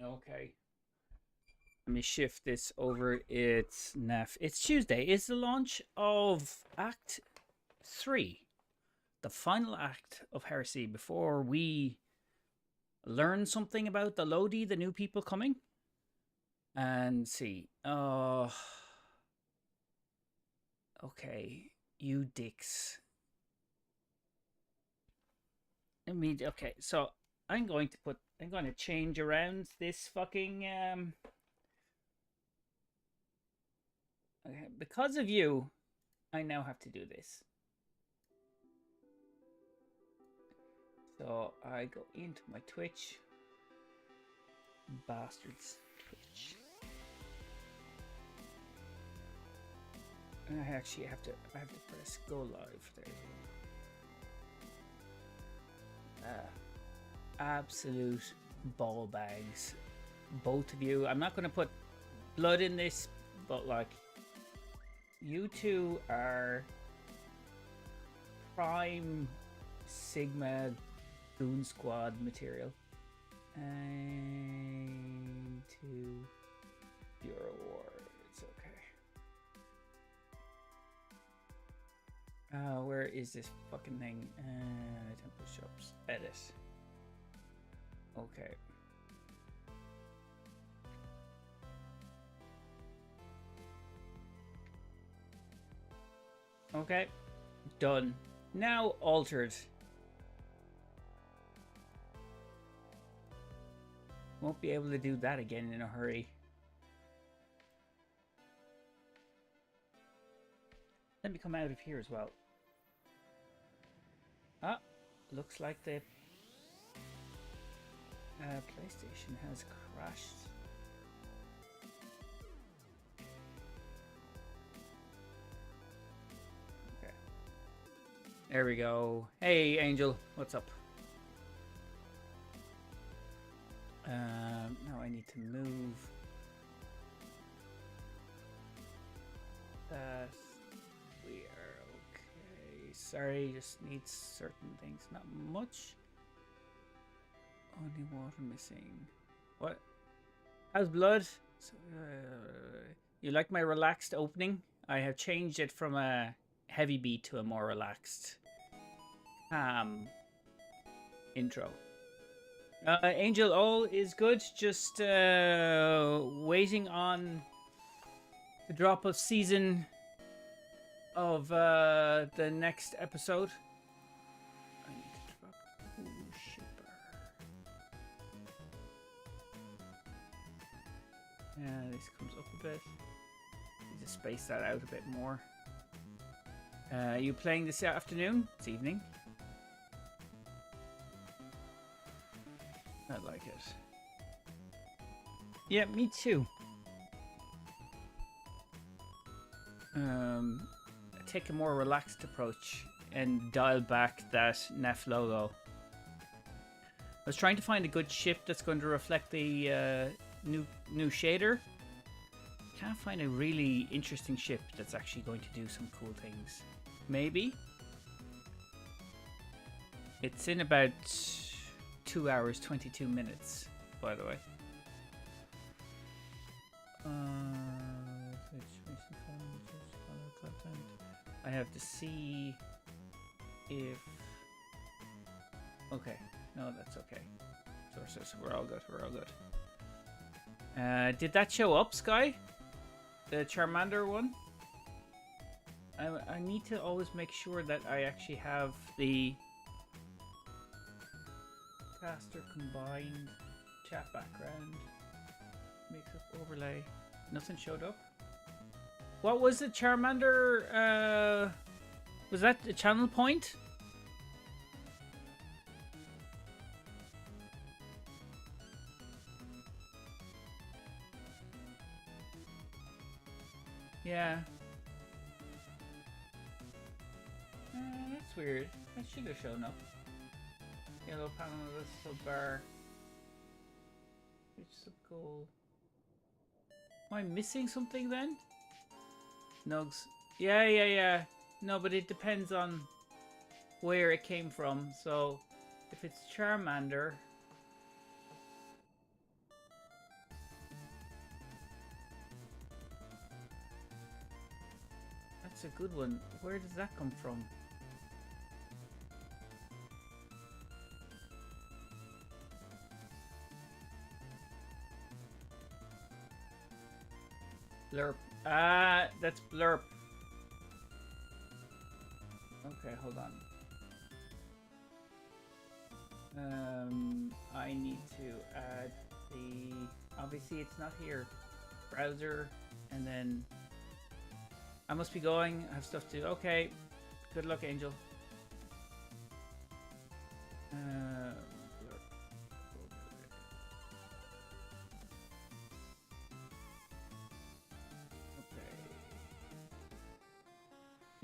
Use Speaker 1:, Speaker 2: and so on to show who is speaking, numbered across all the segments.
Speaker 1: Okay. Let me shift this over. It's NEPH. It's Tuesday. It's the launch of Act 3, the final act of Heresy, before we learn something about the Lodi, the new people coming. And see. Okay. You dicks. I mean, okay. So I'm going to change around this fucking okay, because of you, I now have to do this. So I go into my Twitch. Bastards. Twitch. I actually have to press go live. There you go. Absolute ball bags, both of you. I'm not going to put blood in this, but like, you two are prime Sigma Goon Squad material. And to your awards, okay. Where is this fucking thing? Temple shops, edit. Okay. Okay, done. Now altered. Won't be able to do that again in a hurry. Let me come out of here as well. Ah, looks like the PlayStation has crashed. Okay. There we go. Hey, Angel. What's up? Now I need to move that. We are okay. Sorry, just needs certain things. Not much. Only water missing. What? How's blood? So, you like my relaxed opening? I have changed it from a heavy beat to a more relaxed intro. Angel, all is good. Just waiting on the drop of season of the next episode. I need to drop. Ooh, shipper. Yeah, this comes up a bit. Need to space that out a bit more. You playing this afternoon? This evening? I like it. Yeah, me too. Take a more relaxed approach and dial back that NEPH logo. I was trying to find a good ship that's going to reflect the new shader. Can't find a really interesting ship that's actually going to do some cool things. Maybe. It's in about 2 hours, 22 minutes, by the way. I have to see if... Okay, no, that's okay. Sources, we're all good, we're all good. Did that show up, Sky? The Charmander one? I need to always make sure that I actually have the caster combined chat background makes up overlay. Nothing showed up. What was the Charmander? Was that the channel point? Yeah. That's weird. That should have shown up. Yellow panel of the sub-bar. Which sub-goal? Am I missing something then? Nugs. Yeah. No, but it depends on where it came from. So, if it's Charmander... That's a good one. Where does that come from? Blurp. Ah, that's Blurp. Okay, hold on. I need to add the... Obviously, it's not here. Browser, and then... I must be going. I have stuff to do. Okay. Good luck, Angel.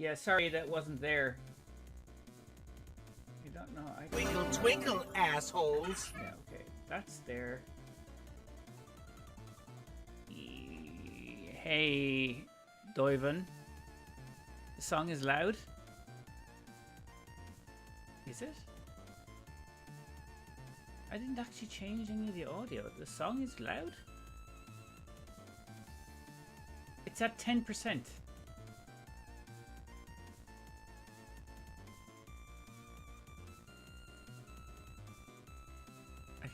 Speaker 1: Yeah, sorry that wasn't there. You don't know.
Speaker 2: Twinkle, twinkle, assholes.
Speaker 1: Yeah, okay. That's there. Hey, Doivan. The song is loud. Is it? I didn't actually change any of the audio. The song is loud? It's at 10%.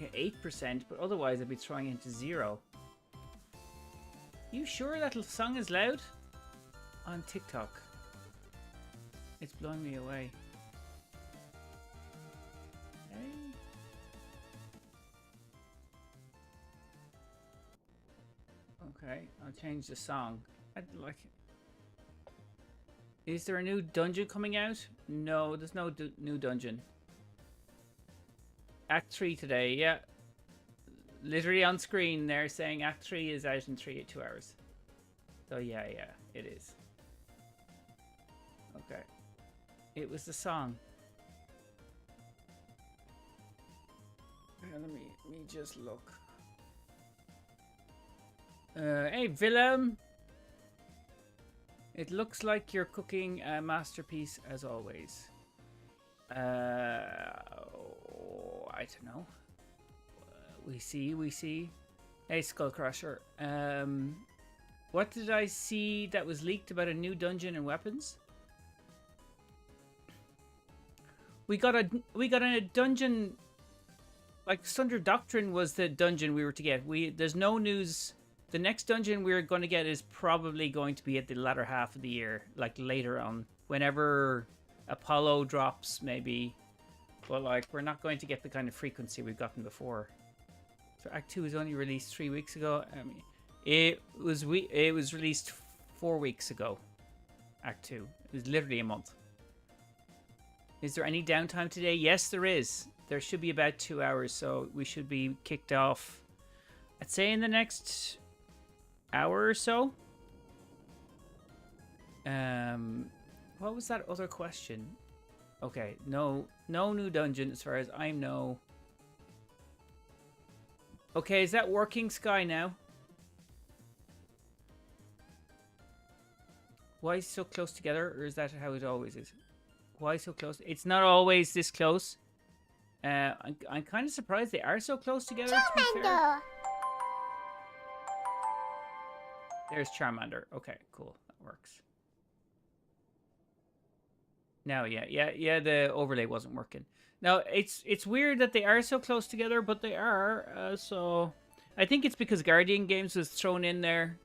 Speaker 1: Okay, 8%, but otherwise I'd be throwing it into 0. You sure that song is loud? On TikTok. It's blowing me away. Okay, I'll change the song. I'd like it. Is there a new dungeon coming out? No, there's no new dungeon. Act 3 today, yeah. Literally on screen they're saying Act 3 is out in 2 hours. So yeah, it is. Okay. It was the song. Let me just look. Hey Willem! It looks like you're cooking a masterpiece as always. I don't know. We see. Hey Skullcrusher. What did I see that was leaked about a new dungeon and weapons? We got a dungeon. Like Sunder Doctrine was the dungeon we were to get. There's no news. The next dungeon we're going to get is probably going to be at the latter half of the year, like later on, whenever Apollo drops, maybe. But like, we're not going to get the kind of frequency we've gotten before. So Act 2 was only released 3 weeks ago. I mean, it was released 4 weeks ago. Act 2. It was literally a month. Is there any downtime today? Yes, there is. There should be about 2 hours, so we should be kicked off, I'd say, in the next hour or so. What was that other question? Okay, no new dungeon as far as I know. Okay, is that working, Sky, now? Why is it so close together, or is that how it always is? Why so close? It's not always this close. I'm kind of surprised they are so close together, to be fair. There's Charmander. Okay, cool. That works. Now, yeah, the overlay wasn't working. Now, it's weird that they are so close together, but they are. So, I think it's because Guardian Games was thrown in there.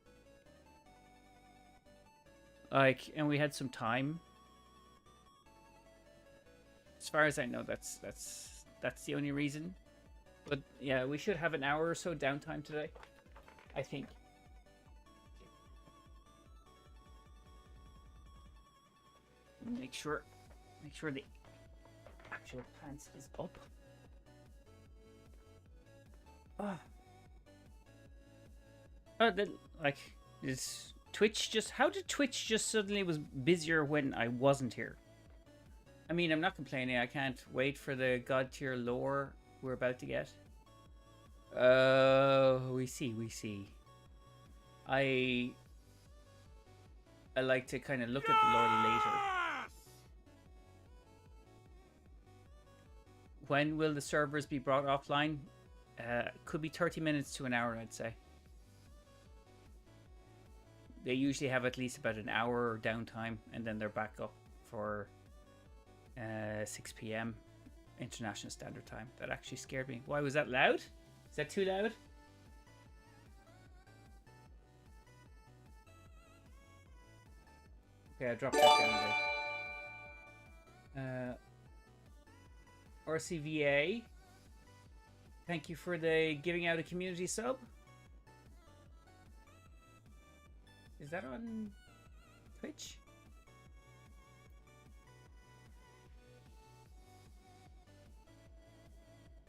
Speaker 1: Like, and we had some time. As far as I know, that's the only reason. But yeah, we should have an hour or so downtime today, I think. Make sure the actual pants is up. Like, is Twitch just... How did Twitch just suddenly was busier when I wasn't here? I mean, I'm not complaining. I can't wait for the God tier lore we're about to get. We see. I like to kind of look at the lore later. When will the servers be brought offline? Could be 30 minutes to an hour, I'd say. They usually have at least about an hour downtime, and then they're back up for 6 p.m. International Standard Time. That actually scared me. Why was that loud? Is that too loud? Okay, I dropped that down a bit. RCVA, thank you for the giving out a community sub. Is that on Twitch?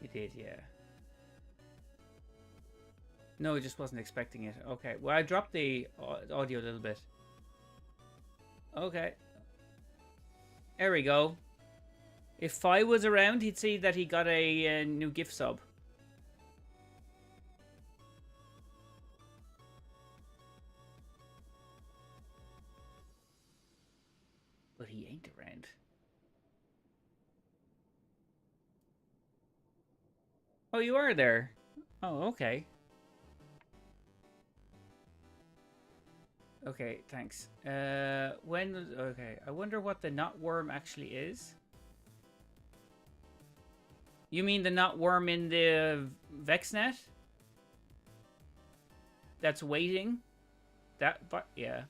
Speaker 1: You did, yeah. No, I just wasn't expecting it. Okay, well, I dropped the audio a little bit. Okay. There we go. If Fi was around, he'd see that he got a new gift sub. But he ain't around. Oh, you are there. Oh, okay. Okay, thanks. Okay, I wonder what the knot worm actually is. You mean the knot worm in the VexNet? That's waiting? But yeah.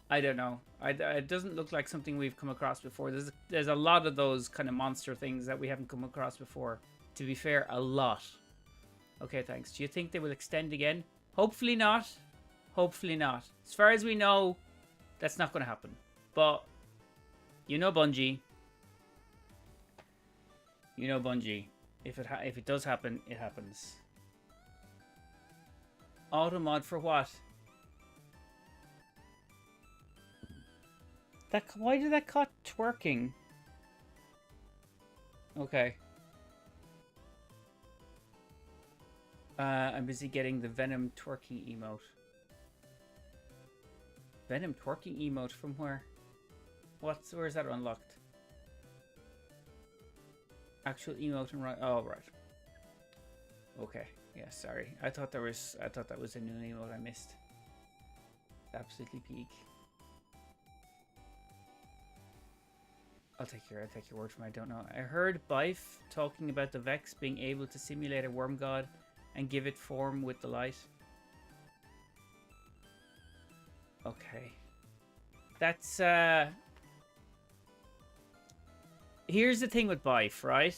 Speaker 1: I don't know. It doesn't look like something we've come across before. There's a lot of those kind of monster things that we haven't come across before. To be fair, a lot. Okay, thanks. Do you think they will extend again? Hopefully not. Hopefully not. As far as we know, that's not going to happen. But, you know Bungie. You know Bungie. If it does happen, it happens. Automod for what? Why did that cut twerking? Okay. I'm busy getting the Venom twerking emote. Venom twerking emote from where? Where is that unlocked? Actual emote and right. Oh right. Okay. Yeah, sorry. I thought that was a new emote I missed. Absolutely peak. I'll take your word from it. I don't know. I heard Bife talking about the Vex being able to simulate a worm god and give it form with the light. Okay. That's here's the thing with Bife, right?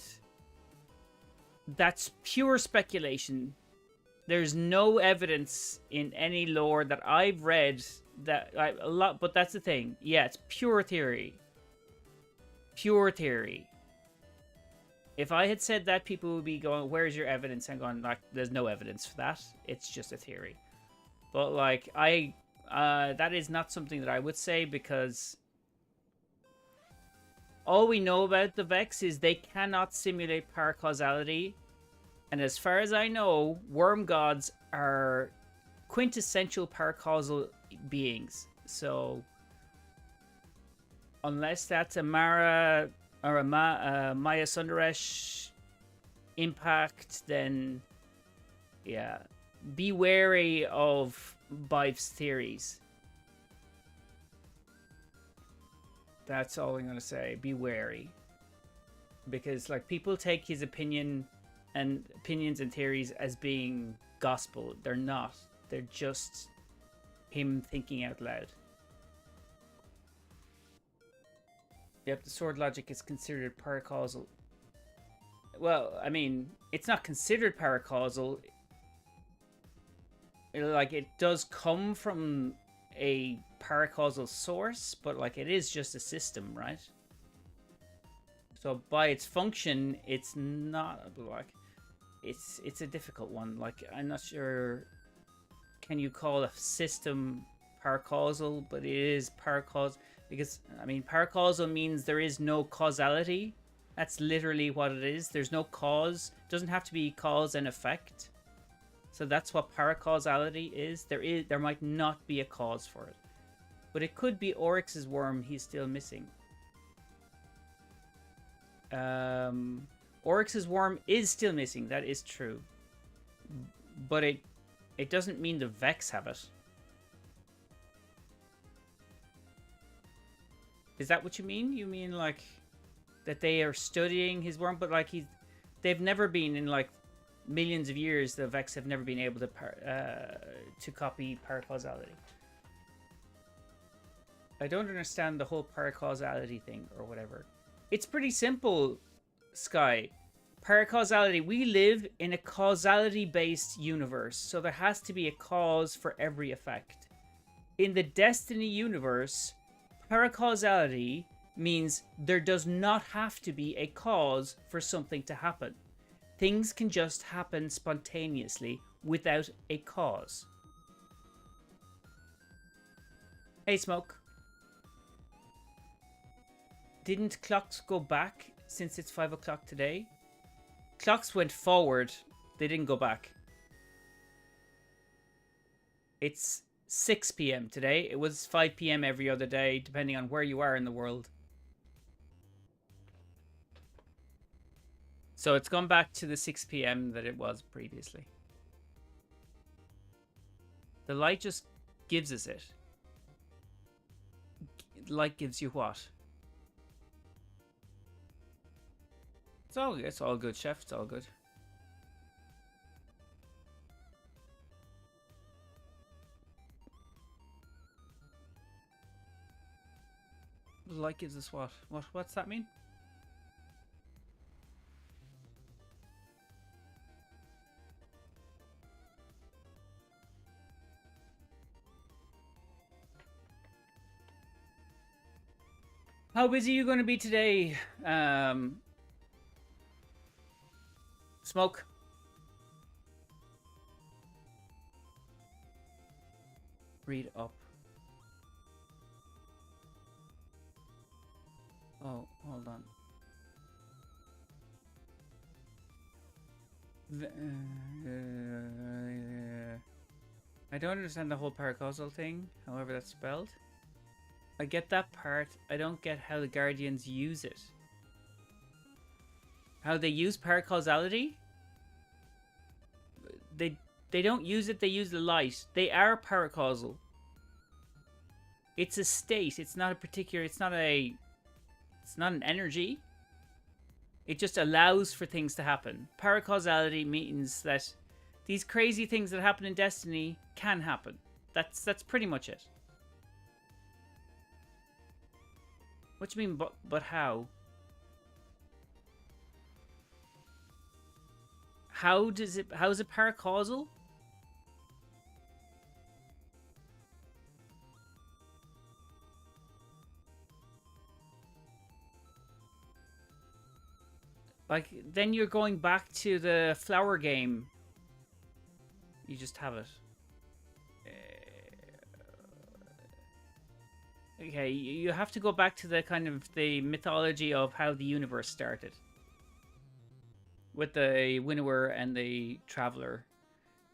Speaker 1: That's pure speculation. There's no evidence in any lore that I've read but that's the thing. Yeah, it's pure theory. Pure theory. If I had said that, people would be going, where's your evidence? I'm going, like, there's no evidence for that. It's just a theory. But, like, that is not something that I would say because all we know about the Vex is they cannot simulate paracausality. And as far as I know, worm gods are quintessential paracausal beings. So unless that's a Mara or a Maya Sundaresh impact, then yeah, be wary of Bife's theories. That's all I'm gonna say. Be wary, because like people take his opinions and theories as being gospel. They're not. They're just him thinking out loud. Yep, the sword logic is considered paracausal. Well, I mean, it's not considered paracausal. Like, it does come from a paracausal source, but, like, it is just a system, right? So, by its function, it's not, like, it's a difficult one. Like, I'm not sure, can you call a system paracausal, but it is paracausal. Because, I mean, paracausal means there is no causality. That's literally what it is. There's no cause. It doesn't have to be cause and effect. So that's what paracausality is. There might not be a cause for it. But it could be Oryx's worm he's still missing. Oryx's worm is still missing. That is true. But it doesn't mean the Vex have it. Is that what you mean? You mean like that they are studying his worm, but like they've never been in like millions of years. The Vex have never been able to copy paracausality. I don't understand the whole paracausality thing or whatever. It's pretty simple, Sky. Paracausality. We live in a causality-based universe, so there has to be a cause for every effect. In the Destiny universe, paracausality means there does not have to be a cause for something to happen. Things can just happen spontaneously without a cause. Hey, Smoke. Didn't clocks go back since it's 5 o'clock today? Clocks went forward. They didn't go back. It's 6 p.m. today. It was 5 p.m. every other day, depending on where you are in the world. So it's gone back to the 6 p.m. that it was previously. The light just gives us it. Light gives you what? It's all good, chef. It's all good. The light gives us what? What's that mean? How busy are you going to be today? Smoke. Read up. Oh, hold on. I don't understand the whole paracausal thing, however that's spelled. I get that part. I don't get how the Guardians use it. How they use paracausality? They don't use it, they use the light. They are paracausal. It's a state. It's not a particular... It's not an energy. It just allows for things to happen. Paracausality means that these crazy things that happen in Destiny can happen. That's pretty much it. What do you mean, but how? How is it paracausal? Like, then you're going back to the flower game. You just have it. Okay, you have to go back to the kind of the mythology of how the universe started. With the winnower and the traveler.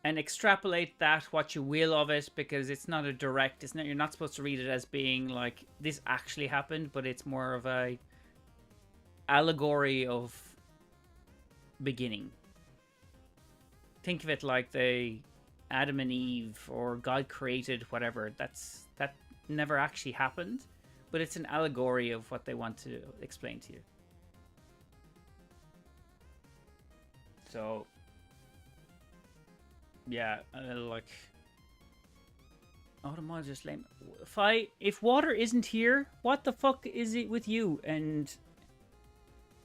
Speaker 1: And extrapolate that what you will of it, because it's not a direct, it's not, you're not supposed to read it as being like this actually happened, but it's more of a allegory of beginning. Think of it like the Adam and Eve, or God created whatever. That never actually happened, but it's an allegory of what they want to explain to you. So yeah, like Automod just lame. If water isn't here, what the fuck is it with you? And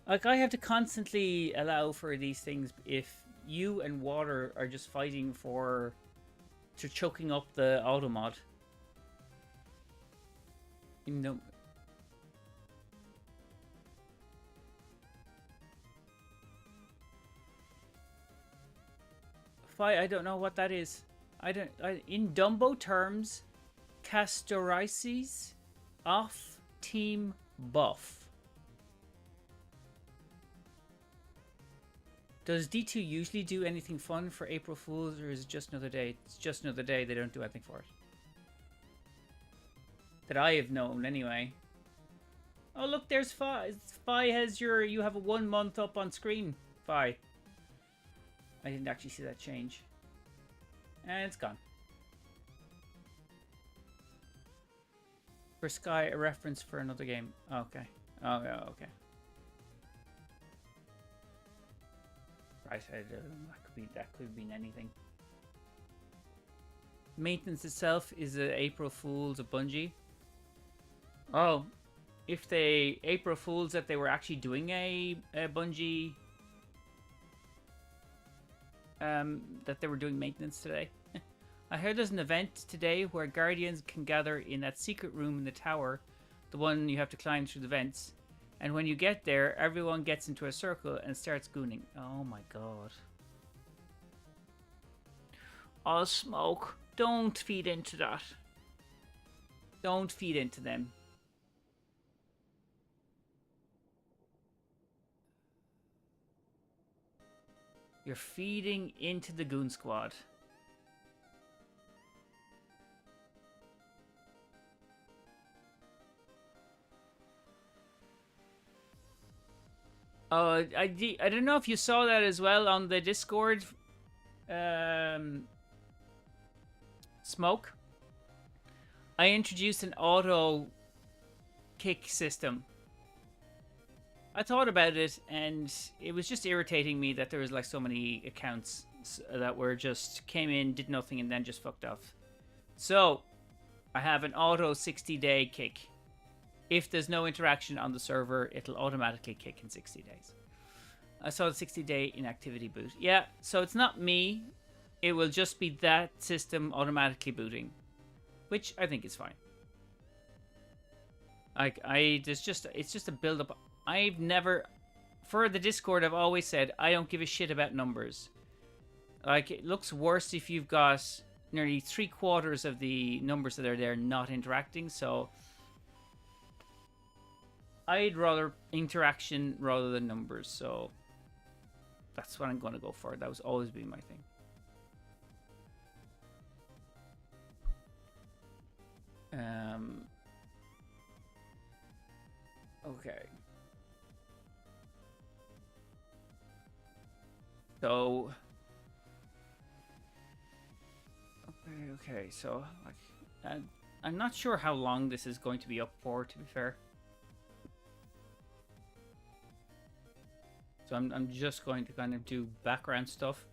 Speaker 1: like, I have to constantly allow for these things if you and water are just fighting to choking up the Automod. You know. I don't know what that is. In Dumbo terms, Castorices off team buff. Does D2 usually do anything fun for April Fools, or is it just another day? It's just another day, they don't do anything for it. That I have known, anyway. Oh, look, there's Fi. Fi has you have a 1 month up on screen, Fi. I didn't actually see that change. And it's gone. For Sky, a reference for another game. Okay. Oh, yeah, okay. Right, that could have been anything. Maintenance itself is a April Fool's of Bungie. Oh, if they April Fools that they were actually doing a Bungie, that they were doing maintenance today. I heard there's an event today where Guardians can gather in that secret room in the tower, the one you have to climb through the vents. And when you get there, everyone gets into a circle and starts gooning. Oh my god. Oh, Smoke. Don't feed into that. Don't feed into them. You're feeding into the goon squad. Oh, I don't know if you saw that as well on the Discord. Smoke. I introduced an auto kick system. I thought about it, and it was just irritating me that there was like so many accounts that were just came in, did nothing, and then just fucked off. So I have an auto 60-day kick. If there's no interaction on the server, it'll automatically kick in 60 days. I saw the 60-day inactivity boot. Yeah, so it's not me. It will just be that system automatically booting, which I think is fine. Like it's just a build up. I've never, for the Discord, I've always said I don't give a shit about numbers. Like, it looks worse if you've got nearly 3/4 of the numbers that are there not interacting. So I'd rather interaction rather than numbers. So that's what I'm going to go for. That was always been my thing. Okay. So, okay. So, like, I'm not sure how long this is going to be up for, to be fair. So I'm just going to kind of do background stuff.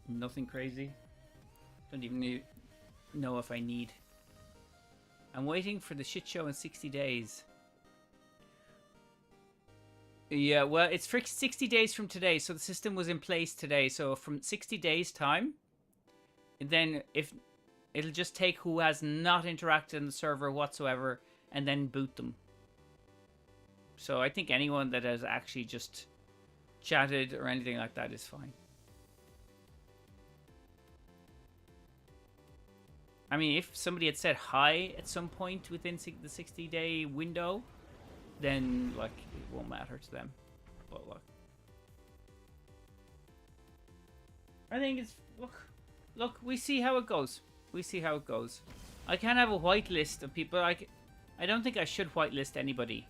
Speaker 1: Nothing crazy. Don't even know if I need. I'm waiting for the shit show in 60 days. Yeah, well, it's for 60 days from today, so the system was in place today. So from 60 days time, then if it'll just take who has not interacted in the server whatsoever and then boot them. So I think anyone that has actually just chatted or anything like that is fine. I mean, if somebody had said hi at some point within the 60-day window, then, like, it won't matter to them. But, look. I think it's... Look, we see how it goes. We see how it goes. I can't have a whitelist of people. I don't think I should whitelist anybody.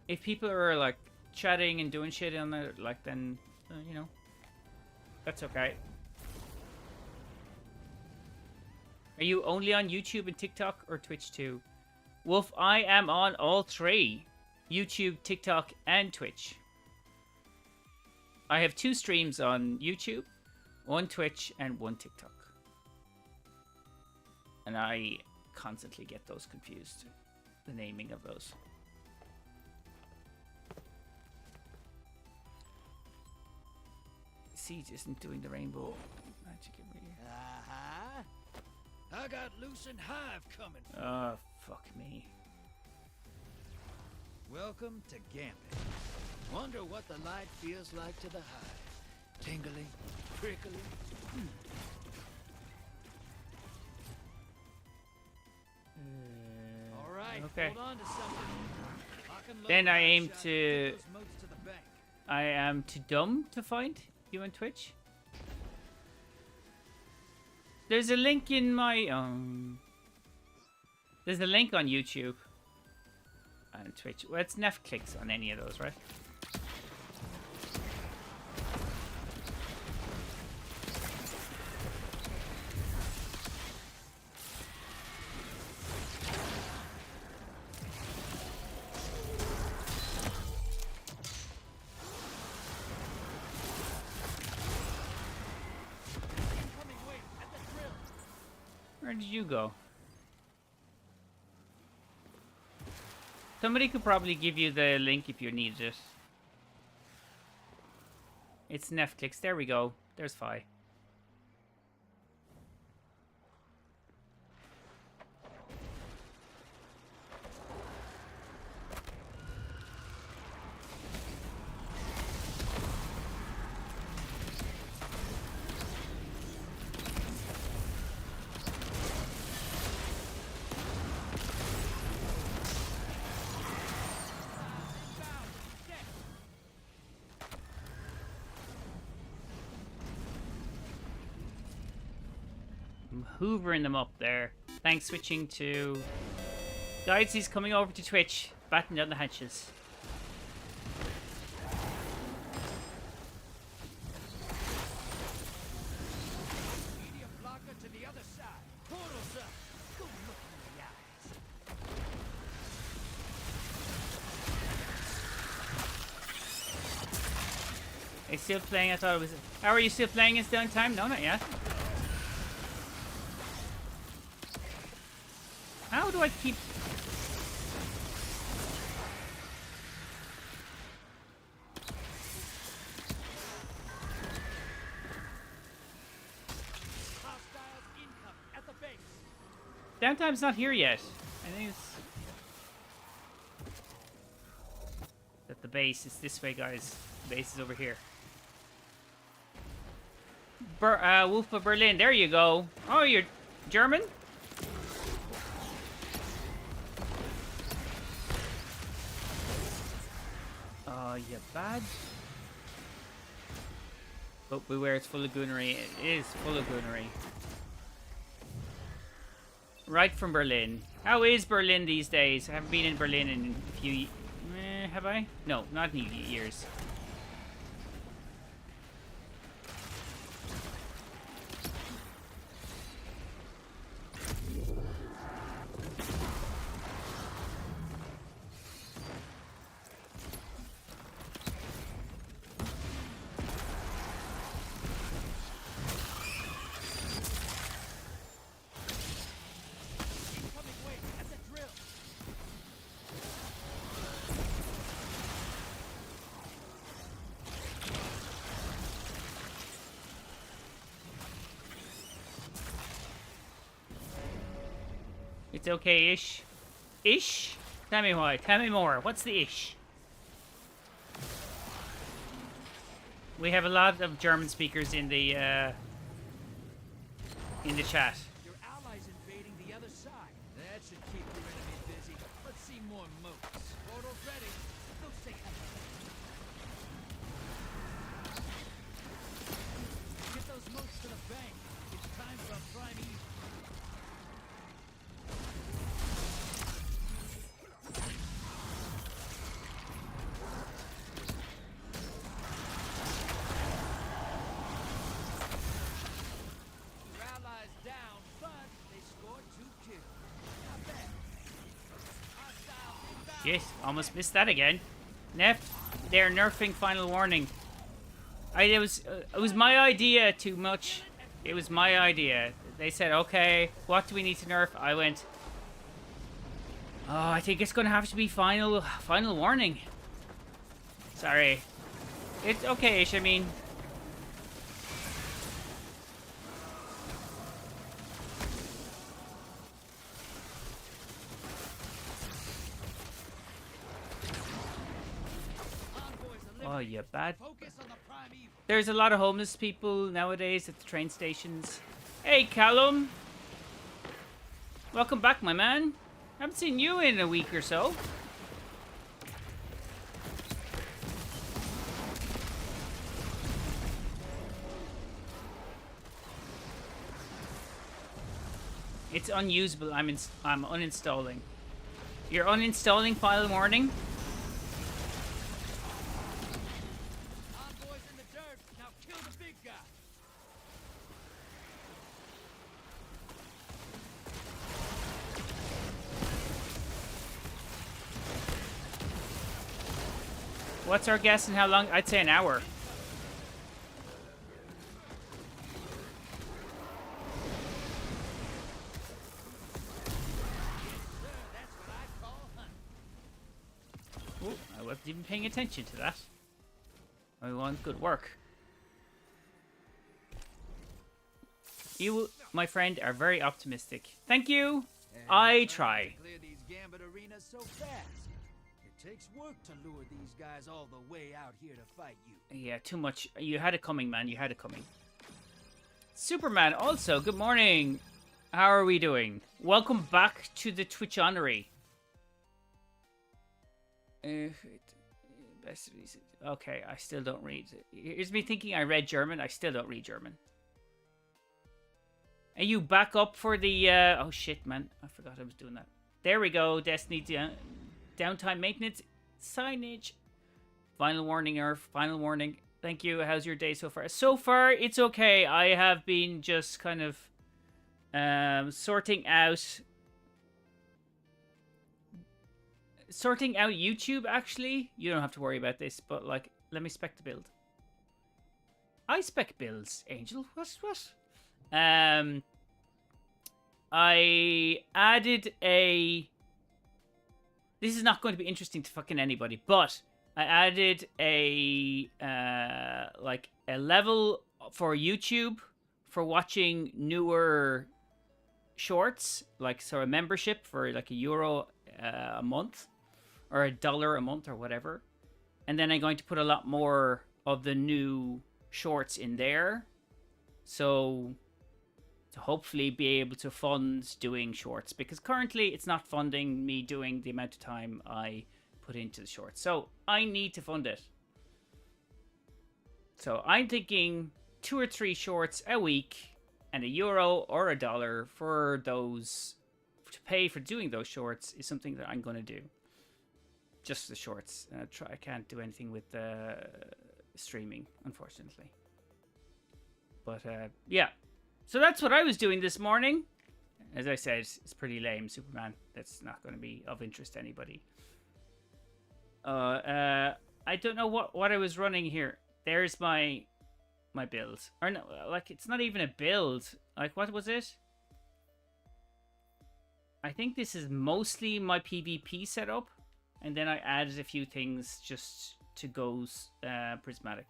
Speaker 1: If people are, like, chatting and doing shit on there, like, then, you know, that's okay. Are you only on YouTube and TikTok or Twitch too? Wolf, I am on all three. YouTube, TikTok, and Twitch. I have 2 streams on YouTube, 1 Twitch, and 1 TikTok. And I constantly get those confused. The naming of those. Siege isn't doing the rainbow magic every year.
Speaker 3: I got loose and hive coming.
Speaker 1: Oh, fuck me.
Speaker 3: Welcome to Gambit. Wonder what the light feels like to the hive. Tingling, prickly. All right,
Speaker 1: okay.
Speaker 3: hold on to something.
Speaker 1: Then I aim to... I am too dumb to find you on Twitch. There's a link in my there's a link on YouTube and Twitch. Well, it's Netflix on any of those, right? Where did you go? Somebody could probably give you the link if you needed it. It's Netflix. There we go. There's Fi. I'm hoovering them up there. Thanks, switching to... Guys, he's coming over to Twitch. Batten down the hatches.
Speaker 3: Media blocker to the other side. Portals up. Go look in the eyes.
Speaker 1: Are you still playing? I thought it was... How are you still playing in downtime? No, not yet. How do I keep...
Speaker 3: Hostiles incoming at the base.
Speaker 1: Downtime's not here yet. I think it's... That the base is this way, guys. The base is over here. Wolf of Berlin. There you go. Oh, you're German? Oh, you bad. But beware, it's full of goonery. It is full of goonery. Right from Berlin. How is Berlin these days? I haven't been in Berlin in a few... have I? No, not in years.
Speaker 3: Incoming wave at the drill.
Speaker 1: It's okay-ish. Ish? Tell me why. Tell me more. What's the ish? We have a lot of German speakers in the chat.
Speaker 3: Your allies invading the other side. That should keep your enemy busy. Let's see more moats. Portals ready. Go say hello. Get those moats to the bank. It's time for a prime eve. Your allies down, but they scored 2 kills. Not bad. Hostile inbound.
Speaker 1: Yes, almost missed that again. NEPH, they're nerfing Final Warning. It was my idea too much. It was my idea. They said, okay, what do we need to nerf? I went, oh, I think it's gonna have to be Final Warning. Sorry. It's okay-ish, I mean. Oh, you bad.
Speaker 3: Focus on the prime evil.
Speaker 1: There's a lot of homeless people nowadays at the train stations. Hey, Callum. Welcome back, my man. Haven't seen you in a week or so. It's unusable. I'm uninstalling. You're uninstalling Final Warning?
Speaker 3: Envoys in the dirt. Now kill the big guy.
Speaker 1: What's our guess and how long? I'd say an hour.
Speaker 3: That's what I call hunting.
Speaker 1: Ooh, I wasn't even paying attention to that. Everyone, good work. You, my friend, are very optimistic. Thank you. I try.
Speaker 3: Clear these gambit arenas so fast. It takes work to lure these guys all the way out here to fight you.
Speaker 1: Yeah, too much. You had it coming, man. You had it coming. Superman, also, good morning. How are we doing? Welcome back to the Twitch honorary. Okay, I still don't read. Here's me thinking I read German. I still don't read German. Are you back up for the... Oh, shit, man. I forgot I was doing that. There we go. Destiny downtime maintenance signage. Final warning, Earth. Final warning. Thank you. How's your day so far? So far, it's okay. I have been just kind of sorting out YouTube, actually. You don't have to worry about this, but, like, let me spec the build. I spec builds, Angel. What? I added a... This is not going to be interesting to fucking anybody, but I added a like a level for YouTube for watching newer shorts, like so a membership for like €1 a month or $1 a month or whatever, and then I'm going to put a lot more of the new shorts in there, so to hopefully be able to fund doing shorts, because currently it's not funding me doing the amount of time I put into the shorts. So I need to fund it. So I'm thinking 2 or 3 shorts a week and €1 or $1 for those to pay for doing those shorts is something that I'm going to do. Just the shorts. I can't do anything with streaming, unfortunately. But yeah. So that's what I was doing this morning. As I said, it's pretty lame, Superman. That's not going to be of interest to anybody. I don't know what I was running here. There's my build. Or no, like, it's not even a build. Like, what was it? I think this is mostly my PvP setup. And then I added a few things just to go prismatic.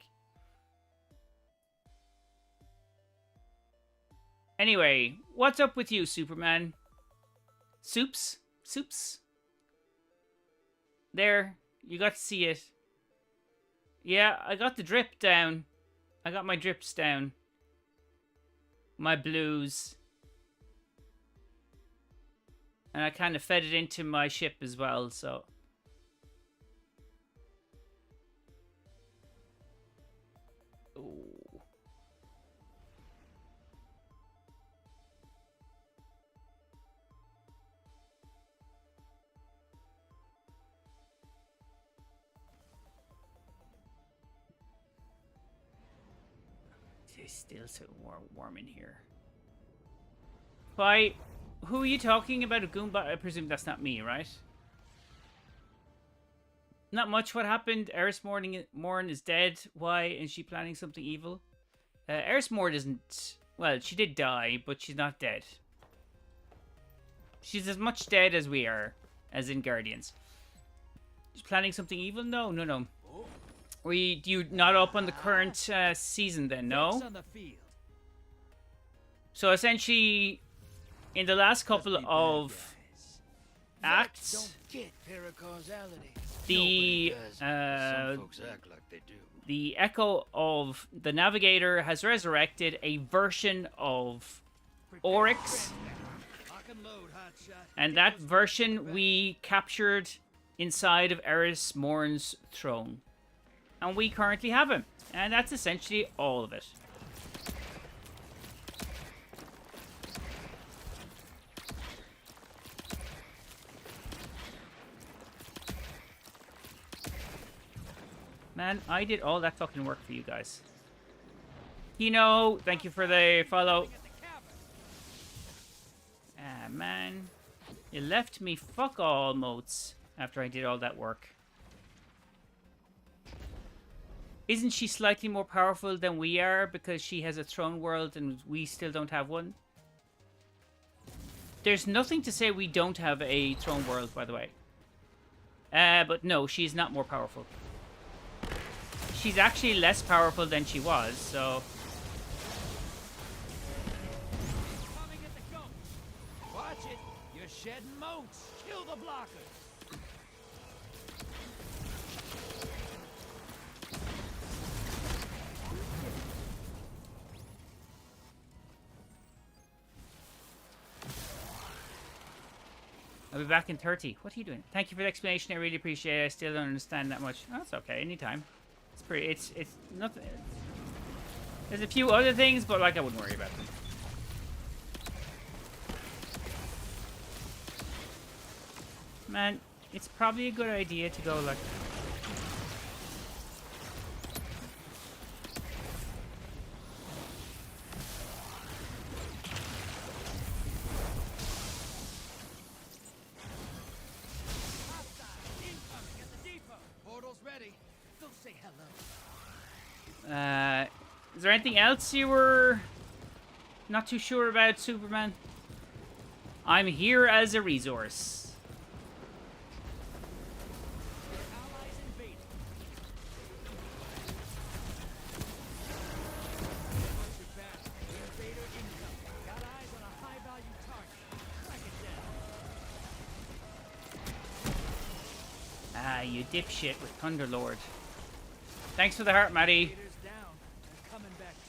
Speaker 1: Anyway, what's up with you, Superman? Soups? There, you got to see it. Yeah, I got the drip down. I got my drips down. My blues. And I kind of fed it into my ship as well, so... Ooh. It's still so warm in here. By who are you talking about? A Goomba? I presume that's not me, right? Not much. What happened? Eris Morn is dead. Why? Is she planning something evil? Eris Morn isn't... Well, she did die, but she's not dead. She's as much dead as we are, as in Guardians. She's planning something evil? No. You not up on the current season then, no? So essentially, in the last couple of acts, the echo of the Navigator has resurrected a version of Oryx, and that version we captured inside of Eris Morn's throne. And we currently have him. And that's essentially all of it. Man, I did all that fucking work for you guys. Hino, thank you for the follow. Ah, man. You left me fuck all motes after I did all that work. Isn't she slightly more powerful than we are because she has a throne world and we still don't have one? There's nothing to say we don't have a throne world, by the way. But no, she's not more powerful. She's actually less powerful than she was, so...
Speaker 3: Watch it! You're shedding moats! Kill the blockers!
Speaker 1: I'll be back in 30. What are you doing? Thank you for the explanation. I really appreciate it. I still don't understand that much. Oh, that's okay. Anytime. It's pretty... It's nothing... There's a few other things, but, like, I wouldn't worry about them. Man, it's probably a good idea to go like...
Speaker 3: Incoming at the depot. Portal's ready. Go say hello.
Speaker 1: Is there anything else you were not too sure about, Superman? I'm here as a resource.
Speaker 3: Allies invading. Watch your back. The invader incoming. Got eyes on a high-value target. Track it down.
Speaker 1: Ah, you dipshit with Thunderlord. Thanks for the heart, Maddie.
Speaker 3: Invaders down. They're coming back to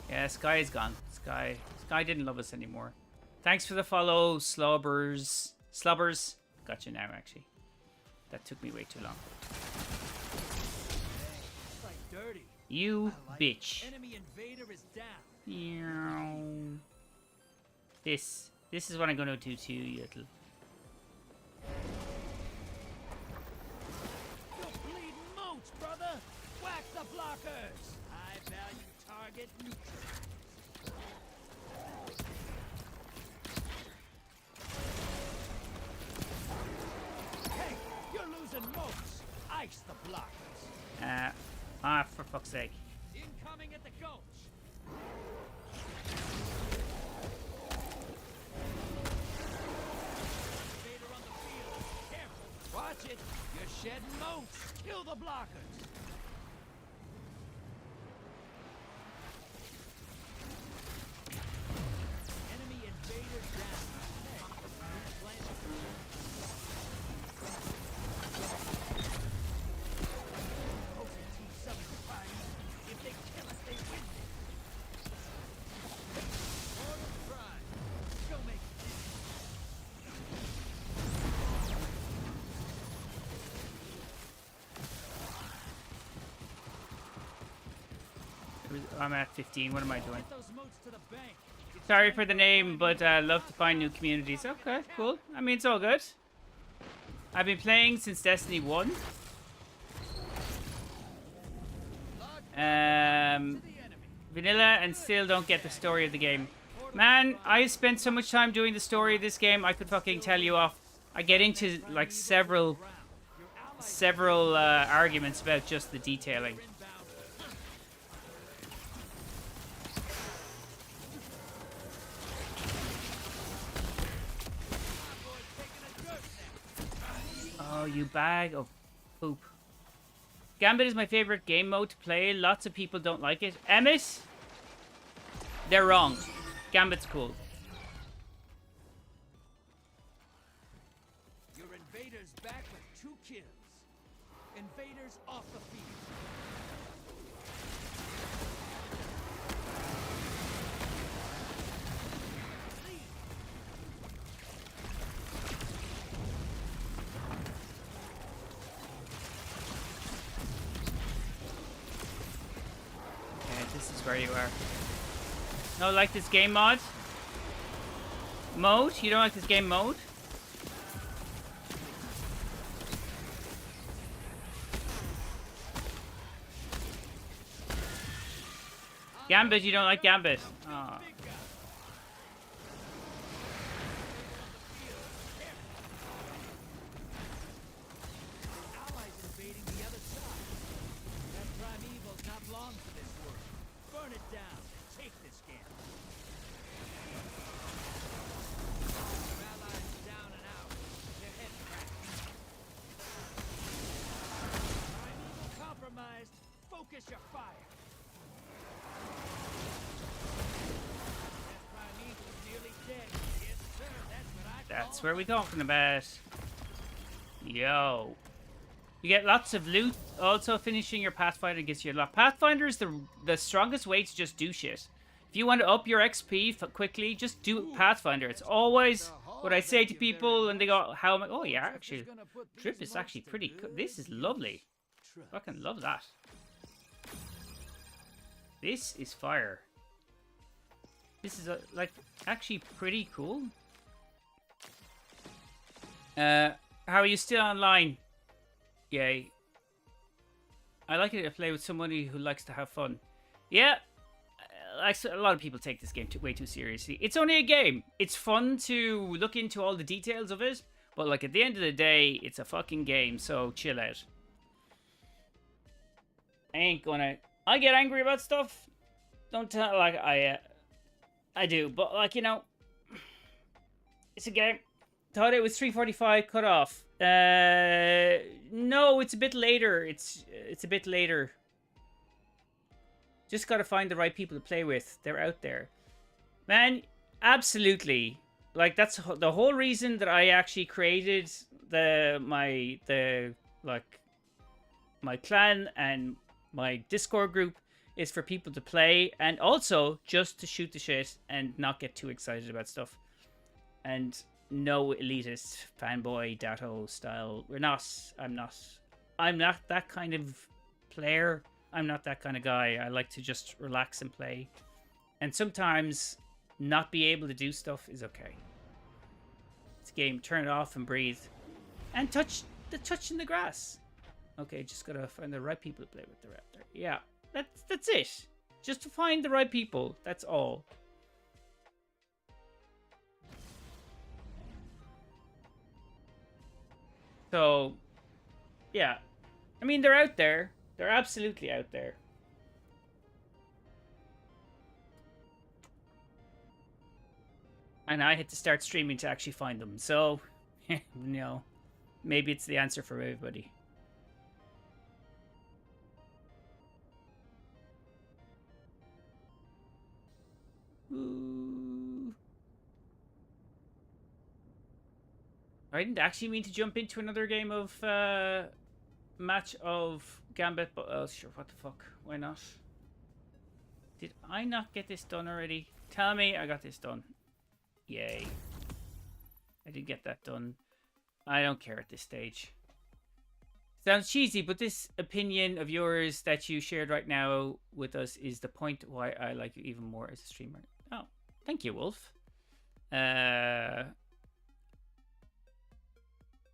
Speaker 3: you.
Speaker 1: Yeah, Sky is gone. Sky didn't love us anymore. Thanks for the follow, Slobbers. Got you now, actually. That took me way too long.
Speaker 3: It's like dirty.
Speaker 1: You
Speaker 3: I like
Speaker 1: bitch.
Speaker 3: it. Enemy invader is down.
Speaker 1: Meow. This is what I'm gonna do to you, little.
Speaker 3: You're bleeding moats, brother. Whack the blockers. High value target neutralized. Hey, you're losing moats. Ice the blockers.
Speaker 1: For fuck's sake.
Speaker 3: Incoming at the gulch. Invader on the field. Careful. Watch it. You're shedding moats. Kill the blockers. Enemy invader down. Hey, plant. If they kill us, they win. Mortal pride. Go make it.
Speaker 1: I'm at 15. What am I doing?
Speaker 3: Get those moats to the bank. It's
Speaker 1: Sorry
Speaker 3: time
Speaker 1: for the
Speaker 3: a
Speaker 1: name,
Speaker 3: final
Speaker 1: but I love to find new communities. Okay, cool. I mean, it's all good. I've been playing since Destiny 1.
Speaker 3: to the enemy.
Speaker 1: Vanilla, and still don't get the story of the game. Man, I spent so much time doing the story of this game, I could fucking tell you off. I get into like several arguments about just the detailing. Oh, you bag of poop. Gambit is my favorite game mode to play. Lots of people don't like it. Emmett? They're wrong. Gambit's cool.
Speaker 3: Your invaders back with 2 kills. Invaders off the field.
Speaker 1: Okay, this is where you are. No, like this game mod? Mode? You don't like this game mode? Gambit, you don't like Gambit. Oh.
Speaker 3: Allies invading the other side. That primeval's not long for this world. Burn it down and take this game. Your allies down and out. Their head cracked. Primeval compromised. Focus your fire. That primeval's nearly dead. Yes, sir. That's what I
Speaker 1: That's
Speaker 3: call
Speaker 1: where we're talking about. Yo. You get lots of loot. Also, finishing your Pathfinder gives you a lot. Pathfinder is the strongest way to just do shit. If you want to up your XP quickly, just do Pathfinder. It's always what I say to people when they go, how am I? Oh, yeah, actually. Drip is actually pretty good. This is lovely. Fucking love that. This is fire. This is, like, actually pretty cool. How are you still online? Yay. I like it to play with somebody who likes to have fun. Yeah, a lot of people take this game way too seriously. It's only a game. It's fun to look into all the details of it, but like at the end of the day, it's a fucking game, so chill out. I get angry about stuff. Don't tell, like, I do, but like, you know, it's a game. Thought it was 3:45 cut off. No, it's a bit later. It's a bit later. Just gotta find the right people to play with. They're out there. Man, absolutely. Like, that's the whole reason that I actually created my clan and my Discord group is for people to play and also just to shoot the shit and not get too excited about stuff. And no elitist fanboy Datto style. I'm not that kind of player. I'm not that kind of guy. I like to just relax and play. And sometimes not be able to do stuff is okay. It's a game. Turn it off and breathe. And touch in the grass. Okay, just gotta find the right people to play with the raptor. Yeah, that's it. Just to find the right people. That's all. So, yeah. I mean, they're out there. They're absolutely out there. And I had to start streaming to actually find them. So, you know, maybe it's the answer for everybody. Ooh. I didn't actually mean to jump into another game of match of Gambit, but sure, what the fuck? Why not? Did I not get this done already? Tell me I got this done. Yay. I did get that done. I don't care at this stage. Sounds cheesy, but this opinion of yours that you shared right now with us is the point why I like you even more as a streamer. Oh, thank you, Wolf.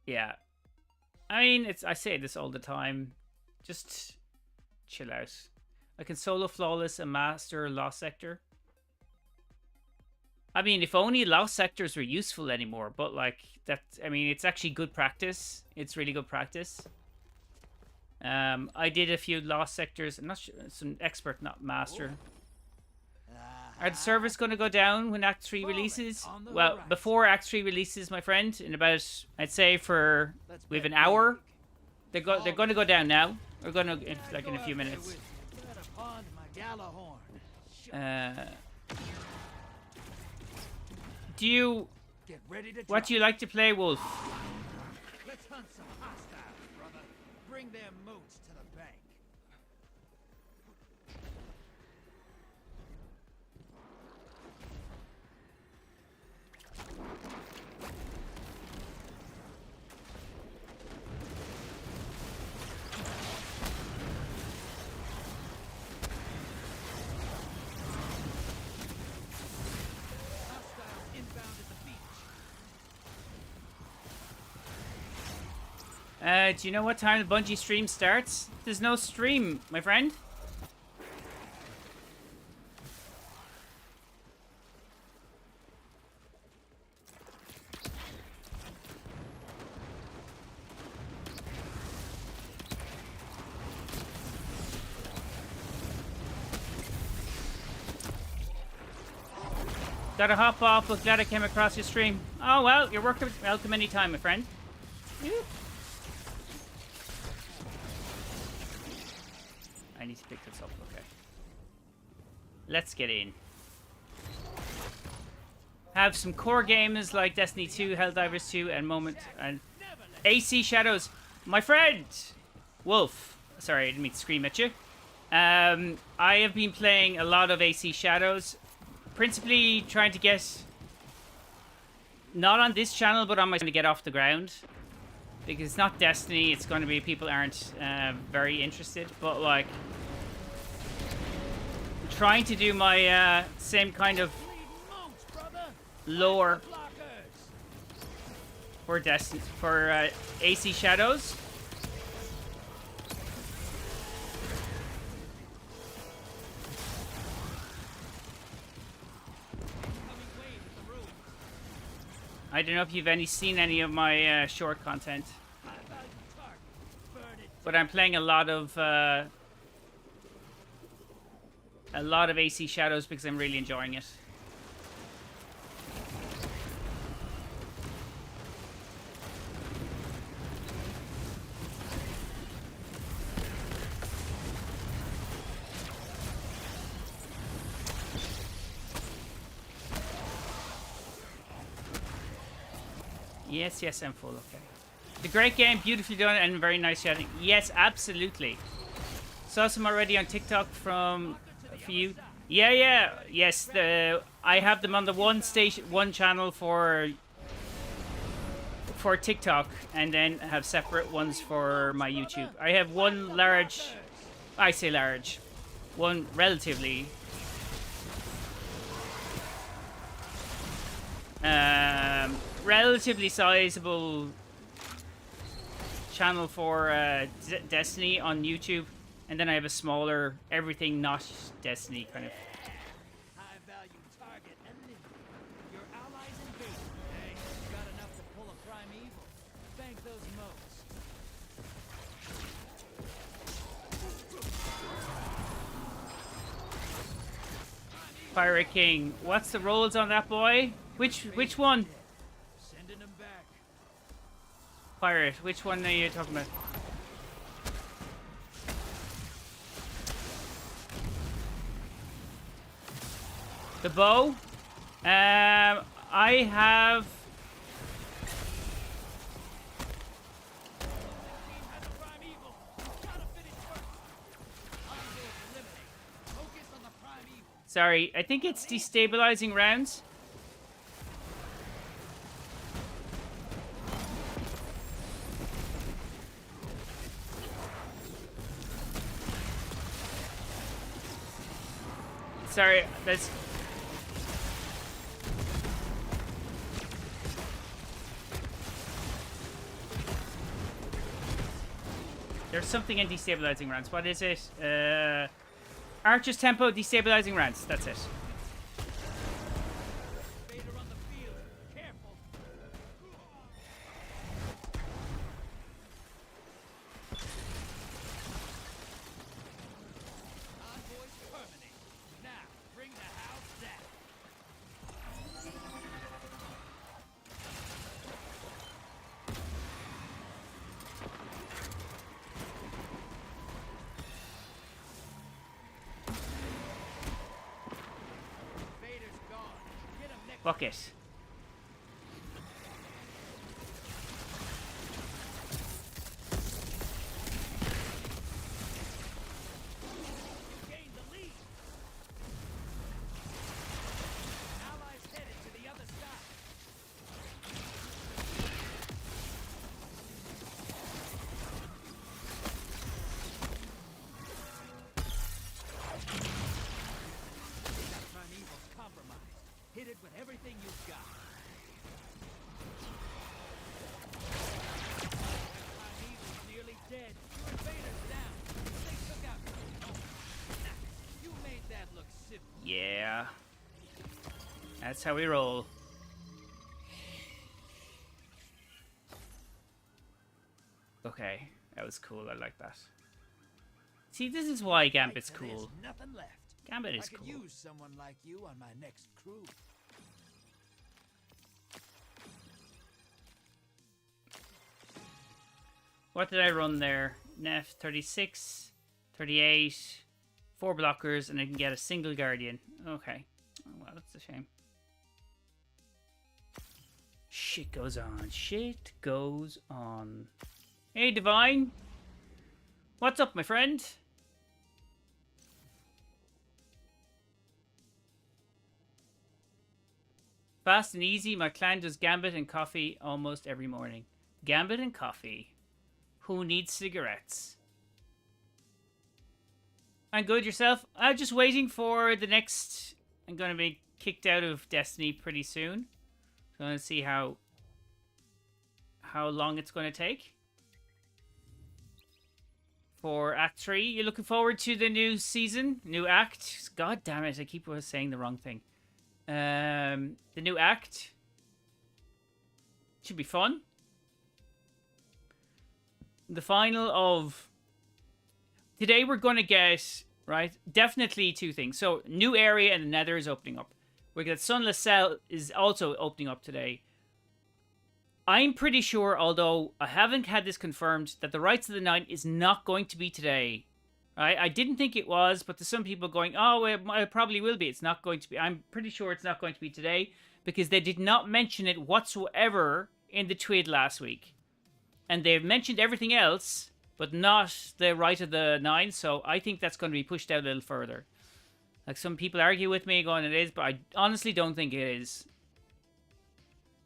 Speaker 1: Yeah. I mean, I say this all the time. Just chill out. I can solo flawless and master Lost Sector. I mean, if only Lost Sectors were useful anymore, but like that, I mean, it's actually good practice. It's really good practice. I did a few Lost Sectors. I'm not sure, it's an expert, not master. Are the servers going to go down when Act 3 releases? Well, before Act 3 releases, my friend, in about, I'd say we have an hour. They're going to go down now. We're going to, like, in a few minutes. What do you like to play, Wolf?
Speaker 3: Let's hunt some hostiles, brother. Bring their moats to the bank.
Speaker 1: Do you know what time the Bungie stream starts? There's no stream, my friend. Gotta hop off, but glad I came across your stream. Oh well, you're welcome anytime, my friend. I need to pick this up, okay. Let's get in. Have some core games like Destiny 2, Helldivers 2, and AC Shadows. My friend! Wolf. Sorry, I didn't mean to scream at you. I have been playing a lot of AC Shadows. Principally trying to get... Not on this channel, but on my... to get off the ground. Because it's not Destiny, it's going to be people aren't very interested, but like trying to do my same kind of lore for AC Shadows. I don't know if you've seen any of my short content, but I'm playing a lot of AC Shadows because I'm really enjoying it. Yes, yes, I'm full, okay. The great game, beautifully done, and very nice chatting. Yes, absolutely. Saw some already on TikTok from a few. Yeah. Yes, I have them on the one channel for TikTok, and then have separate ones for my YouTube. I have one large, I say large, one relatively relatively sizable channel for Destiny on YouTube, and then I have a smaller everything not Destiny kind of.
Speaker 3: High value target eliminated. Your allies engaged. Hey, got enough to pull a primeval. Bank those motes.
Speaker 1: Pirate King, what's the rolls on that boy? Which one?
Speaker 3: Sending them back.
Speaker 1: Pirate, which one are you talking about? The bow? I have... Sorry, I think it's destabilizing rounds. Sorry, that's... There's something in destabilizing rounds. What is it? Archer's tempo, destabilizing rounds. That's it.
Speaker 3: Vader on the field. Careful. Envoys terminate. Now, bring the house down. Vader's gone. Get him next.
Speaker 1: Fuck it.
Speaker 3: Gain the lead. Allies headed to the other side. That primeval's compromised. Hit it with everything you've got. That primeval's nearly dead. Your invader's down. They took out. Oh, nice. You made that look simple.
Speaker 1: Yeah. That's how we roll. Okay, that was cool. I like that. See, this is why Gambit's
Speaker 3: Right, so
Speaker 1: cool.
Speaker 3: there's nothing left.
Speaker 1: Gambit
Speaker 3: I
Speaker 1: is
Speaker 3: could
Speaker 1: cool.
Speaker 3: use someone like you on my next crew.
Speaker 1: What did I run there? NEPH 36, 38, 4 blockers, and I can get a single guardian. Okay. Oh, well, that's a shame. Shit goes on. Shit goes on. Hey, Divine. What's up, my friend? Fast and easy. My clan does Gambit and coffee almost every morning. Gambit and coffee. Who needs cigarettes? I'm good, yourself? I'm just waiting for the next... I'm going to be kicked out of Destiny pretty soon. So I'm going to see how how long it's going to take for Act 3. You're looking forward to the new season, new act. God damn it, I keep saying the wrong thing. The new act should be fun. The final of today, we're going to get, right, definitely two things. So, new area and the Nether is opening up. We get Sunless Cell is also opening up today. I'm pretty sure, although I haven't had this confirmed, that the Rites of the Night is not going to be today. Right? I didn't think it was, but there's some people going, oh, it probably will be. It's not going to be. I'm pretty sure it's not going to be today because they did not mention it whatsoever in the tweet last week. And they've mentioned everything else, but not the Rite of the Nine, so I think that's going to be pushed out a little further. Like, some people argue with me going it is, but I honestly don't think it is.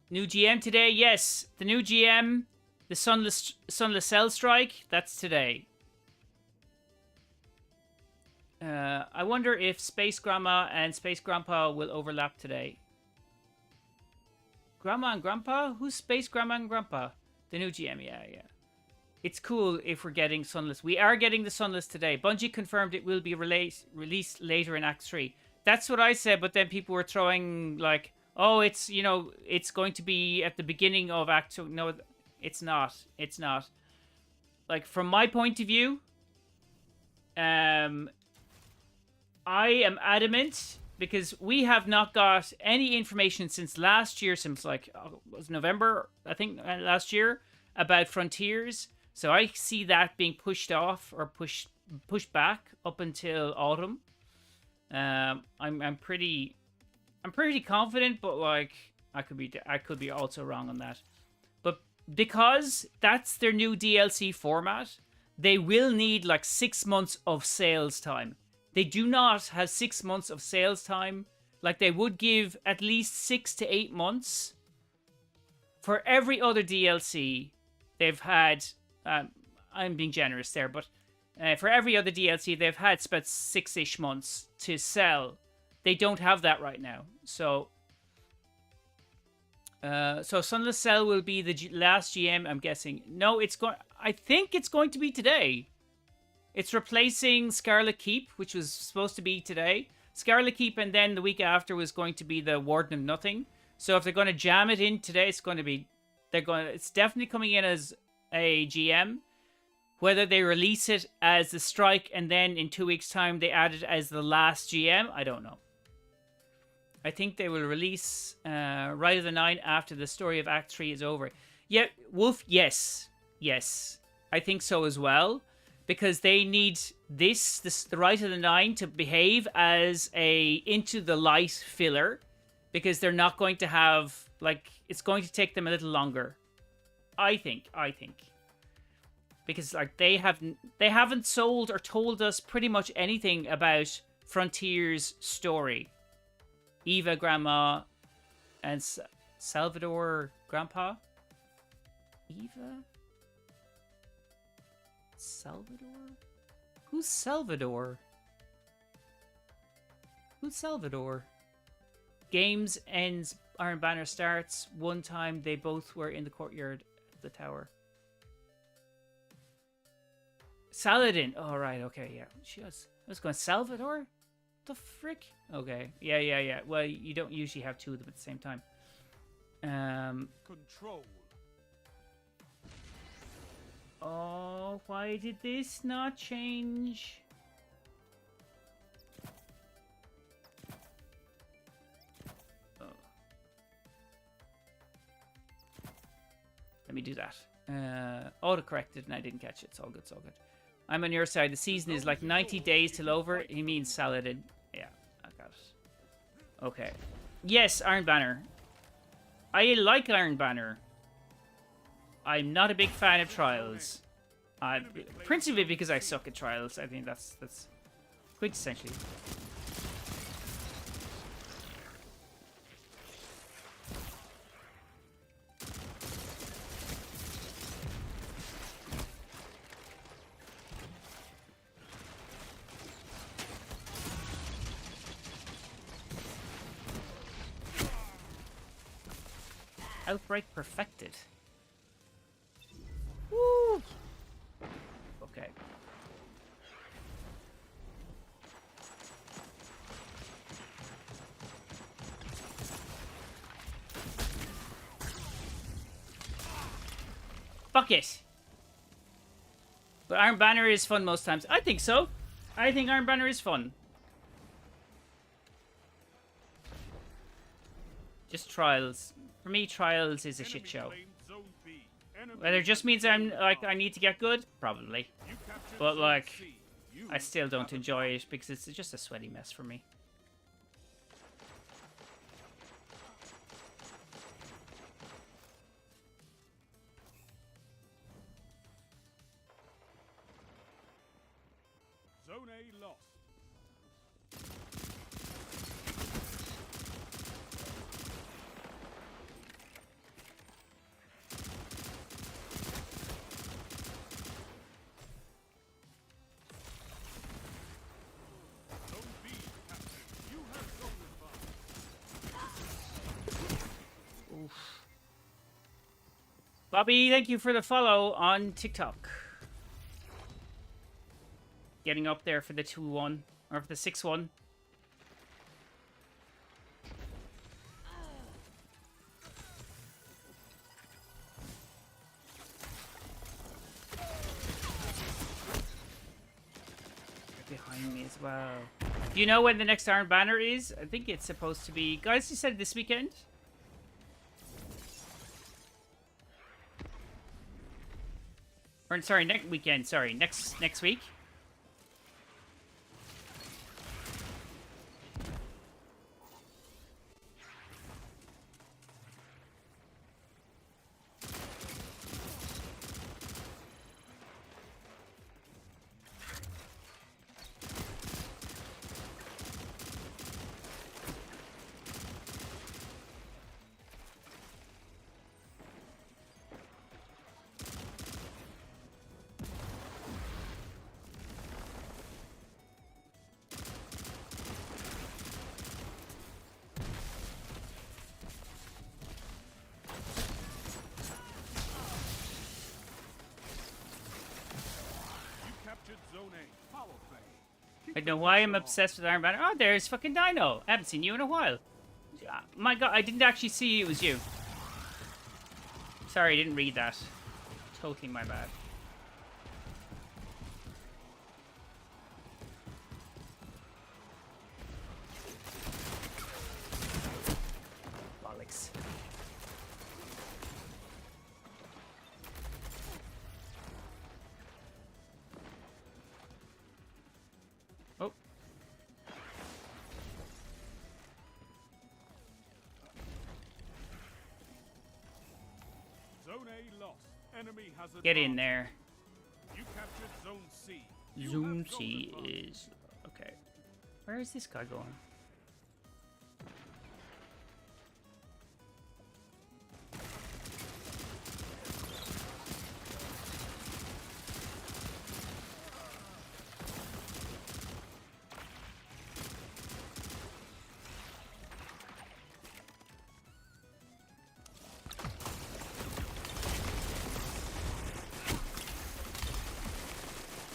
Speaker 1: New GM today? Yes. The new GM, the Sunless Cell Strike, that's today. I wonder if Space Grandma and Space Grandpa will overlap today. Grandma and Grandpa? Who's Space Grandma and Grandpa? The new GM, yeah. It's cool if we're getting Sunless. We are getting the Sunless today. Bungie confirmed it will be released later in Act 3. That's what I said, but then people were throwing, like, oh, it's, you know, it's going to be at the beginning of Act 2. No, it's not. It's not. Like, from my point of view, I am adamant because we have not got any information since last year, since like it was November, I think, last year, about Frontiers. So I see that being pushed off or pushed back up until autumn. I'm pretty confident, but like I could be also wrong on that. But because that's their new DLC format, they will need like 6 months of sales time. They do not have 6 months of sales time. Like, they would give at least 6 to 8 months. For every other DLC, they've had... I'm being generous there, but... for every other DLC, they've had about 6-ish months to sell. They don't have that right now. So Sunless Cell will be the last GM, I'm guessing. No, I think it's going to be today. It's replacing Scarlet Keep, which was supposed to be today. Scarlet Keep, and then the week after was going to be the Warden of Nothing. So if they're going to jam it in today, it's going to be... It's definitely coming in as a GM. Whether they release it as the Strike and then in 2 weeks' time they add it as the last GM, I don't know. I think they will release Rite of the Nine after the story of Act 3 is over. Yeah, Wolf, yes. Yes. I think so as well. Because they need the Rite of the Nine to behave as a Into the Light filler. Because they're not going to have, like, it's going to take them a little longer. I think. Because, like, they haven't sold or told us pretty much anything about Frontier's story. Eva, Grandma, and Salvador, Grandpa? Eva? Salvador? Who's Salvador? Who's Salvador? Games ends, Iron Banner starts. One time they both were in the courtyard of the tower. Saladin. Oh, right, okay, yeah. I was going, Salvador? The frick? Okay, yeah. Well, you don't usually have two of them at the same time.
Speaker 3: Control.
Speaker 1: Oh, why did this not change? Oh. Let me do that. Auto-corrected and I didn't catch it. It's all good, it's all good. I'm on your side. The season is like 90 days till over. He means Saladin. Yeah, I got it. Okay. Yes, Iron Banner. I like Iron Banner. I'm not a big fan of Trials. Principally because I suck at Trials. I think that's quintessentially. Outbreak perfected. Fuck it. But Iron Banner is fun most times. I think so. I think Iron Banner is fun. Just Trials. For me, Trials is a shit show. Whether it just means I'm like I need to get good, probably. But like, I still don't enjoy it because it's just a sweaty mess for me.
Speaker 4: Zone A lost. Zone B, Captain. You have zone advantage.
Speaker 1: Oof. Bobby, thank you for the follow on TikTok. Getting up there for the 2-1 or for the 6-1. Behind me as well. Do you know when the next Iron Banner is? I think it's supposed to be... Guys, you said this weekend? Or, sorry, next weekend. Sorry, next week.
Speaker 4: Zone A, power play.
Speaker 1: I don't know why I'm obsessed with Iron Banner. Oh, there's fucking Dino. I haven't seen you in a while. My god, I didn't actually see it was you. Sorry, I didn't read that. Totally my bad. Bollocks. Oh.
Speaker 4: Zone A lost. Enemy has
Speaker 1: Get in
Speaker 4: advanced.
Speaker 1: there.
Speaker 4: You captured Zone C. You
Speaker 1: Zoom
Speaker 4: have zone
Speaker 1: C
Speaker 4: advantage.
Speaker 1: is... Okay. Where is this guy going?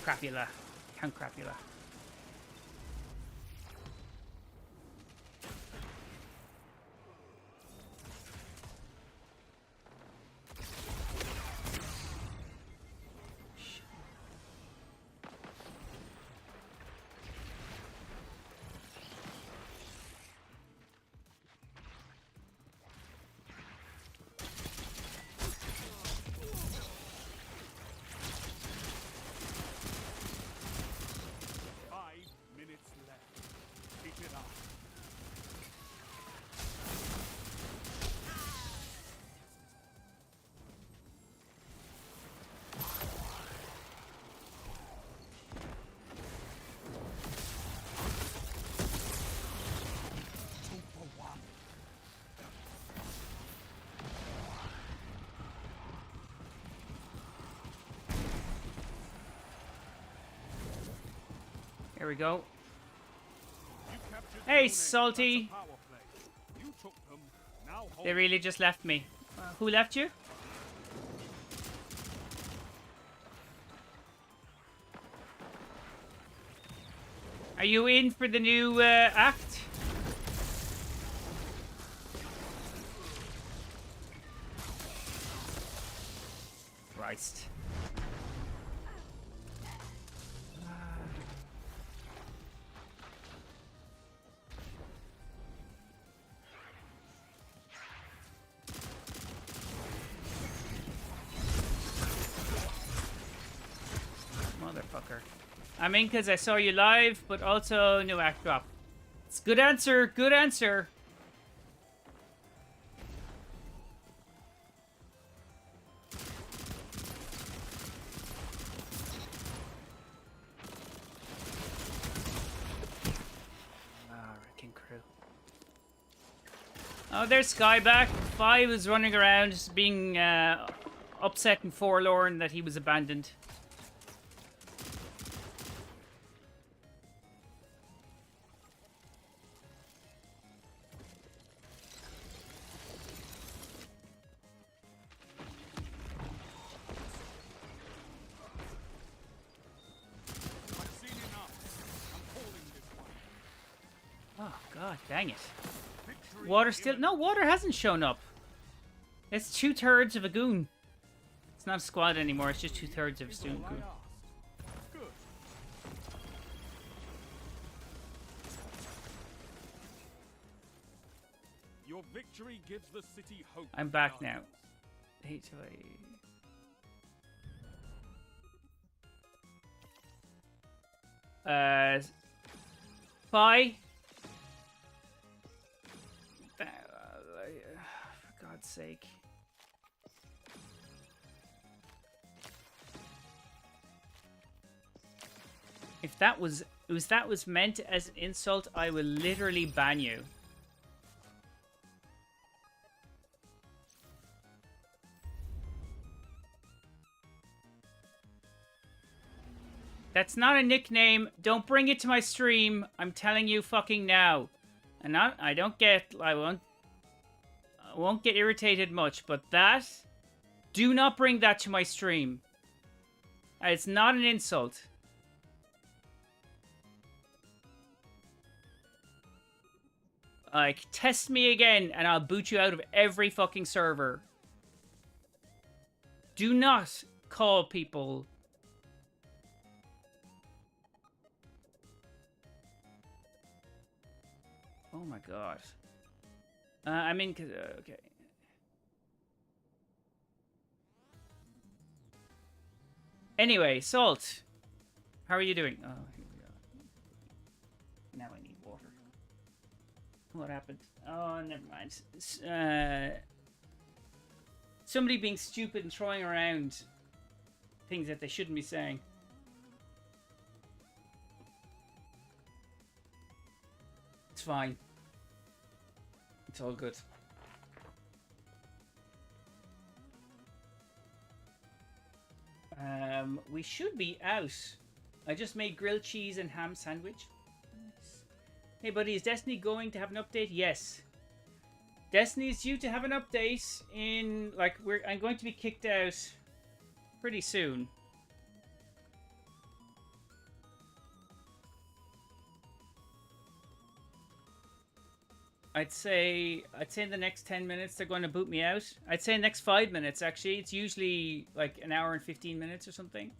Speaker 1: Crapula. Count Crapula. Here we go.
Speaker 4: You captured
Speaker 1: Hey,
Speaker 4: Zone A.
Speaker 1: Salty.
Speaker 4: That's a power play. You took them. Now hold.
Speaker 1: They really just left me. Who left you? Are you in for the new act? Right. Christ. Motherfucker. I'm in because I saw you live, but also new act drop. It's good answer, good answer. Wrecking crew. Oh, there's Sky back. Fi was running around just being upset and forlorn that he was abandoned. Oh, God dang it. Water still... No, water hasn't shown up. It's 2/3 of a goon. It's not a squad anymore, it's just 2/3 of a student goon.
Speaker 4: Your victory gives the city hope.
Speaker 1: I'm back now. Hate Bye. For God's sake. If that was meant as an insult, I will literally ban you. That's not a nickname. Don't bring it to my stream. I'm telling you fucking now. And I won't get irritated much, but that, do not bring that to my stream. It's not an insult. Like, test me again and I'll boot you out of every fucking server. Do not call people... Oh my God. I'm in... okay. Anyway, Salt. How are you doing? Oh, here we go. Now I need water. What happened? Oh, never mind. Somebody being stupid and throwing around things that they shouldn't be saying. It's fine. It's all good. We should be out. I just made grilled cheese and ham sandwich. Nice. Hey buddy, is Destiny going to have an update? Yes. Destiny is due to have an update in, like, I'm going to be kicked out pretty soon. I'd say in the next 10 minutes they're going to boot me out. I'd say next 5 minutes actually. It's usually like an hour and 15 minutes or something.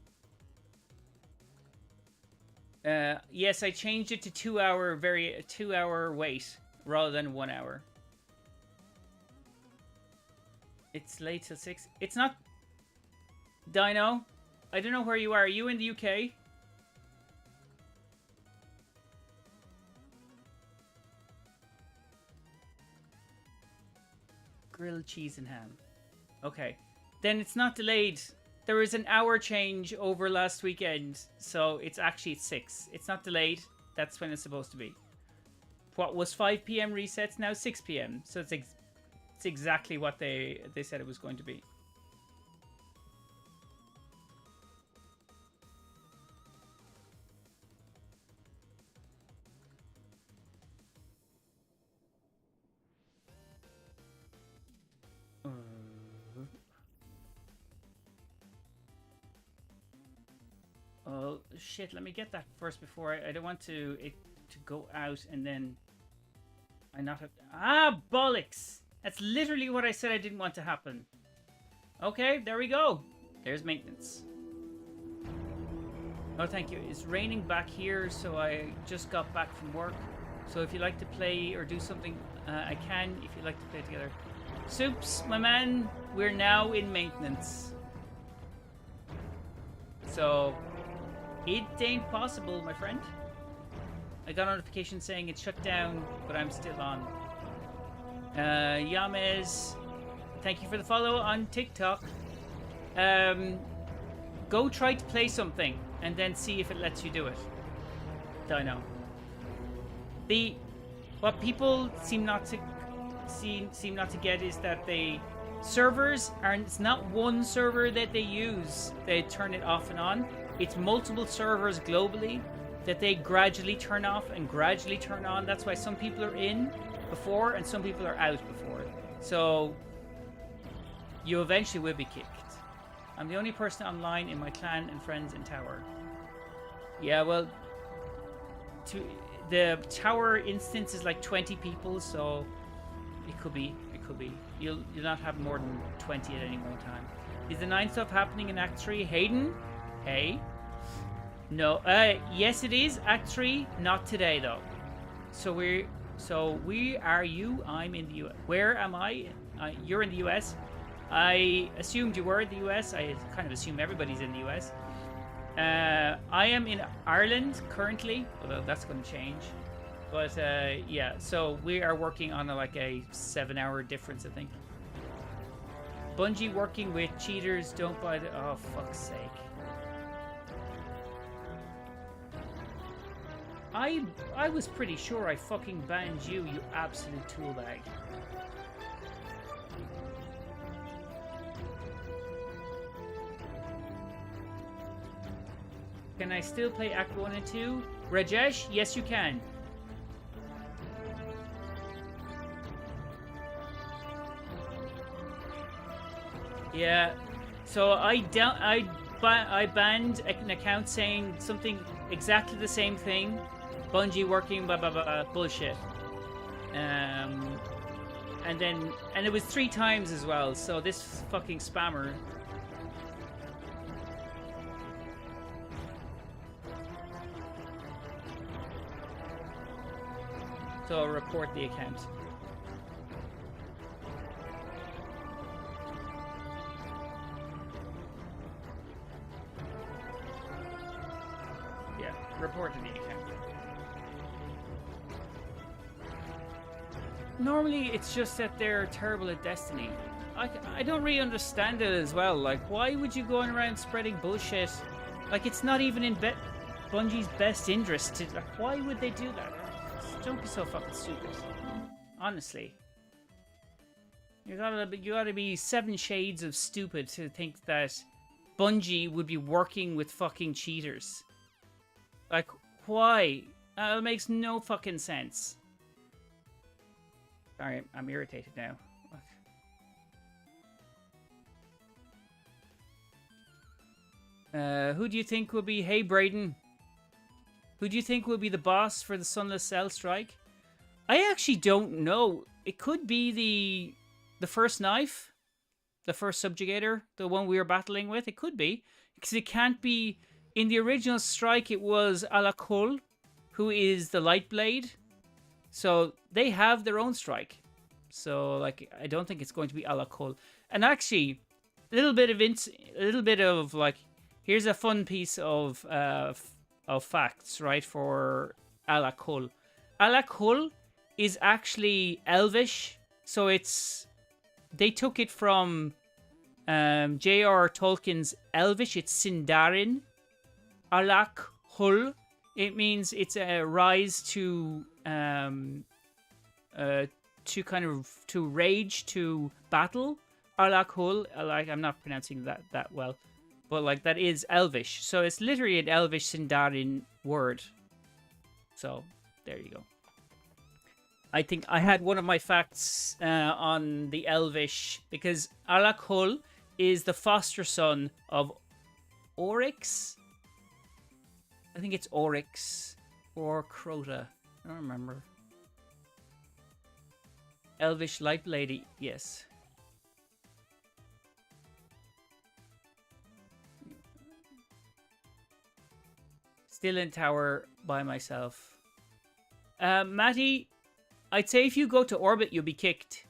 Speaker 1: Yes, I changed it to 2 hour wait rather than 1 hour. It's late till 6. It's not Dino. I don't know where you are. Are you in the UK? Grilled cheese and ham. Okay. Then it's not delayed. There was an hour change over last weekend, so it's actually 6. It's not delayed. That's when it's supposed to be. What was 5 p.m. resets, now 6 p.m. So it's exactly what they said it was going to be. Oh shit, let me get that first before I don't want it to go out and then I not have... Ah, bollocks! That's literally what I said I didn't want to happen. Okay, there we go. There's maintenance. Oh, thank you. It's raining back here, so I just got back from work. So if you like to play or do something, I can. If you like to play together. Soups, my man, we're now in maintenance. So it ain't possible, my friend. I got a notification saying it's shut down, but I'm still on. Yamez, thank you for the follow on TikTok. Go try to play something and then see if it lets you do it. I know. What people seem not to get is that servers aren't. It's not one server that they use. They turn it off and on. It's multiple servers globally that they gradually turn off and gradually turn on. That's why some people are in before and some people are out before. So you eventually will be kicked. I'm the only person online in my clan and friends in tower. Yeah, well, the tower instance is like 20 people, so it could be. You'll not have more than 20 at any one time. Is the 9 stuff happening in Act 3? Hayden? Hey? No. Yes, it is. Act 3, not today though. So where are you? I'm in the US. Where am I? You're in the US. I assumed you were in the US. I kind of assume everybody's in the US. I am in Ireland currently, although that's going to change. But yeah, so we are working on like a 7-hour difference, I think. Bungie working with cheaters. Don't buy the. Oh, fuck's sake. I was pretty sure I fucking banned you, you absolute tool bag. Can I still play Act 1 and 2? Rajesh, yes you can. Yeah, so I banned an account saying something exactly the same thing. Bungie working blah blah blah bullshit. And it was 3 times as well. So this fucking spammer. So I'll report the account. Yeah, report to the account. Normally, it's just that they're terrible at Destiny. I don't really understand it as well. Like, why would you go around spreading bullshit? Like, it's not even in Bungie's best interest to... Like, why would they do that? Don't be so fucking stupid. Honestly. You gotta be 7 shades of stupid to think that Bungie would be working with fucking cheaters. Like, why? It makes no fucking sense. Sorry, I'm irritated now. Who do you think will be... Hey, Braden. Who do you think will be the boss for the Sunless Cell Strike? I actually don't know. It could be the first knife. The first subjugator. The one we were battling with. It could be. Because it can't be... In the original strike, it was Alakul, who is the light blade. So they have their own strike. So like, I don't think it's going to be Alakul. And actually, a little bit of like, here's a fun piece of facts, right, for Alakul. Alakul is actually Elvish, so they took it from J.R. Tolkien's Elvish. It's Sindarin. Alak-hul. It means it's a rise to rage, to battle. Alak-hul. Like, I'm not pronouncing that well, but like that is Elvish. So it's literally an Elvish Sindarin word. So there you go. I think I had one of my facts on the Elvish because Alak-hul is the foster son of Oryx. I think it's Oryx or Crota. I don't remember. Elvish light lady, yes. Still in tower by myself. Matty, I'd say if you go to orbit, you'll be kicked.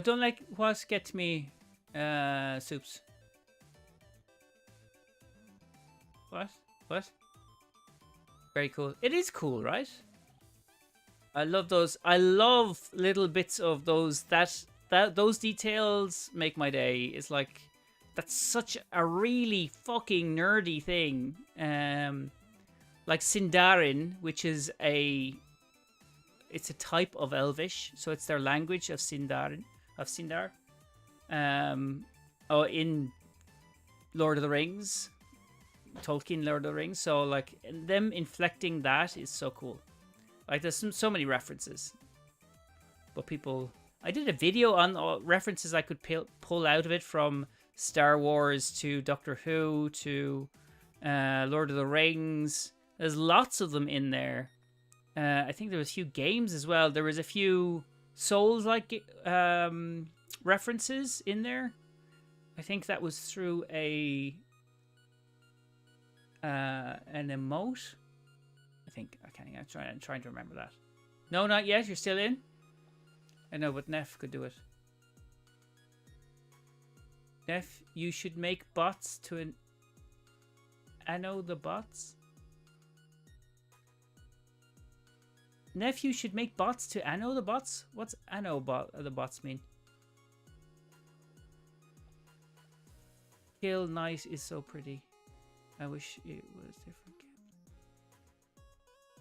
Speaker 1: Don't like what get me, Soups. What? What? Very cool. It is cool, right? I love those. I love little bits of those. Those details make my day. It's like, that's such a really fucking nerdy thing. Like Sindarin, which is it's a type of Elvish, so it's their language of Sindarin, of Sindar. In Lord of the Rings, Tolkien, Lord of the Rings. So like them inflecting that is so cool. Like there's so many references, but people. I did a video on references I could pull out of it, from Star Wars to Doctor Who to Lord of the Rings. There's lots of them in there. I think there was a few games as well. There was a few Souls-like references in there. I think that was through an emote. I think I'm trying to remember that. No, not yet. You're still in. I know, but NEPH could do it. NEPH, you should make bots to an. Anno the bots. NEPH, you should make bots to Anno the bots. What's Anno the bots mean? Kill Knight is so pretty. I wish it was different.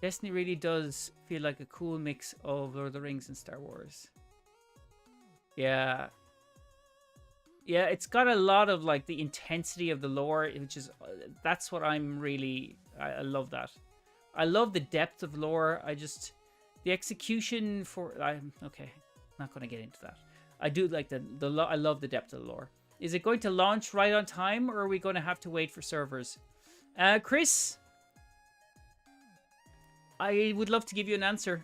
Speaker 1: Destiny really does feel like a cool mix of Lord of the Rings and Star Wars. Yeah. Yeah, it's got a lot of like the intensity of the lore, which is, that's what I'm really, I love that. I love the depth of lore. The execution for, okay, not going to get into that. I do like I love the depth of the lore. Is it going to launch right on time, or are we going to have to wait for servers? Chris, I would love to give you an answer.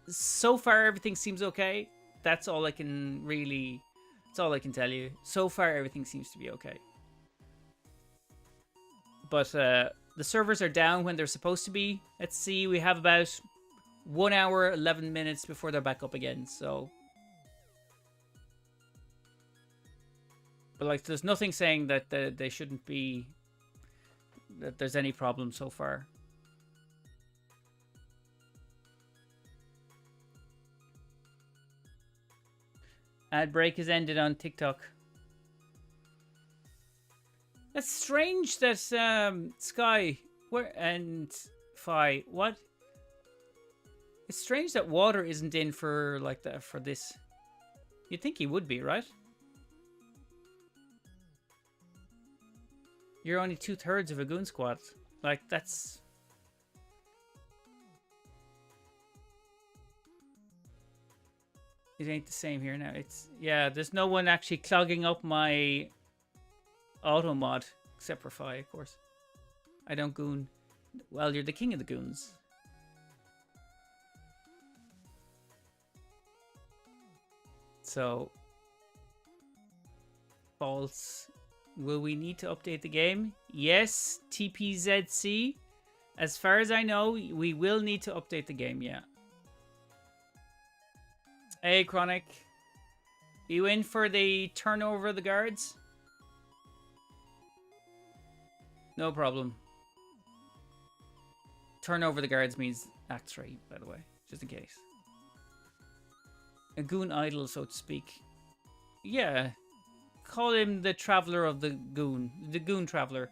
Speaker 1: So far, everything seems okay. That's all I can really... That's all I can tell you. So far, everything seems to be okay. But the servers are down when they're supposed to be. Let's see, we have about 1 hour, 11 minutes before they're back up again, so... But like, there's nothing saying that they shouldn't be... that there's any problem so far. Ad break has ended on TikTok. That's strange that Sky and Fi, what? It's strange that Water isn't in for like that for this. You'd think he would be, right? You're only 2/3 of a goon squad. Like, that's... It ain't the same here now. It's... Yeah, there's no one actually clogging up my auto mod. Except for Fi, of course. I don't goon. Well, you're the king of the goons. So... False... Will we need to update the game? Yes, TPZC. As far as I know, we will need to update the game, yeah. Hey, Chronic. You in for the turnover of the guards? No problem. Turnover the guards means Act 3, by the way, just in case. A goon idol, so to speak. Yeah. Call him the traveler of the goon. The goon traveler.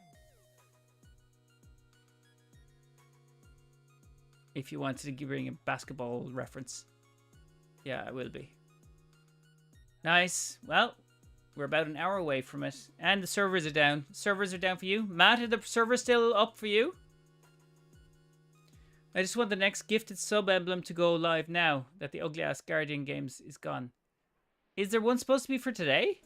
Speaker 1: If you wanted to bring a basketball reference. Yeah, I will be. Nice. Well, we're about an hour away from it. And the servers are down. Servers are down for you. Matt, are the servers still up for you? I just want the next gifted sub emblem to go live now that the ugly ass Guardian games is gone. Is there one supposed to be for today?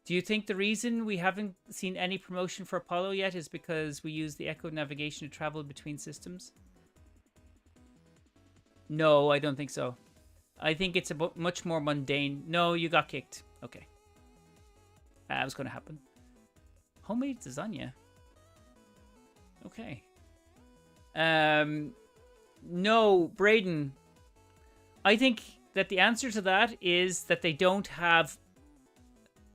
Speaker 1: Do you think the reason we haven't seen any promotion for Apollo yet is because we use the Echo navigation to travel between systems? No, I don't think so. I think it's a much more mundane. No, you got kicked. Okay. That was going to happen. Homemade lasagna. Okay. No, Braden. I think that the answer to that is that they don't have...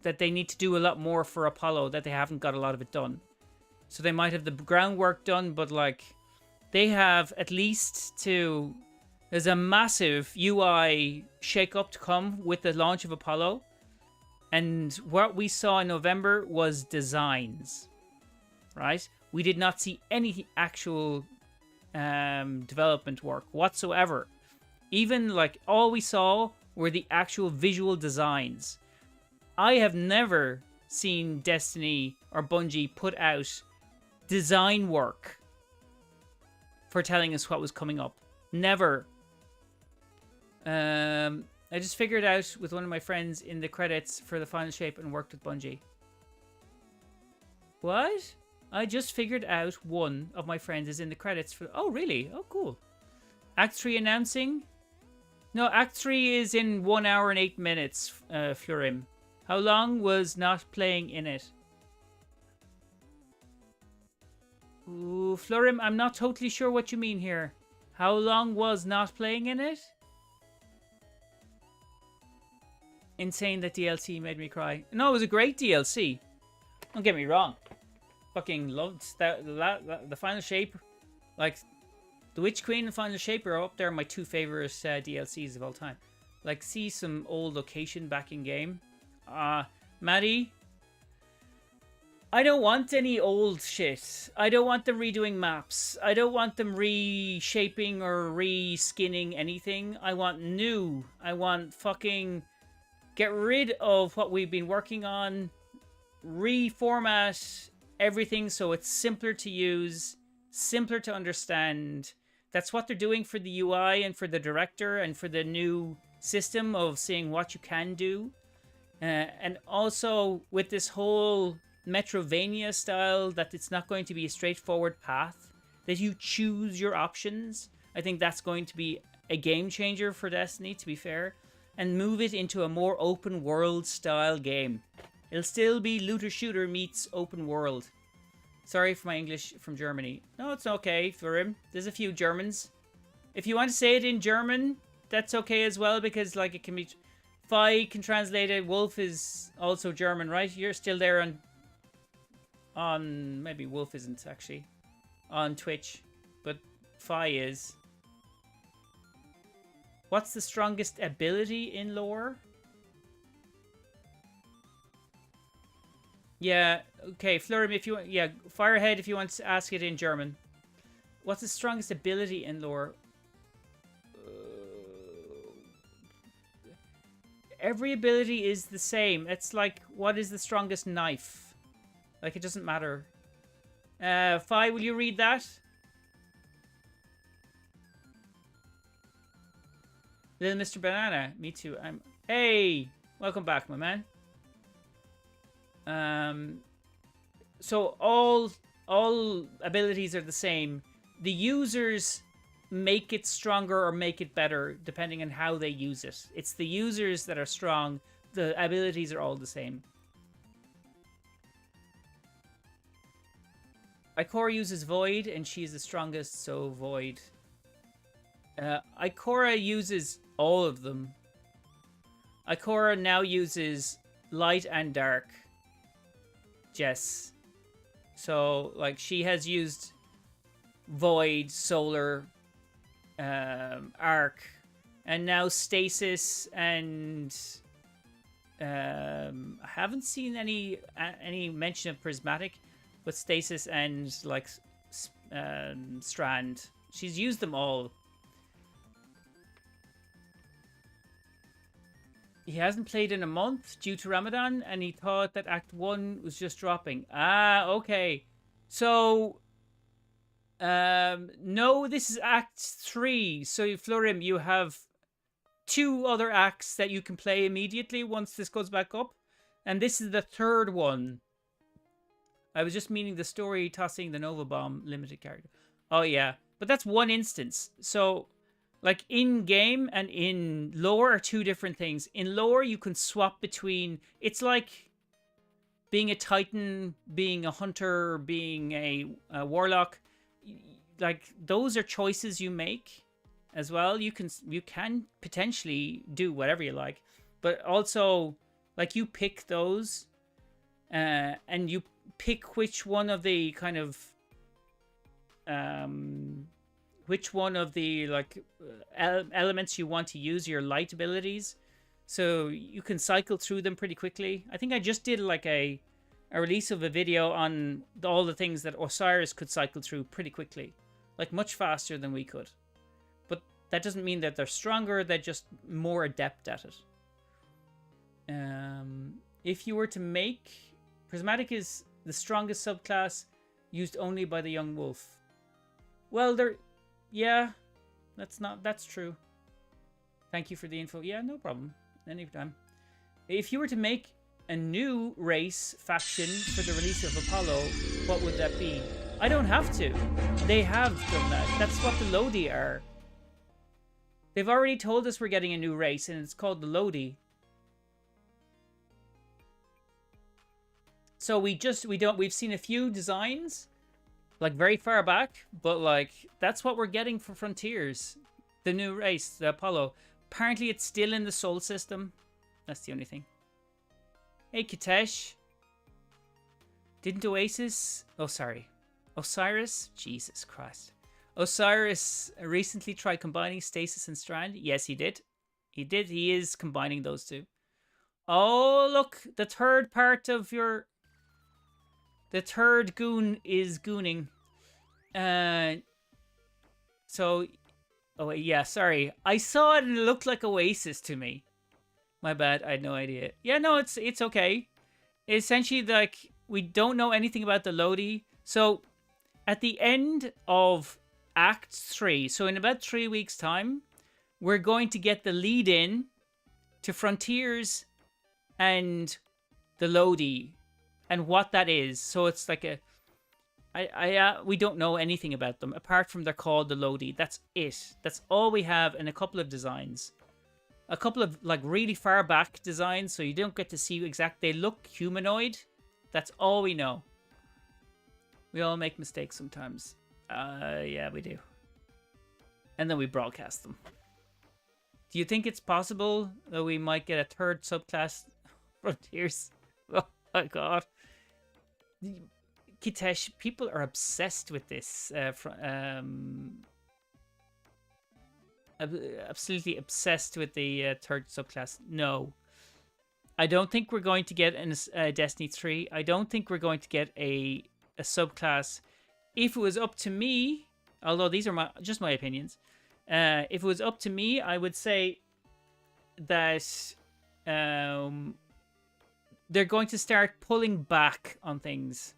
Speaker 1: That they need to do a lot more for Apollo, that they haven't got a lot of it done. So they might have the groundwork done, but like... They have at least to... There's a massive UI shake-up to come with the launch of Apollo. And what we saw in November was designs. Right? We did not see any actual development work whatsoever. Even like all we saw were the actual visual designs. I have never seen Destiny or Bungie put out design work for telling us what was coming up. Never. I just figured out with one of my friends in the credits for the final shape and worked with Bungie. What? I just figured out one of my friends is in the credits for... Oh, really? Oh, cool. Act 3 announcing? No, Act 3 is in 1 hour and 8 minutes, Flurim. How long was not playing in it? Ooh, Flurim, I'm not totally sure what you mean here. How long was not playing in it? Insane that DLC made me cry. No, it was a great DLC. Don't get me wrong. Fucking loved that, the Final Shape. Like, The Witch Queen and Final Shape are up there my two favorite DLCs of all time. Like, see some old location back in game. Maddie, I don't want any old shit. I don't want them redoing maps. I don't want them reshaping or reskinning anything. I want new. I want fucking... Get rid of what we've been working on. Reformat everything so it's simpler to use, simpler to understand. That's what they're doing for the UI and for the director and for the new system of seeing what you can do. And also with this whole Metrovania style, that it's not going to be a straightforward path, that you choose your options. I think that's going to be a game changer for Destiny, to be fair. And move it into a more open world style game. It'll still be looter shooter meets open world. Sorry for my English from Germany. No, it's okay for him. There's a few Germans. If you want to say it in German, that's okay as well, because like it can be... Fi can translate it. Wolf is also German, right? You're still there on maybe Wolf isn't actually on Twitch, but Fi is. What's the strongest ability in lore? Yeah, okay, Flurim, if you want... Yeah, Firehead, if you want to ask it in German. What's the strongest ability in lore? Every ability is the same. It's like, what is the strongest knife? Like, it doesn't matter. Fi, will you read that? Little Mr. Banana, me too. Hey, welcome back, my man. So all abilities are the same. The users make it stronger or make it better depending on how they use it. It's the users that are strong. The abilities are all the same. Ikora uses Void, and she's the strongest, so Void. Ikora uses all of them. Ikora now uses Light and Dark. Jess. So, like, she has used Void, Solar, Arc, and now Stasis, and I haven't seen any mention of Prismatic, but Stasis and like Strand. She's used them all. He hasn't played in a month due to Ramadan, and he thought that Act 1 was just dropping. Ah, okay. So, no, this is Act 3. So, Florim, you have 2 other acts that you can play immediately once this goes back up. And this is the 3rd one. I was just meaning the story tossing the Nova Bomb limited character. Oh, yeah. But that's one instance. So, Like in game and in lore are two different things. In lore, you can swap between. It's like being a titan, being a hunter, being a warlock. Like those are choices you make as well. You can potentially do whatever you like, but also like you pick those, and you pick which one of the kind of which one of the like elements you want to use your light abilities, so you can cycle through them pretty quickly. I think I just did like a release of a video on all the things that Osiris could cycle through pretty quickly, like much faster than we could. But that doesn't mean that they're stronger, they're just more adept at it. If you were to make... Prismatic is the strongest subclass used only by the young wolf. Well, yeah, that's true. Thank you for the info. Yeah, no problem. Anytime. If you were to make a new race faction for the release of Apollo, what would that be? I don't have to. They have done that. That's what the Lodi are. They've already told us we're getting a new race, and it's called the Lodi. So we've seen a few designs, like very far back, but like that's what we're getting for Frontiers, the new race, the Apollo. Apparently it's still in the Sol system. That's the only thing. Hey Kitesh. Didn't Oasis? Oh, sorry. Osiris? Jesus Christ. Osiris recently tried combining Stasis and Strand. Yes, he did. He did. He is combining those two. Oh, look. The third part of your... The third goon is gooning. So... Oh, yeah, sorry. I saw it and it looked like Oasis to me. My bad. I had no idea. Yeah, no, it's okay. Essentially, like, we don't know anything about the Lodi. So, at the end of Act 3, so in about 3 weeks' time, we're going to get the lead-in to Frontiers and the Lodi and what that is. So, it's like a... we don't know anything about them, apart from they're called the Lodi. That's it. That's all we have, and a couple of designs. A couple of, like, really far back designs, so you don't get to see exact... They look humanoid. That's all we know. We all make mistakes sometimes. Yeah, we do. And then we broadcast them. Do you think it's possible that we might get a third subclass Frontiers? Oh my god. Kitesh, people are obsessed with this. Absolutely obsessed with the third subclass. No. I don't think we're going to get in Destiny 3. I don't think we're going to get a subclass. If it was up to me, although these are just my opinions, if it was up to me, I would say that they're going to start pulling back on things.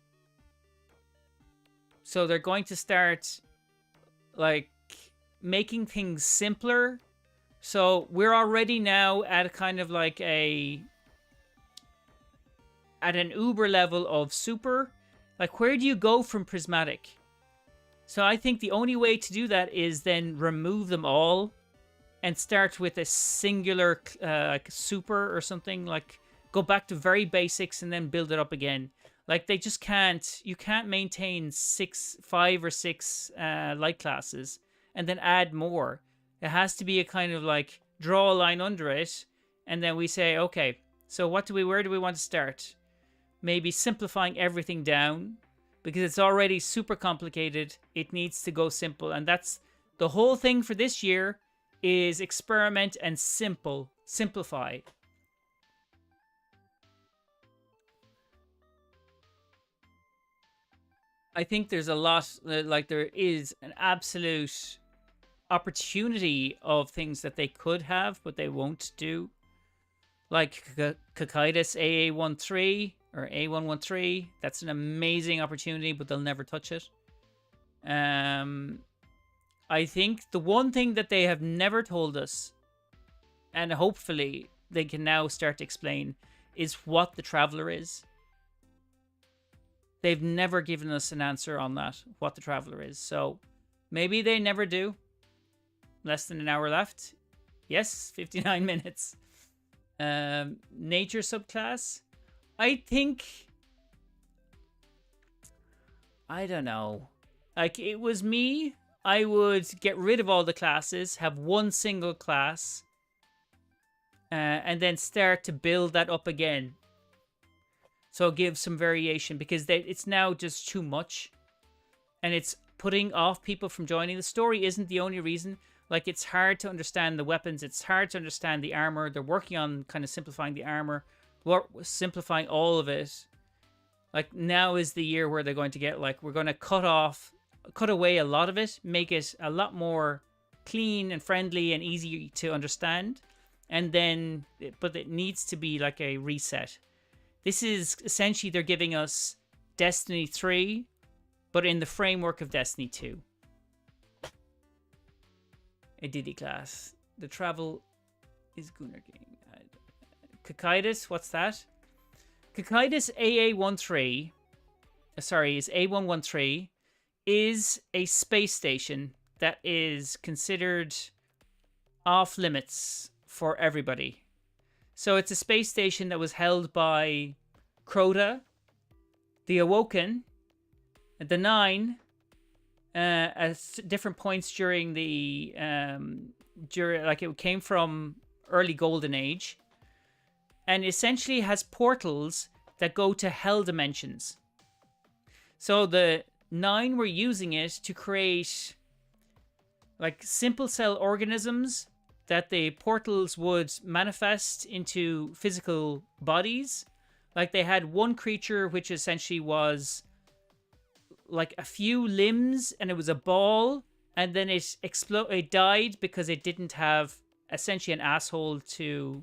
Speaker 1: So they're going to start, like, making things simpler. So we're already now at a kind of like at an Uber level of super. Like, where do you go from Prismatic? So I think the only way to do that is then remove them all and start with a singular like super or something. Like, go back to very basics and then build it up again. Like, they just can't... You can't maintain 5 or 6 light classes and then add more. It has to be a kind of, like, draw a line under it, and then we say, okay, so where do we want to start? Maybe simplifying everything down, because it's already super complicated. It needs to go simple, and that's... The whole thing for this year is experiment and simplify. I think there's a lot, like there is an absolute opportunity of things that they could have, but they won't do. Like Kakaitis AA13 or A113, that's an amazing opportunity, but they'll never touch it. I think the one thing that they have never told us, and hopefully they can now start to explain, is what the Traveler is. They've never given us an answer on that, what the Traveler is. So maybe they never do. less than an hour left. Yes, 59 minutes. Nature subclass. I think... I don't know. Like, it was me, I would get rid of all the classes, have one single class, and then start to build that up again. So give some variation, because it's now just too much. And it's putting off people from joining. The story isn't the only reason. Like, it's hard to understand the weapons. It's hard to understand the armor. They're working on kind of simplifying the armor. Simplifying all of it. Like, now is the year where they're going to get, like, we're going to cut away a lot of it. Make it a lot more clean and friendly and easy to understand. And then, but it needs to be like a reset. This is essentially, they're giving us Destiny 3, but in the framework of Destiny 2. A Diddy class. The travel is Gunnar King. Kakaitis, what's that? Kakaitis AA13, sorry, is A113, is a space station that is considered off limits for everybody. So it's a space station that was held by Crota, the Awoken, the Nine, at different points during the like it came from early Golden Age, and essentially has portals that go to hell dimensions. So the Nine were using it to create like simple cell organisms that the portals would manifest into physical bodies. Like, they had one creature which essentially was like a few limbs, and it was a ball, and then it died because it didn't have essentially an asshole to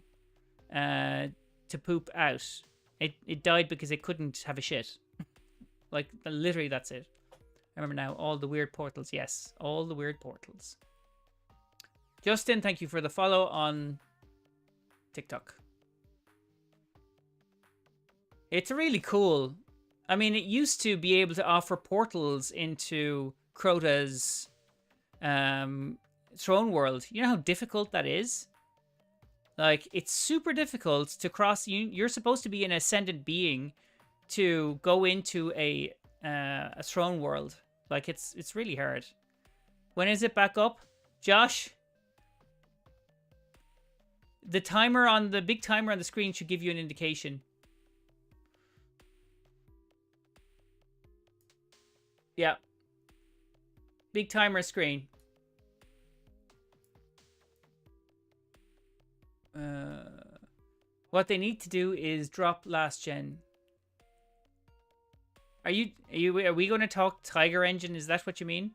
Speaker 1: poop out. It died because it couldn't have a shit. Like, literally, that's it. I remember now, all the weird portals. Yes, all the weird portals. Justin, thank you for the follow on TikTok. It's really cool. I mean, it used to be able to offer portals into Crota's throne world. You know how difficult that is? Like, it's super difficult to cross. You're supposed to be an ascendant being to go into a throne world. Like, it's really hard. When is it back up? Josh? The timer on the big timer on the screen should give you an indication. Yeah. Big timer screen. What they need to do is drop last gen. Are we going to talk Tiger Engine? Is that what you mean?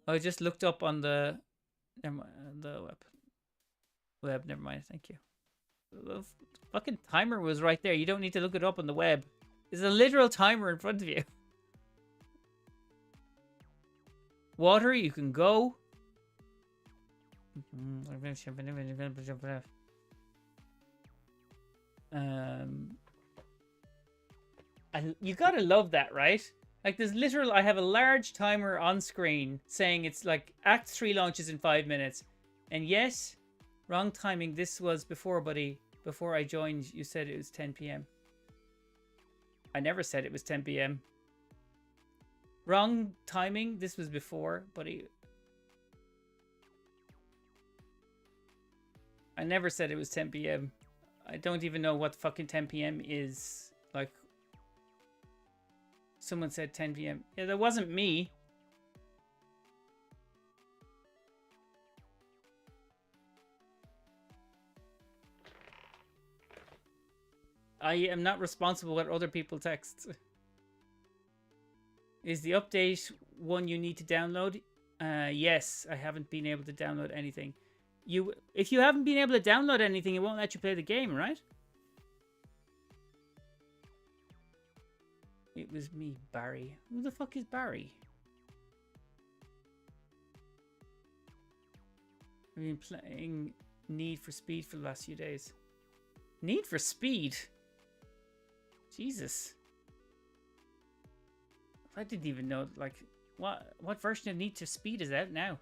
Speaker 1: I just looked up on the web. Never mind. Thank you. The fucking timer was right there. You don't need to look it up on the web. There's a literal timer in front of you. Water, you can go. You gotta love that, right? Like, there's literal, I have a large timer on screen saying it's like Act 3 launches in 5 minutes. And yes, wrong timing. This was before, buddy. Before I joined, you said it was 10 p.m. I never said it was 10 p.m. Wrong timing. This was before, buddy. I never said it was 10 p.m. I don't even know what fucking 10 p.m. is. Like, someone said 10 p.m. Yeah, that wasn't me. I am not responsible what other people text. Is the update one you need to download? Yes, I haven't been able to download anything. If you haven't been able to download anything, it won't let you play the game, right? It was me, Barry. Who the fuck is Barry? I've been playing Need for Speed for the last few days. Need for Speed? Jesus. I didn't even know, like, what version of Need for Speed is out now?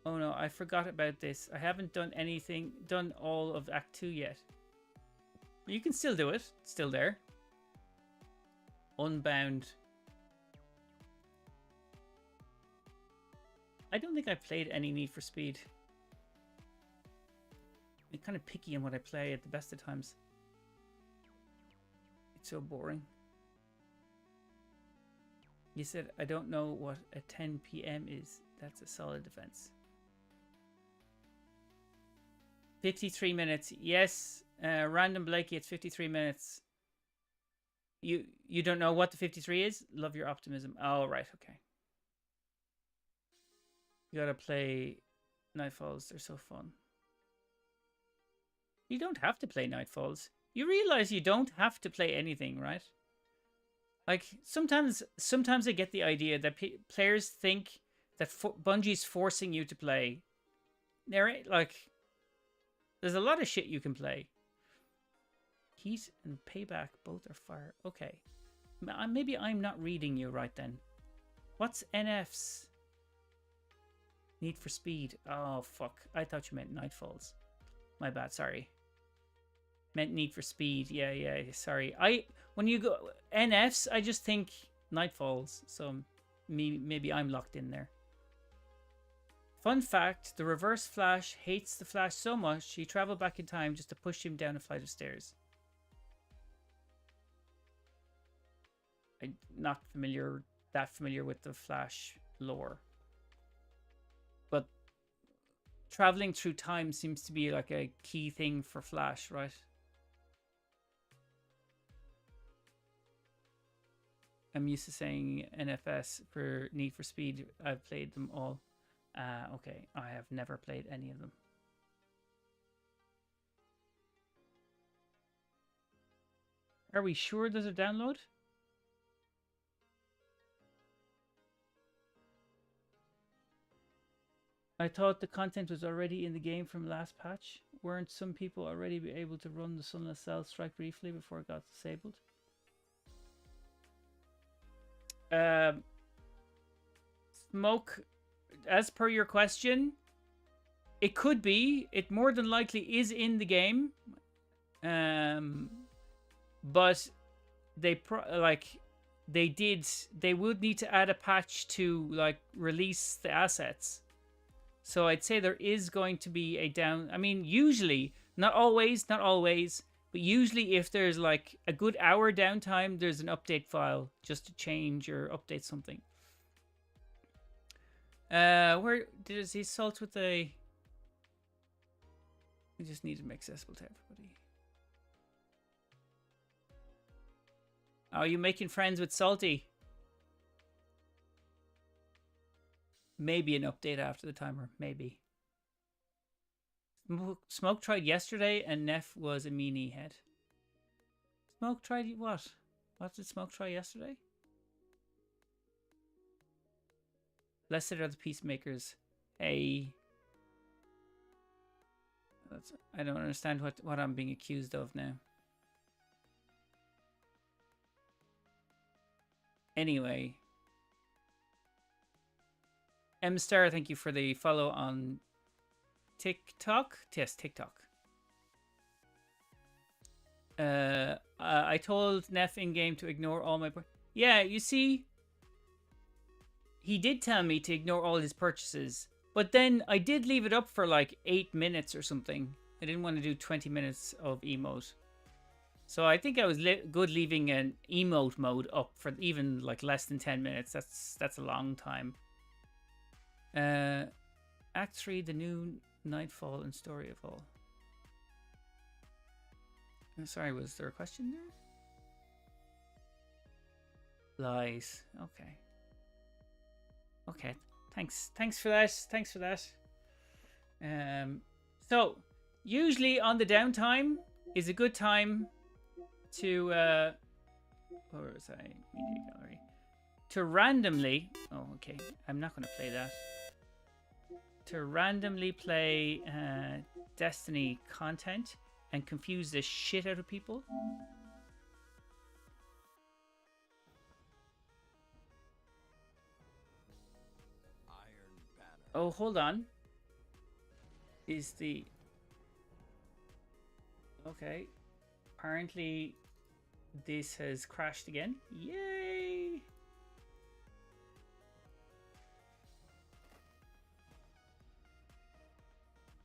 Speaker 1: Oh no, I forgot about this. I haven't done all of Act 2 yet. You can still do it. It's still there. Unbound. I don't think I've played any Need for Speed. I'm kind of picky on what I play at the best of times. It's so boring. You said, I don't know what a 10 p.m. is. That's a solid defense. 53 minutes. Yes, Random Blakey, it's 53 minutes. You don't know what the 53 is? Love your optimism. Oh, right, okay. You gotta play Nightfalls. They're so fun. You don't have to play Nightfalls. You realize you don't have to play anything, right? Like, sometimes I get the idea that players think that Bungie's forcing you to play. Like, there's a lot of shit you can play. Heat and Payback both are fire. Okay. Maybe I'm not reading you right then. What's NF's? Need for Speed. Oh, fuck. I thought you meant Nightfalls. My bad, sorry. Meant Need for Speed. Yeah, sorry. When you go NFs, I just think Nightfalls. So maybe I'm locked in there. Fun fact, the Reverse Flash hates the Flash so much, he traveled back in time just to push him down a flight of stairs. I'm not that familiar with the Flash lore. But traveling through time seems to be like a key thing for Flash, right? I'm used to saying NFS for Need for Speed. I've played them all. Okay, I have never played any of them. Are we sure there's a download? I thought the content was already in the game from last patch. Weren't some people already able to run the Sunless Cell strike briefly before it got disabled? Smoke, as per your question, it could be. It more than likely is in the game. But they would need to add a patch to like release the assets. So I'd say there is going to be a down. I mean, usually, not always, but usually if there's like a good hour downtime, there's an update file just to change or update something. Where did he salt with a? We just need them accessible to everybody. Oh, you making friends with Salty? Maybe an update after the timer. Maybe. Smoke tried yesterday and NEPH was a meanie head. Smoke tried what? What did Smoke try yesterday? Blessed are the peacemakers. Hey. I don't understand what I'm being accused of now. Anyway. M-Star, thank you for the follow on TikTok. Yes, TikTok. I told NEPH in-game to ignore all my... Yeah, you see... He did tell me to ignore all his purchases. But then I did leave it up for like 8 minutes or something. I didn't want to do 20 minutes of emote. So I think I was good leaving an emote mode up for even like less than 10 minutes. That's a long time. Act 3, the new Nightfall and Story of All. Sorry, was there a question there? Lies. Okay. Okay. Thanks for that. So usually on the downtime is a good time to where was I? Media gallery. To randomly, oh okay, I'm not gonna play that. To randomly play Destiny content and confuse the shit out of people. Oh, hold on. is the... Okay. Apparently, this has crashed again. Yay!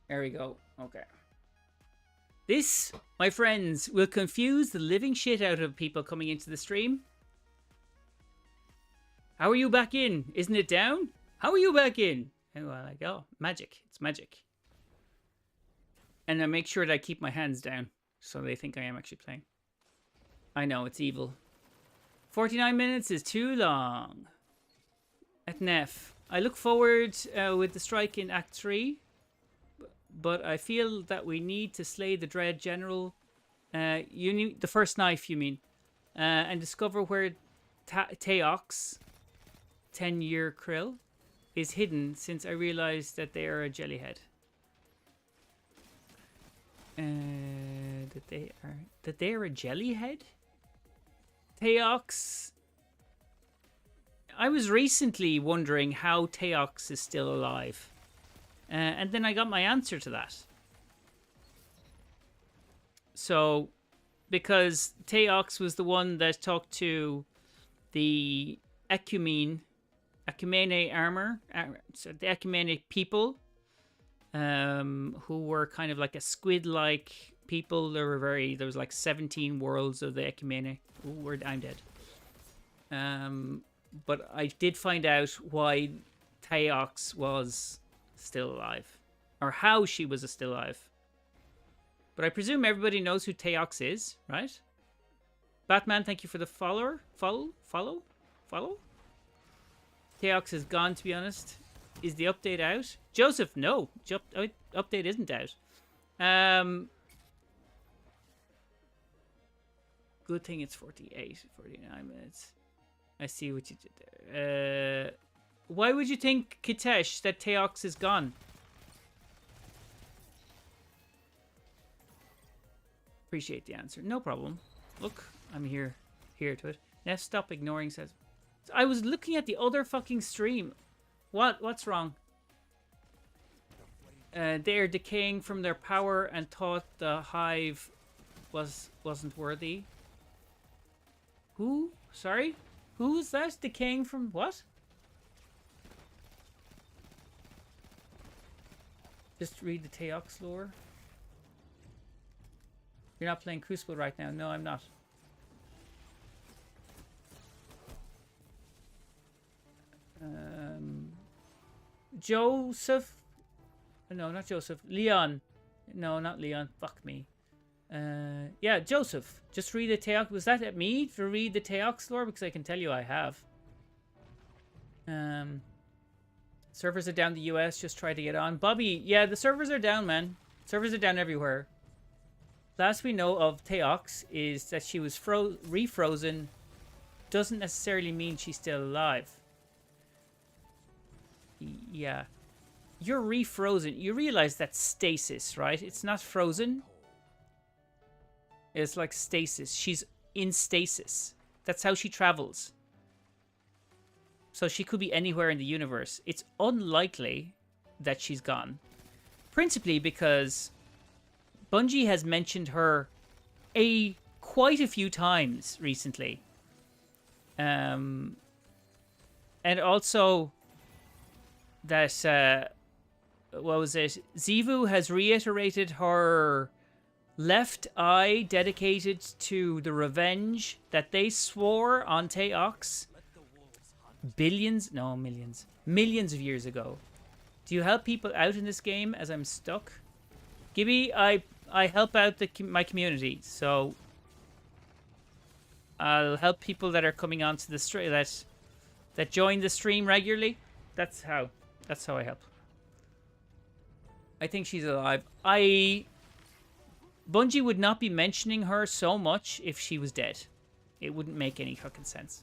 Speaker 1: There we go. Okay. This, my friends, will confuse the living shit out of people coming into the stream. How are you back in? Isn't it down? How are you back in? And well, like, oh, magic. It's magic. And I make sure that I keep my hands down so they think I am actually playing. I know, it's evil. 49 minutes is too long. At NEPH. I look forward with the strike in Act 3. But I feel that we need to slay the Dread General. You need the first knife, you mean. And discover where Teox, 10-year krill, is hidden, since I realized that they are a jellyhead. That they are a jellyhead? Teox. I was recently wondering how Teox is still alive. And then I got my answer to that. So, because Teox was the one that talked to the Ecumene armor, so the Ecumene people, who were kind of like a squid-like people. There was like 17 worlds of the Ecumene. Ooh, I'm dead. But I did find out why Teox was still alive, or how she was still alive. But I presume everybody knows who Teox is, right? Batman, thank you for the follow. Teox is gone, to be honest. Is the update out? Joseph, no. Update isn't out. Good thing it's 49 minutes. I see what you did there. Why would you think, Kitesh, that Teox is gone? Appreciate the answer. No problem. Look, I'm here to it. Now stop ignoring, says. I was looking at the other fucking stream. What's wrong? They are decaying from their power and thought the hive wasn't worthy. Who? Sorry? Who is that? Decaying from what? Just read the Teox lore. You're not playing Crucible right now. No, I'm not. Joseph? No, not Joseph. Leon. No, not Leon. Fuck me. Yeah, Joseph. Just read the Teox. Was that at me to read the Teox lore? Because I can tell you I have. Servers are down in the US. Just try to get on. Bobby, yeah, the servers are down, man. Servers are down everywhere. Last we know of Teox is that she was refrozen. Doesn't necessarily mean she's still alive. Yeah. You're refrozen. You realize that's stasis, right? It's not frozen. It's like stasis. She's in stasis. That's how she travels. So she could be anywhere in the universe. It's unlikely that she's gone. Principally because Bungie has mentioned her quite a few times recently. And also that, what was it? Xivu has reiterated her left eye dedicated to the revenge that they swore on Teox millions of years ago. Do you help people out in this game as I'm stuck? Gibby, I help out my community, so I'll help people that are coming onto the stream, that join the stream regularly. That's how I help. I think she's alive. Bungie would not be mentioning her so much if she was dead. It wouldn't make any fucking sense.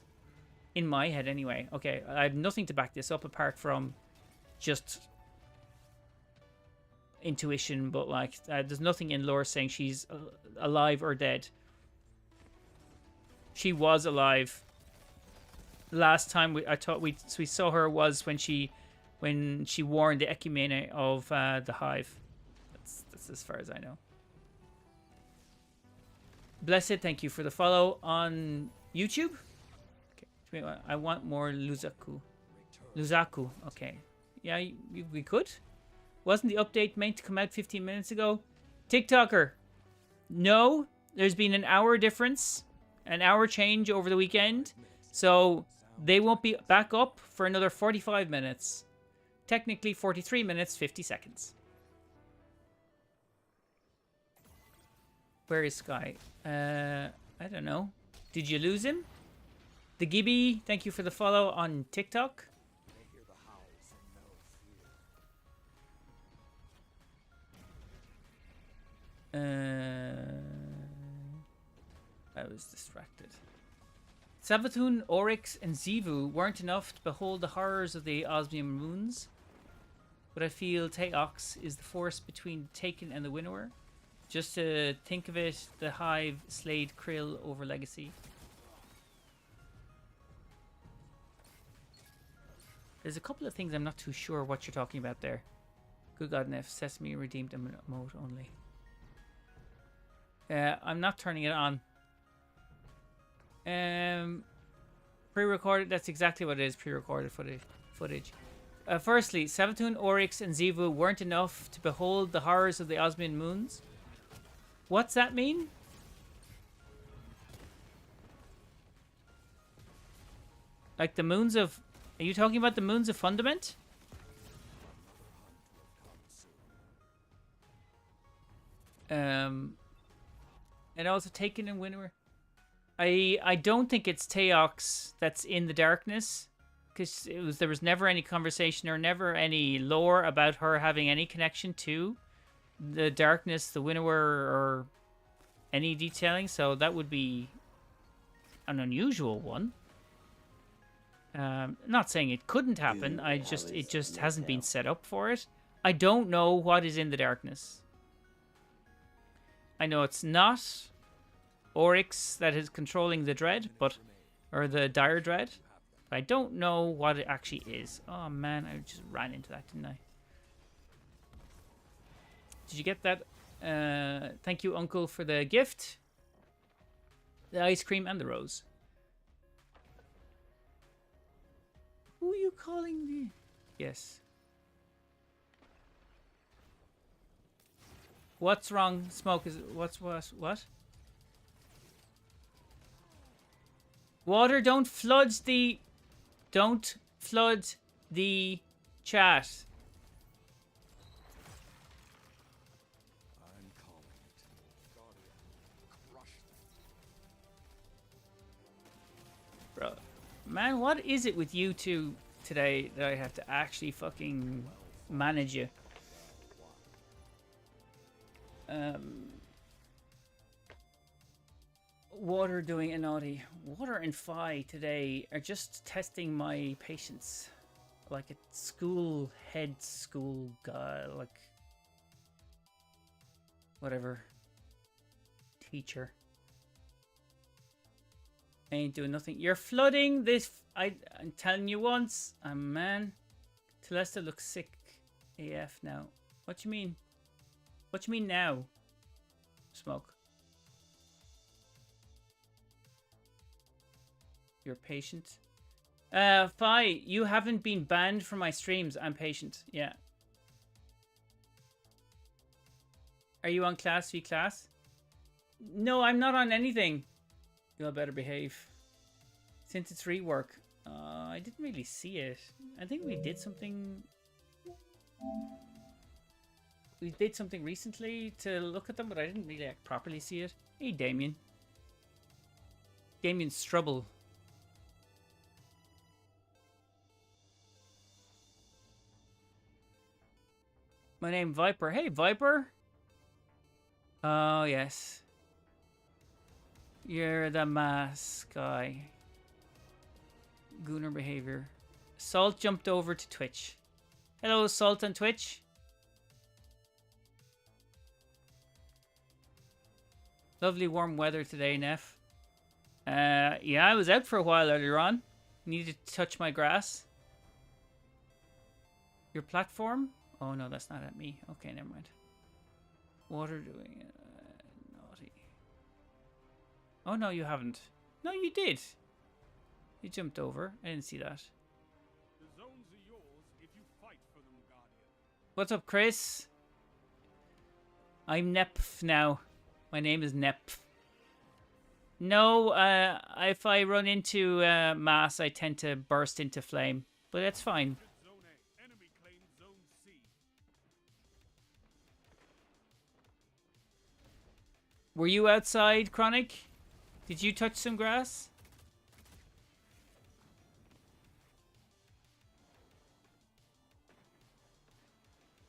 Speaker 1: In my head, anyway. Okay, I have nothing to back this up apart from just intuition, but like, there's nothing in lore saying she's alive or dead. She was alive. Last time we saw her was when she warned the Ecumene of the hive. That's as far as I know. Blessed, thank you for the follow on YouTube. Okay, I want more Luzaku. Luzaku, okay. Yeah, we could. Wasn't the update meant to come out 15 minutes ago? TikToker. No, there's been an hour difference, an hour change over the weekend. So they won't be back up for another 45 minutes. Technically 43 minutes, 50 seconds. Where is Sky? I don't know. Did you lose him? The Gibby, thank you for the follow on TikTok. I was distracted. Savathun, Oryx, and Zivu weren't enough to behold the horrors of the Osmium runes, but I feel Teox is the force between the Taken and the Winnower. Just to think of it, the Hive slayed Krill over Legacy. There's a couple of things I'm not too sure what you're talking about there. Good God, NEPH, Sesame redeemed a emote only. I'm not turning it on. Pre-recorded, that's exactly what it is, pre-recorded footage. Firstly, Savathun, Oryx, and Zivu weren't enough to behold the horrors of the Osmian moons. What's that mean? Like the moons of... Are you talking about the moons of Fundament? And also Taken and Winnower. I don't think it's Teox that's in the darkness, because there was never any conversation or never any lore about her having any connection to the darkness, the Winnower, or any detailing. So that would be an unusual one. Not saying it couldn't happen. It just hasn't been set up for it. I don't know what is in the darkness. I know it's not Oryx that is controlling the dread, or the dire dread. But I don't know what it actually is. Oh man, I just ran into that, didn't I? Did you get that? Thank you, Uncle, for the gift. The ice cream and the rose. Who are you calling me? Yes. What's wrong? Smoke is... What? Water, don't flood the... Don't flood the chat.
Speaker 4: I'm calling it. Guardian, crush them.
Speaker 1: Bro. Man, what is it with you two today that I have to actually fucking manage you? Water doing a naughty. Water and Phi today are just testing my patience. Like a school guy, like whatever. Teacher. Ain't doing nothing. You're flooding this. I'm telling you once. Man. Telesta looks sick AF now. What you mean? What you mean now? Smoke. You're patient. Phi, you haven't been banned from my streams. I'm patient. Yeah. Are you on Class V class? No, I'm not on anything. You'll better behave. Since it's rework. I didn't really see it. I think we did something... We did something recently to look at them, but I didn't really properly see it. Hey, Damien. Damien Strubble. My name Viper. Hey, Viper. Oh, yes. You're the mask guy. Gooner behavior. Salt jumped over to Twitch. Hello, Salt on Twitch. Lovely warm weather today, NEPH. Yeah, I was out for a while earlier on. Needed to touch my grass. Your platform? Oh no, that's not at me. Okay, never mind. Water doing naughty. Oh no, you haven't. No, you did. You jumped over. I didn't see that.
Speaker 4: The zones are yours if you fight for them, Guardian.
Speaker 1: What's up, Chris? I'm NEPH now. My name is NEPH. No, if I run into mass, I tend to burst into flame. But that's fine.
Speaker 4: Zone A. Enemy claims Zone C.
Speaker 1: Were you outside, Chronic? Did you touch some grass?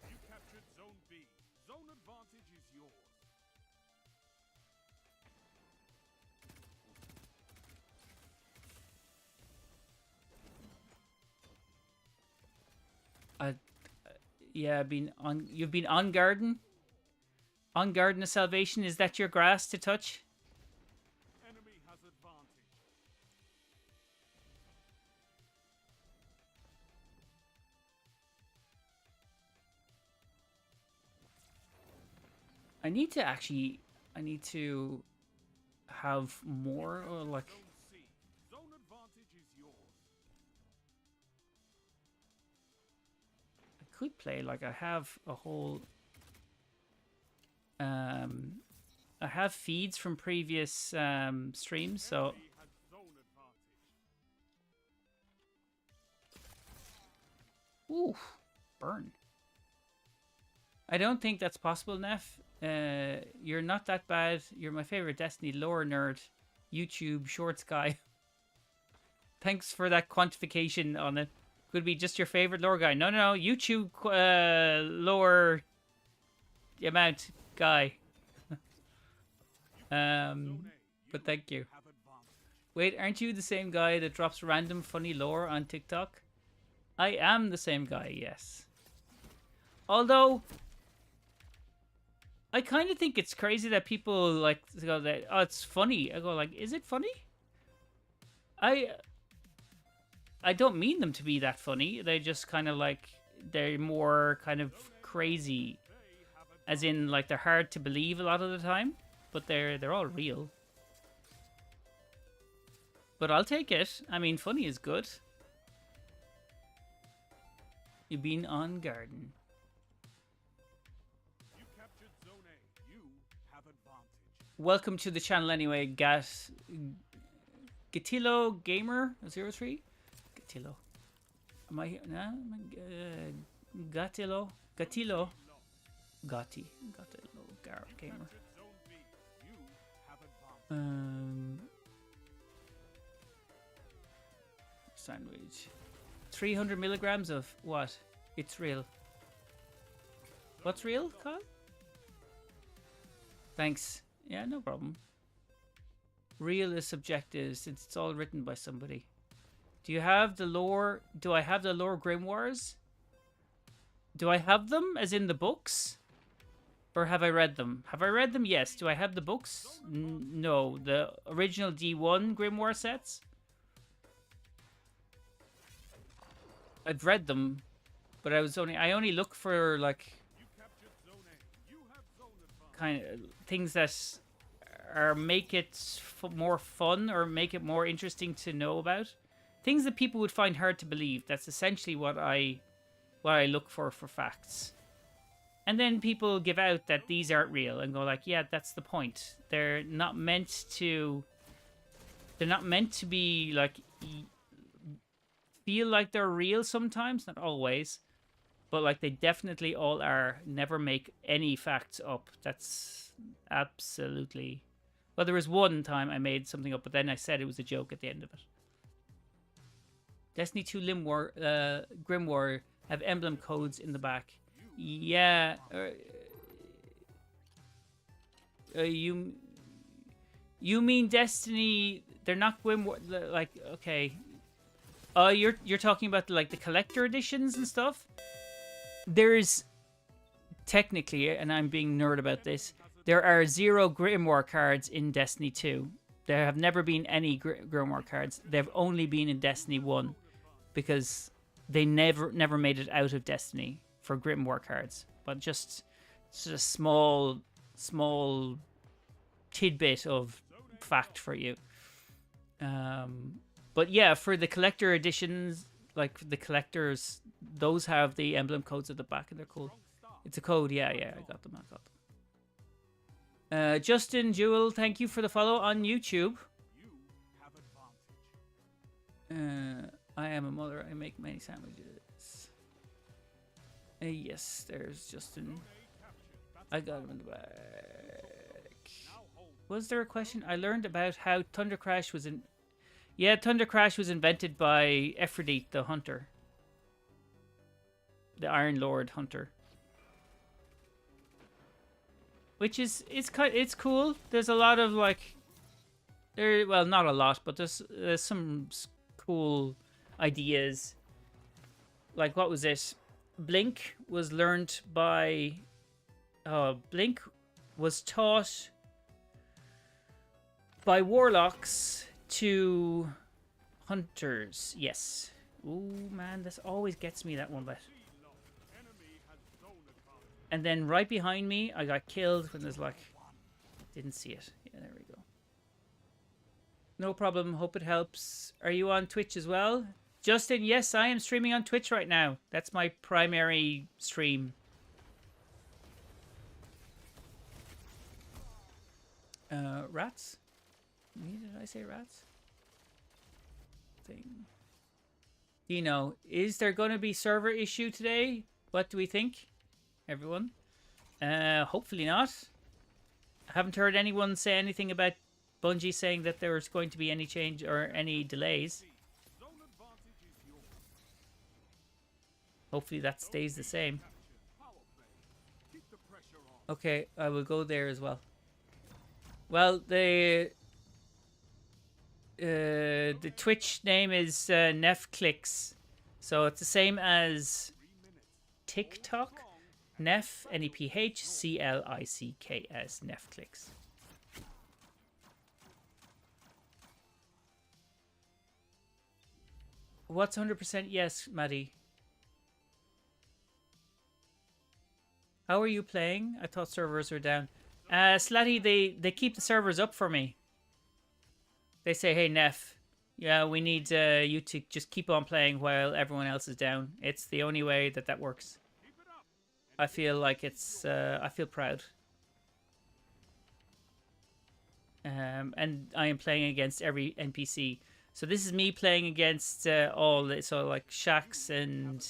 Speaker 4: You captured Zone B. Zone advantage is yours.
Speaker 1: Yeah, you've been on garden? On Garden of Salvation, is that your grass to touch?
Speaker 4: Enemy has advantage.
Speaker 1: I need to have more, or like...
Speaker 4: Zone C. Zone advantage is yours.
Speaker 1: I could play, like, I have a whole... I have feeds from previous streams, so...
Speaker 4: Enemy has zone advantage.
Speaker 1: Ooh, burn. I don't think that's possible, Neff. You're not that bad. You're my favorite Destiny lore nerd. YouTube shorts guy. Thanks for that quantification on it. Could be just your favorite lore guy. No, no, no. YouTube lore amount guy. But thank you.
Speaker 4: Have advantage.
Speaker 1: Wait, aren't you the same guy that drops random funny lore on TikTok? I am the same guy, yes. Although, I kind of think it's crazy that people like to go that, oh, it's funny. I go like, is it funny? I don't mean them to be that funny. They just kind of like, they're more kind of crazy. As in, like, they're hard to believe a lot of the time. But they're all real. But I'll take it. I mean, funny is good. You've been on garden.
Speaker 4: You captured Zone A. You have advantage.
Speaker 1: Welcome to the channel anyway, Gatilo Gamer 03? Gatilo. Am I nah? Gatilo. Gatilo. Gamer.
Speaker 4: Captured Zone B. You have advantage.
Speaker 1: Sandwich. 300 milligrams of what? It's real. What's real, Kyle? Thanks. Yeah, no problem. Real is subjective since it's all written by somebody. Do you have the lore? Do I have the lore grimoires? Do I have them as in the books? Or have I read them? Have I read them? Yes. Do I have the books? No. The original D1 grimoire sets? I've read them, but I only look for like
Speaker 4: You captured Zone A. You have zone advantage.
Speaker 1: kind of things that are make it more fun or make it more interesting to know about. Things that people would find hard to believe. That's essentially what I look for facts. And then people give out that these aren't real and go like, yeah, that's the point. They're not meant to be like feel like they're real sometimes, not always, but like they definitely all are. Never make any facts up. That's absolutely... Well, there was one time I made something up, but then I said it was a joke at the end of it. Destiny 2 Grimoire have emblem codes in the back. Yeah. You mean Destiny? They're not Grimoire. Like, okay. You're talking about like the collector editions and stuff. There's technically, and I'm being nerd about this, there are 0 Grimoire cards in Destiny 2. There have never been any Grimoire cards. They've only been in Destiny 1 because they never made it out of Destiny for Grimoire cards. But just a small small tidbit of fact for you. But yeah, for the collector editions, like the collectors, those have the emblem codes at the back, and they're cool. It's a code, yeah, I got them. Justin Jewel, thank you for the follow on YouTube. I am a mother. I make many sandwiches. Yes, there's Justin. I got him in the back. Was there a question? I learned about how Thunder Crash was in. Yeah, Thunder Crash was invented by Ephrodite, the hunter, the Iron Lord hunter. Which is it's cool. There's a lot of like, well, not a lot, but there's some cool ideas. Like, what was it? Blink was learned by. Blink was taught by warlocks to hunters. Yes. Ooh, man, this always gets me, that one bit. And then right behind me, I got killed when there's like... Didn't see it. Yeah, there we go. No problem. Hope it helps. Are you on Twitch as well? Justin, yes, I am streaming on Twitch right now. That's my primary stream. Rats? Did I say rats? Thing. Dino, is there going to be server issue today? What do we think, everyone? Hopefully not. I haven't heard anyone say anything about Bungie saying that there's going to be any change or any delays. Hopefully that stays the same. Okay, I will go there as well. Well, the Twitch name is NEPH, so it's the same as TikTok. NEPH, NEPH, CLICKS, NEPH. What's 100% yes, Maddie? How are you playing? I thought servers were down. Slatty, they keep the servers up for me. They say, hey, NEPH, yeah, we need you to just keep on playing while everyone else is down. It's the only way that works. I feel like it's, I feel proud. And I am playing against every NPC. So this is me playing against all, so like Shax and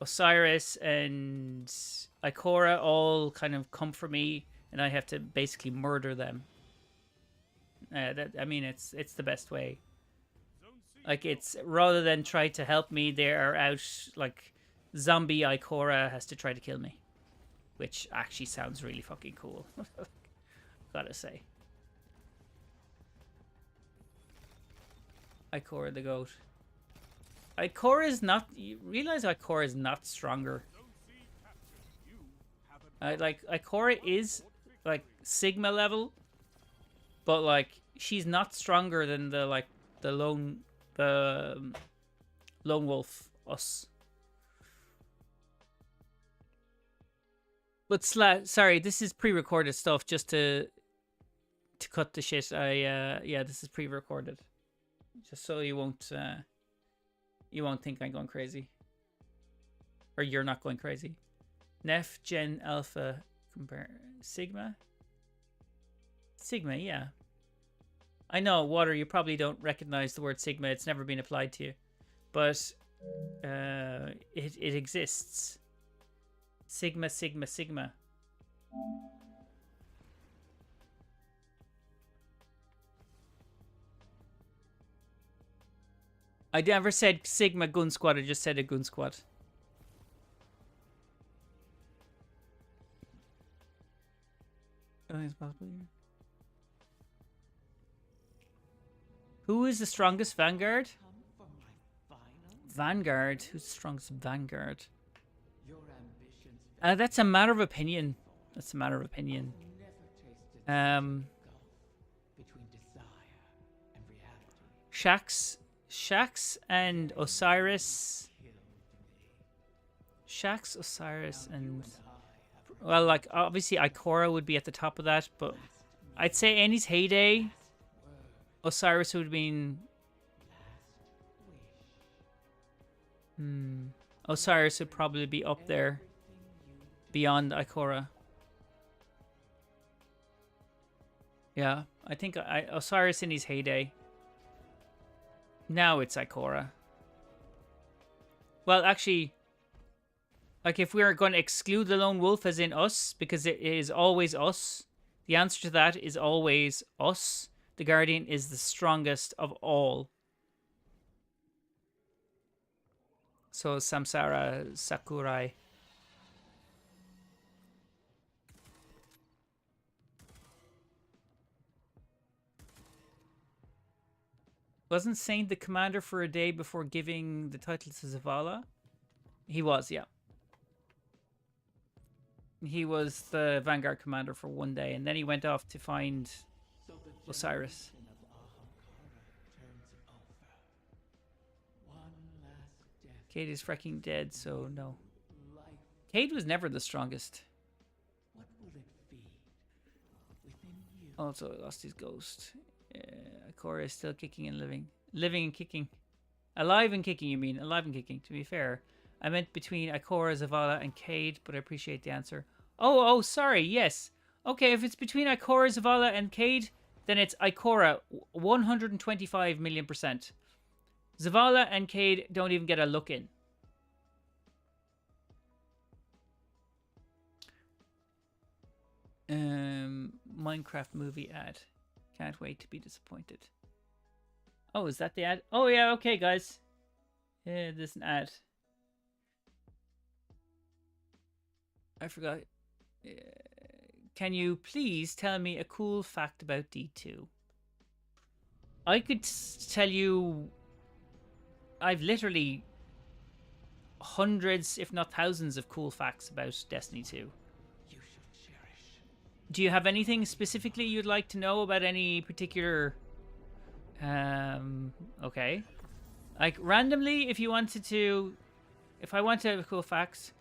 Speaker 1: Osiris and Ikora all kind of come for me, and I have to basically murder them. I mean, it's the best way. Like, it's rather than try to help me, they are out, like, zombie Ikora has to try to kill me, which actually sounds really fucking cool. Gotta say. Ikora the goat. Ikora is not... You realize Ikora is not stronger. Like, Ikora is, like, Sigma level, but, like, she's not stronger than the, like, the lone wolf, us. But sorry, this is pre-recorded stuff, just to cut the shit. Yeah, this is pre-recorded, just so you won't think I'm going crazy, or you're not going crazy. NEPH Gen Alpha compare Sigma. Sigma, yeah. I know, Water, you probably don't recognize the word Sigma. It's never been applied to you, but it exists. Sigma, Sigma, Sigma. I never said Sigma Gun Squad. I just said a Gun Squad. Who is the strongest Vanguard? Vanguard? Who's the strongest Vanguard? That's a matter of opinion. That's a matter of opinion. Shax and Osiris. Shax, Osiris, and Well, like, obviously Ikora would be at the top of that, but I'd say Annie's heyday, Osiris would have been... Osiris would probably be up there, beyond Ikora. Yeah, I think Osiris in his heyday. Now it's Ikora. Well, actually, like if we are going to exclude the lone wolf as in us, because it is always us, the answer to that is always us. The Guardian is the strongest of all. So Samsara Sakurai. Wasn't Saint the commander for a day before giving the title to Zavala? He was, yeah. He was the Vanguard commander for one day, and then he went off to find Osiris. Cade is freaking dead, so no. Cade was never the strongest. Also lost his ghost. Ikora is still kicking and living. Living and kicking. Alive and kicking, you mean. Alive and kicking, to be fair. I meant between Ikora, Zavala, and Cade, but I appreciate the answer. Oh, sorry, yes. Okay, if it's between Ikora, Zavala, and Cade, then it's Ikora, 125 million %. Zavala and Cade don't even get a look in. Minecraft movie ad. Can't wait to be disappointed. Oh, is that the ad? Oh, yeah, okay, guys. Yeah, there's an ad. I forgot. Can you please tell me a cool fact about D2? I could tell you... I've literally hundreds, if not thousands, of cool facts about Destiny 2. Do you have anything specifically you'd like to know about any particular... okay. Like, randomly, if you wanted to... If I want to have cool facts...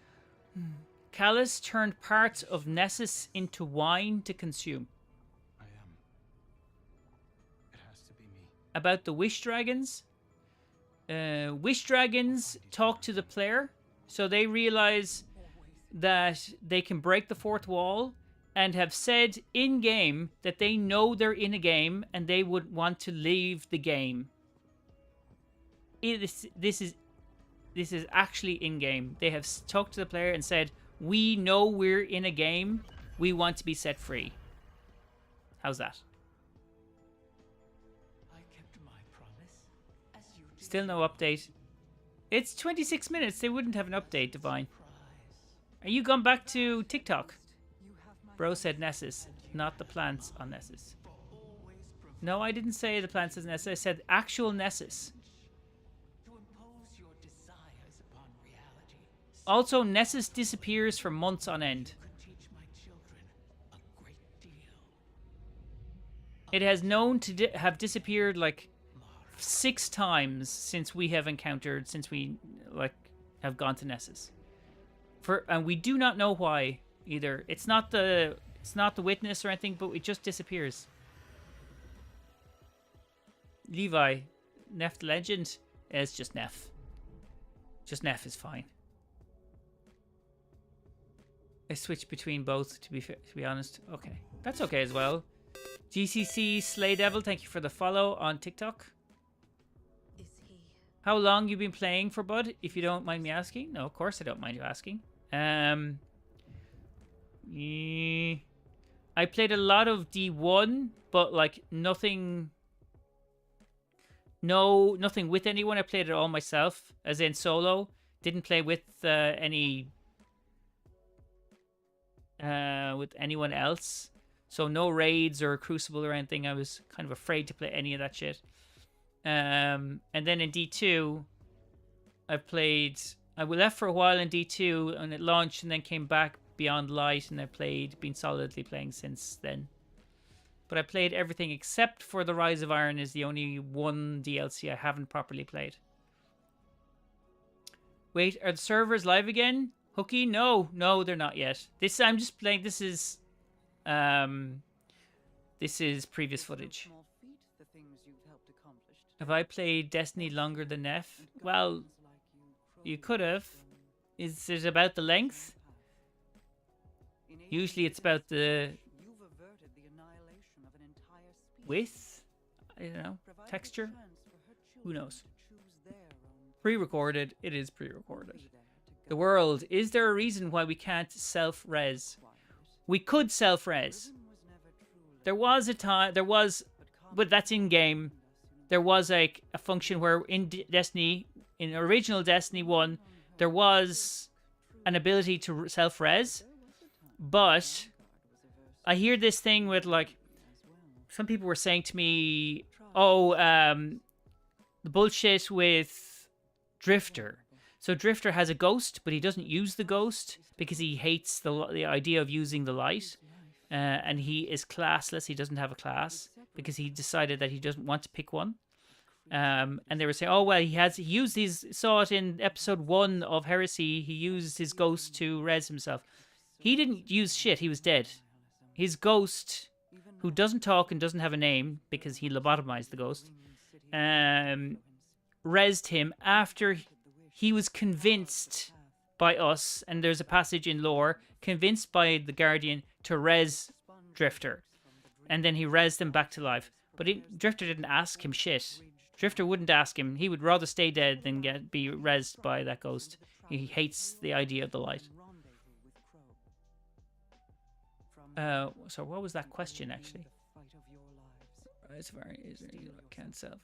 Speaker 1: Callus turned parts of Nessus into wine to consume.
Speaker 4: I am. It has to be me.
Speaker 1: About the Wish Dragons... Wish Dragons talk to the player, so they realize that they can break the fourth wall, and have said in-game that they know they're in a game and they would want to leave the game. This is actually in-game. They have talked to the player and said, we know we're in a game, we want to be set free. How's that?
Speaker 3: I kept my promise, as you did.
Speaker 1: Still no update. It's 26 minutes. They wouldn't have an update, Divine. Are you gone back to TikTok? Bro said Nessus, not the plants on Nessus. No, I didn't say the plants on Nessus. I said actual Nessus. Also, Nessus disappears for months on end. It has known to have disappeared like 6 times since we have encountered, since we have gone to Nessus. And we do not know why either. It's not the witness or anything, but it just disappears. Levi, NEPH the legend. It's just NEPH. Just NEPH is fine. I switched between both to be honest. Okay, that's okay as well. GCC Slay Devil, thank you for the follow on TikTok.
Speaker 5: Is he?
Speaker 1: How long you been playing for, bud? If you don't mind me asking. No, of course I don't mind you asking. I played a lot of D1, but like nothing with anyone. I played it all myself, as in solo. Didn't play with with anyone else. So no raids or Crucible or anything. I was kind of afraid to play any of that shit. And then in D2, I left for a while in D2 and it launched and then came back Beyond Light, and been solidly playing since then. But I played everything except for The Rise of Iron is the only one DLC I haven't properly played. Wait, are the servers live again? Hooky? No, no, they're not yet. I'm just playing. This is previous footage.
Speaker 3: Small feat, the things you've helped accomplish today.
Speaker 1: Have I played Destiny longer than NEPH? Well, you could have. Is it about the length? Usually it's about the
Speaker 3: You've averted the annihilation of an entire species.
Speaker 1: width. I don't know.
Speaker 3: Provided a
Speaker 1: Texture.
Speaker 3: chance for her
Speaker 1: Who
Speaker 3: children
Speaker 1: knows?
Speaker 3: to choose their own
Speaker 1: Pre-recorded. It is pre-recorded.
Speaker 3: be there to
Speaker 1: The
Speaker 3: guide
Speaker 1: world. Is there a reason why we can't self-res?
Speaker 3: quiet.
Speaker 1: We could self-res.
Speaker 3: Rhythm was never truly
Speaker 1: There was a time. There was, but that's in game. There was like a function where in Destiny, in original Destiny 1, there was an ability to self-res, but I hear this thing with like, some people were saying to me, oh, the bullshit with Drifter. So Drifter has a ghost, but he doesn't use the ghost because he hates the idea of using the light. And he is classless. He doesn't have a class because he decided that he doesn't want to pick one. And they were saying, oh, well, he used these, saw it in episode 1 of Heresy. He used his ghost to res himself. He didn't use shit. He was dead. His ghost, who doesn't talk and doesn't have a name because he lobotomized the ghost, resed him after he was convinced by us, and there's a passage in lore, convinced by the Guardian to res Drifter. And then he resed him back to life. But Drifter didn't ask him shit. Drifter wouldn't ask him. He would rather stay dead than be resed by that ghost. He hates the idea of the light. So what was that question, actually? It's very easy. Can't self.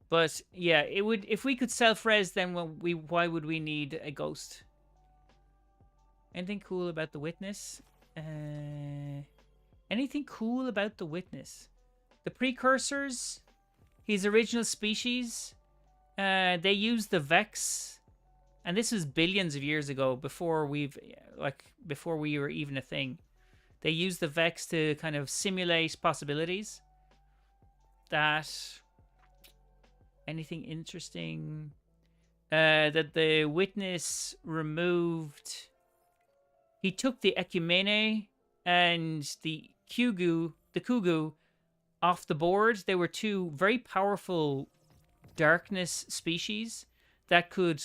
Speaker 1: But yeah, it would. If we could self-res, then why would we need a ghost? Anything cool about the Witness? Anything cool about the Witness? The Precursors, his original species, they used the Vex, and this was billions of years ago, before we were even a thing. They used the Vex to kind of simulate possibilities. Anything interesting? That the Witness removed. He took the Ecumene and the Kugu off the board. They were two very powerful darkness species that could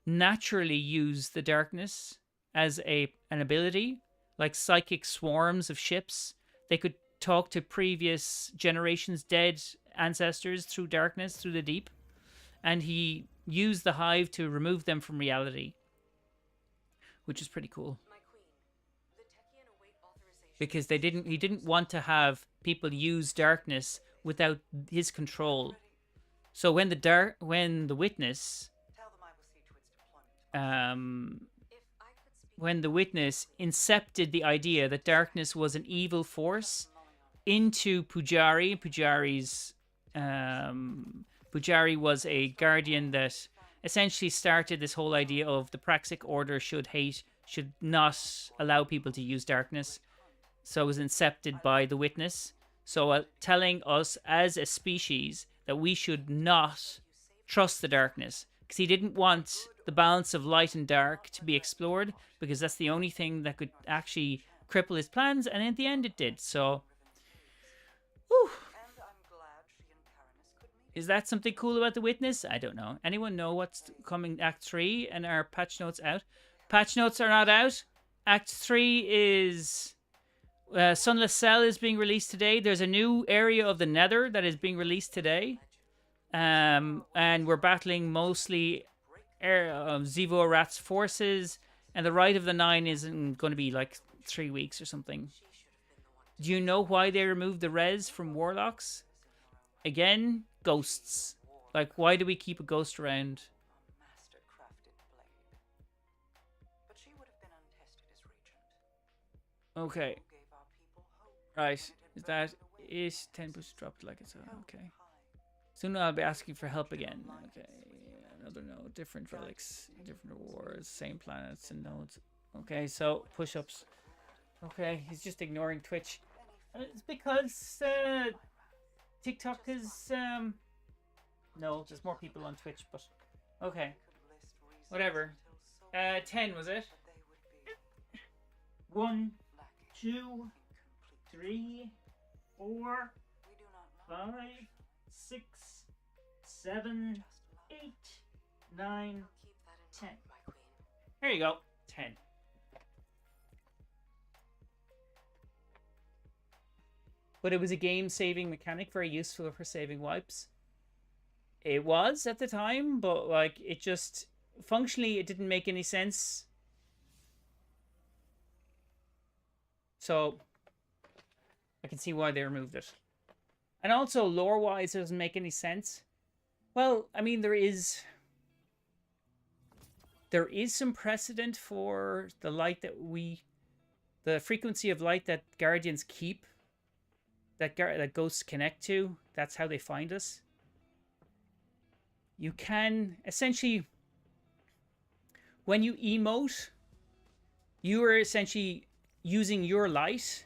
Speaker 1: naturally use the darkness as an ability, like psychic swarms of ships. They could talk to previous generations' dead ancestors through darkness, through the deep, and he used the hive to remove them from reality, which is pretty cool. Because he didn't want to have people use darkness without his control. So when the Witness, when the Witness incepted the idea that darkness was an evil force into Pujari, Pujari was a guardian that essentially started this whole idea of the Praxic Order should not allow people to use darkness. So it was incepted by the Witness. So telling us as a species that we should not trust the darkness. Because he didn't want the balance of light and dark to be explored. Because that's the only thing that could actually cripple his plans. And in the end it did. So, whew. Is that something cool about the Witness? I don't know. Anyone know what's coming Act 3 and are patch notes out? Patch notes are not out. Act 3 is... Sunless Cell is being released today. There's a new area of the Nether that is being released today. And we're battling mostly Zivo Rat's forces. And the Rite of the Nine isn't going to be like 3 weeks or something. Do you know why they removed the res from Warlocks? Again, ghosts. Like, why do we keep a ghost around? Okay. Right. Is that is 10% dropped like it's okay. Soon I'll be asking for help again. Okay. Another node, different relics, different rewards, same planets and nodes. Okay, so push-ups. Okay, he's just ignoring Twitch. It's because TikTok is no, there's more people on Twitch, but okay. Whatever. 10 was it? 1, 2, 3, 4, 5, 6, 7, 8, 9, 10. Here you go. 10. But it was a game-saving mechanic, very useful for saving wipes. It was at the time, but like it just functionally it didn't make any sense. So I can see why they removed it. And also lore-wise it doesn't make any sense. Well, I mean there is some precedent for the light that the frequency of light that guardians keep, that ghosts connect to. That's how they find us. You can essentially, when you emote, you are essentially using your light,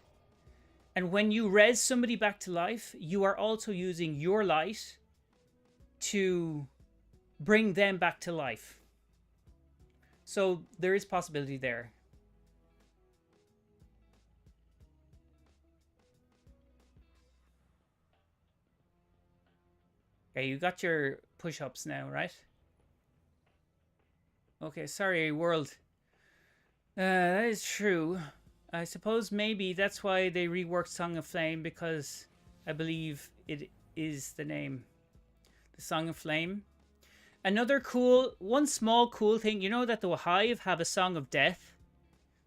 Speaker 1: and when you res somebody back to life, you are also using your light to bring them back to life. So there is possibility there. Okay, you got your push-ups now, right? Okay, sorry, world. That is true. I suppose maybe that's why they reworked Song of Flame, because I believe it is the name. The Song of Flame. Another one small cool thing, you know that the Hive have a Song of Death?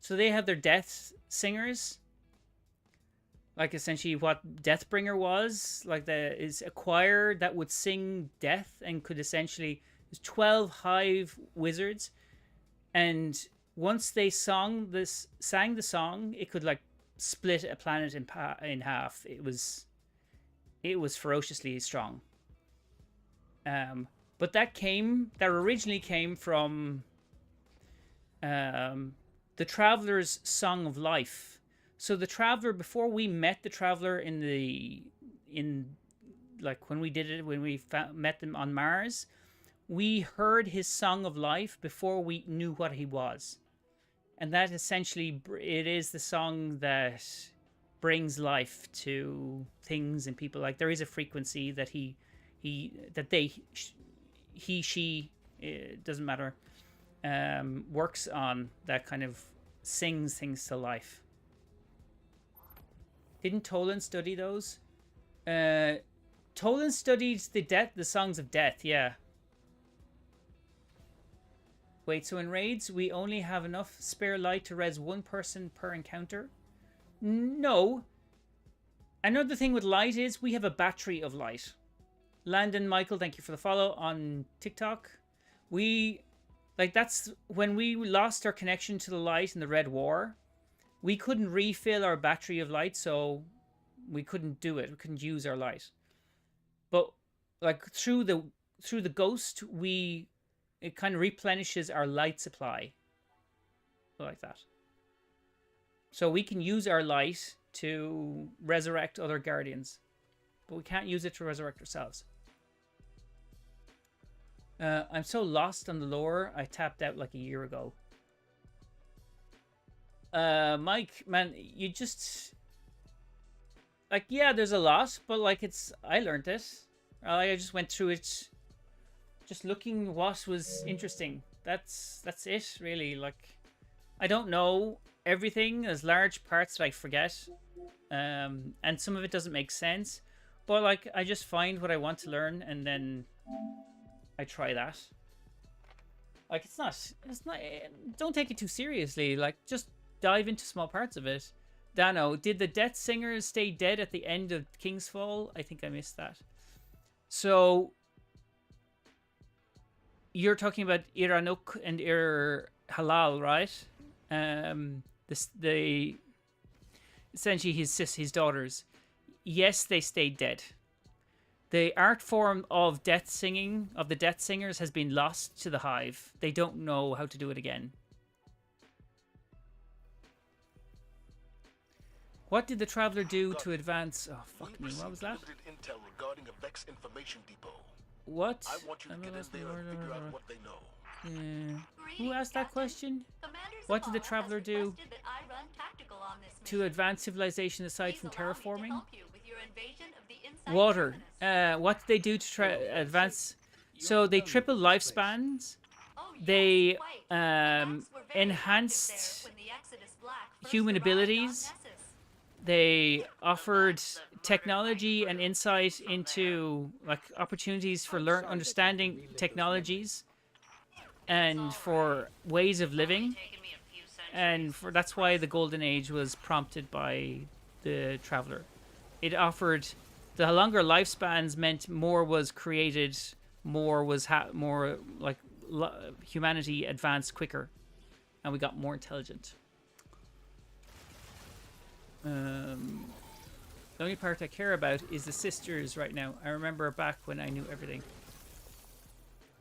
Speaker 1: So they have their death singers. Like essentially what Deathbringer was. Like is a choir that would sing death and could essentially... There's 12 Hive wizards. And once they sang the song, it could like split a planet in half. It was ferociously strong. But that originally came from the Traveler's Song of Life. So the Traveler, before we met the Traveler when we met them on Mars, we heard his Song of Life before we knew what he was. And that essentially, it is the song that brings life to things and people. Like there is a frequency that she, it doesn't matter, works on, that kind of sings things to life. Didn't Tolan study those? Tolan studied the songs of death, yeah. Wait, so in raids, we only have enough spare light to res one person per encounter? No. Another thing with light is we have a battery of light. Landon Michael, thank you for the follow on TikTok. That's when we lost our connection to the light in the Red War. We couldn't refill our battery of light, so we couldn't do it. We couldn't use our light. But like through the ghost, it kind of replenishes our light supply. Like that. So we can use our light to resurrect other guardians. But we can't use it to resurrect ourselves. I'm so lost on the lore, I tapped out like a year ago. Mike, man, you just... Like, yeah, there's a lot, but like I learned it. I just went through it just looking what was interesting. That's it, really. Like, I don't know everything. There's large parts that I forget. And some of it doesn't make sense. But like, I just find what I want to learn and then I try that. Like, it's not, don't take it too seriously. Like, just dive into small parts of it. Dano, did the Death Singers stay dead at the end of King's Fall? I think I missed that. So, you're talking about Iranuk and Halal, right? Essentially his daughters. Yes, they stayed dead. The art form of death singing, of the Death Singers, has been lost to the Hive. They don't know how to do it again. What did the Traveler do to advance? Oh, fuck me, what was that?
Speaker 6: Intel regarding a Vex information depot.
Speaker 1: What?
Speaker 6: I want you to get in there and figure out what they know.
Speaker 1: Who asked that question? What did the Traveler do? to advance civilization aside from
Speaker 5: Please allow me to
Speaker 1: terraforming?
Speaker 5: help you with your invasion of the inside
Speaker 1: Water.
Speaker 5: terminus.
Speaker 1: What did they do to try advance? So they tripled lifespans.
Speaker 5: Oh, yes,
Speaker 1: They
Speaker 5: quite. The monks were very
Speaker 1: enhanced
Speaker 5: active there when the Exodus Black first
Speaker 1: human
Speaker 5: arrived on
Speaker 1: abilities.
Speaker 5: Nessus.
Speaker 1: They offered technology and insight into like opportunities for understanding technologies and for ways of living. And that's why the Golden Age was prompted by the Traveler. It offered the longer lifespans meant more was created, more was more like humanity advanced quicker, and we got more intelligent. The only part I care about is the sisters right now. I remember back when I knew everything.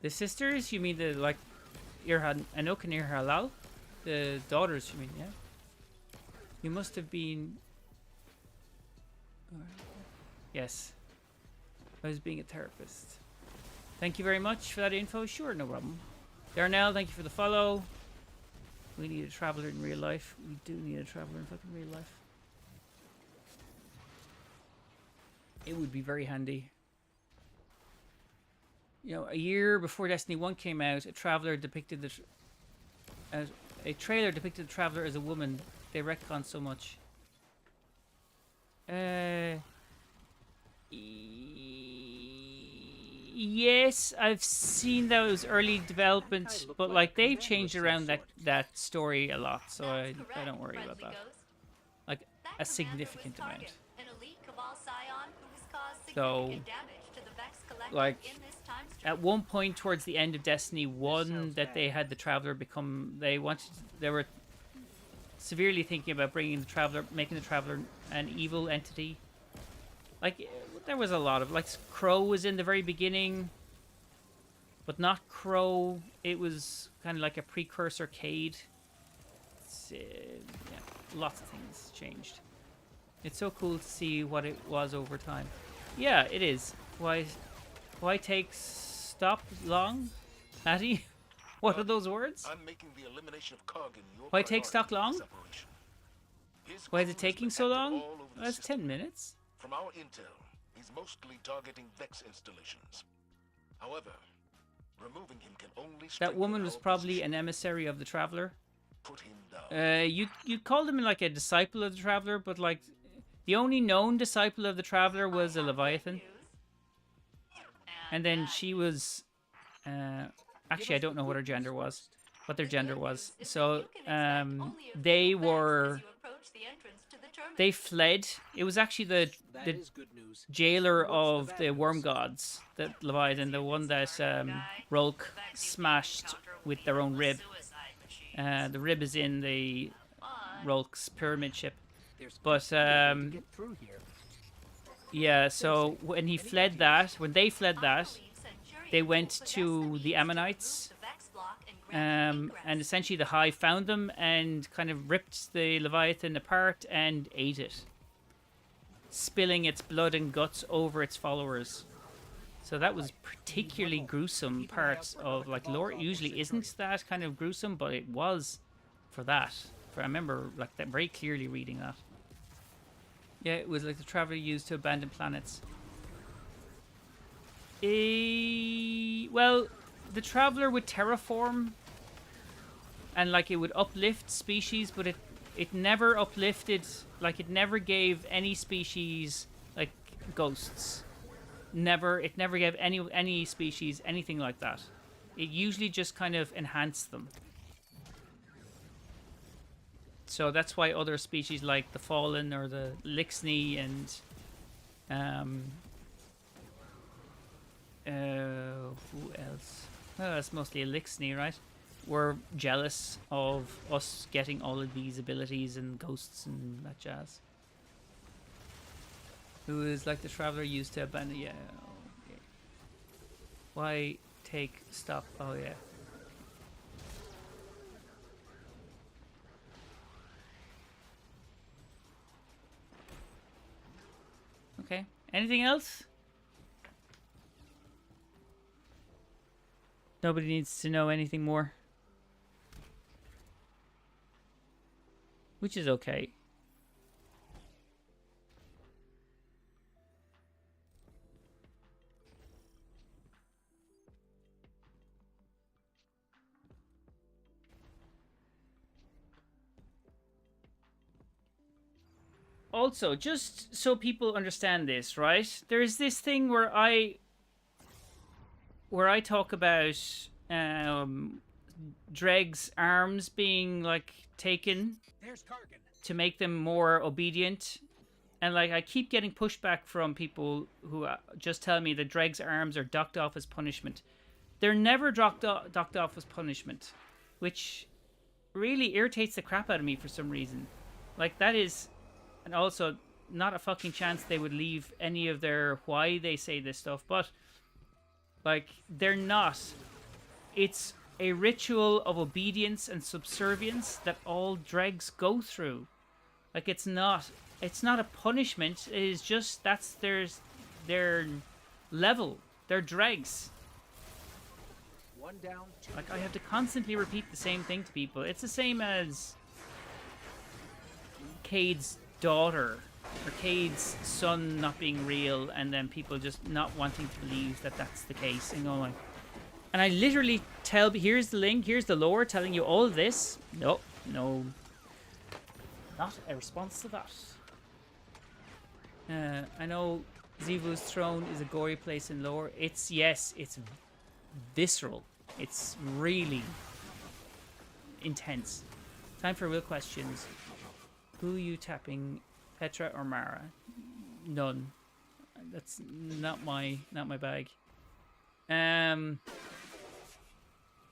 Speaker 1: The sisters? You mean the like Anok and Halal? The daughters, you mean, yeah? You must have been... Yes. I was being a therapist. Thank you very much for that info. Sure, no problem. Darnell, thank you for the follow. We need a traveler in real life. We do need a traveler in fucking real life. It would be very handy. You know, a year before Destiny 1 came out, a traveler depicted a trailer depicted the Traveler as a woman. They retcon so much. Yes, I've seen those early development, but like they've changed around that story a lot, so I don't worry about that. Like a significant amount. So, like at one point towards the end of Destiny 1 that they had the Traveler become, they were severely thinking about bringing the Traveler, making the Traveler an evil entity. Like there was a lot of, like Crow was in the very beginning, but not Crow. It was kind of like a precursor Cade. Yeah, lots of things changed. It's so cool to see what it was over time. Yeah, it is. Why take stop long? Matty? What are those words?
Speaker 6: I'm making the elimination of Cog in your
Speaker 1: Why take stock
Speaker 6: priority
Speaker 1: long?
Speaker 6: separation. His
Speaker 1: Why is
Speaker 6: crew
Speaker 1: it
Speaker 6: has
Speaker 1: taking
Speaker 6: been
Speaker 1: so
Speaker 6: active
Speaker 1: long?
Speaker 6: all over the
Speaker 1: That's
Speaker 6: system.
Speaker 1: 10 minutes.
Speaker 6: From our intel, he's mostly targeting Vex installations. However, removing him can only
Speaker 1: That
Speaker 6: strengthen
Speaker 1: woman was
Speaker 6: our
Speaker 1: probably
Speaker 6: position.
Speaker 1: an emissary of the Traveler.
Speaker 6: Put him down.
Speaker 1: You called him like a disciple of the Traveler, but like the only known disciple of the Traveler was a Leviathan. And then she was actually I don't know what her gender was. What their gender was. So they fled. It was actually the jailer of the worm gods, the Leviathan, the one that Rolk smashed with their own rib. The rib is in the Rolk's pyramid ship. But yeah, so when they fled that, they went to the Ammonites. And essentially the Hive found them and kind of ripped the Leviathan apart and ate it, spilling its blood and guts over its followers. So that was particularly gruesome parts of, like, lore usually isn't that kind of gruesome, but it was for that. I remember like that very clearly reading that. Yeah, it was like the Traveler used to abandon planets. Well, the Traveler would terraform and like it would uplift species, but it never uplifted, like it never gave any species like ghosts. It never gave any species anything like that. It usually just kind of enhanced them. So that's why other species like the Fallen or the Lixney and who else? Well, that's mostly a Lixney, right? We're jealous of us getting all of these abilities and ghosts and that jazz. Who is like the Traveler used to abandon? Yeah. Okay. Why take stop? Oh yeah. Okay. Anything else? Nobody needs to know anything more. Which is okay. also, just so people understand this, right? There's this thing where I talk about Dreg's arms being like taken
Speaker 2: There's Kargan.
Speaker 1: to make them more obedient. And like I keep getting pushback from people who just tell me that Dreg's arms are docked off as punishment. They're never docked off as punishment, which really irritates the crap out of me for some reason. Like that is, and also not a fucking chance they would leave any of their why they say this stuff, but like they're not. It's a ritual of obedience and subservience that all dregs go through. Like it's not a punishment. It is just that's their level. They're dregs.
Speaker 2: One down, two.
Speaker 1: Like I have to constantly repeat the same thing to people. It's the same as Cade's daughter or Cade's son not being real, and then people just not wanting to believe that that's the case. And going, and I literally tell, here's the link, here's the lore, telling you all of this. No, not a response to that. I know Zivu's throne is a gory place in lore. It's visceral. It's really intense. Time for real questions. Who are you tapping, Petra or Mara? None. That's not my bag.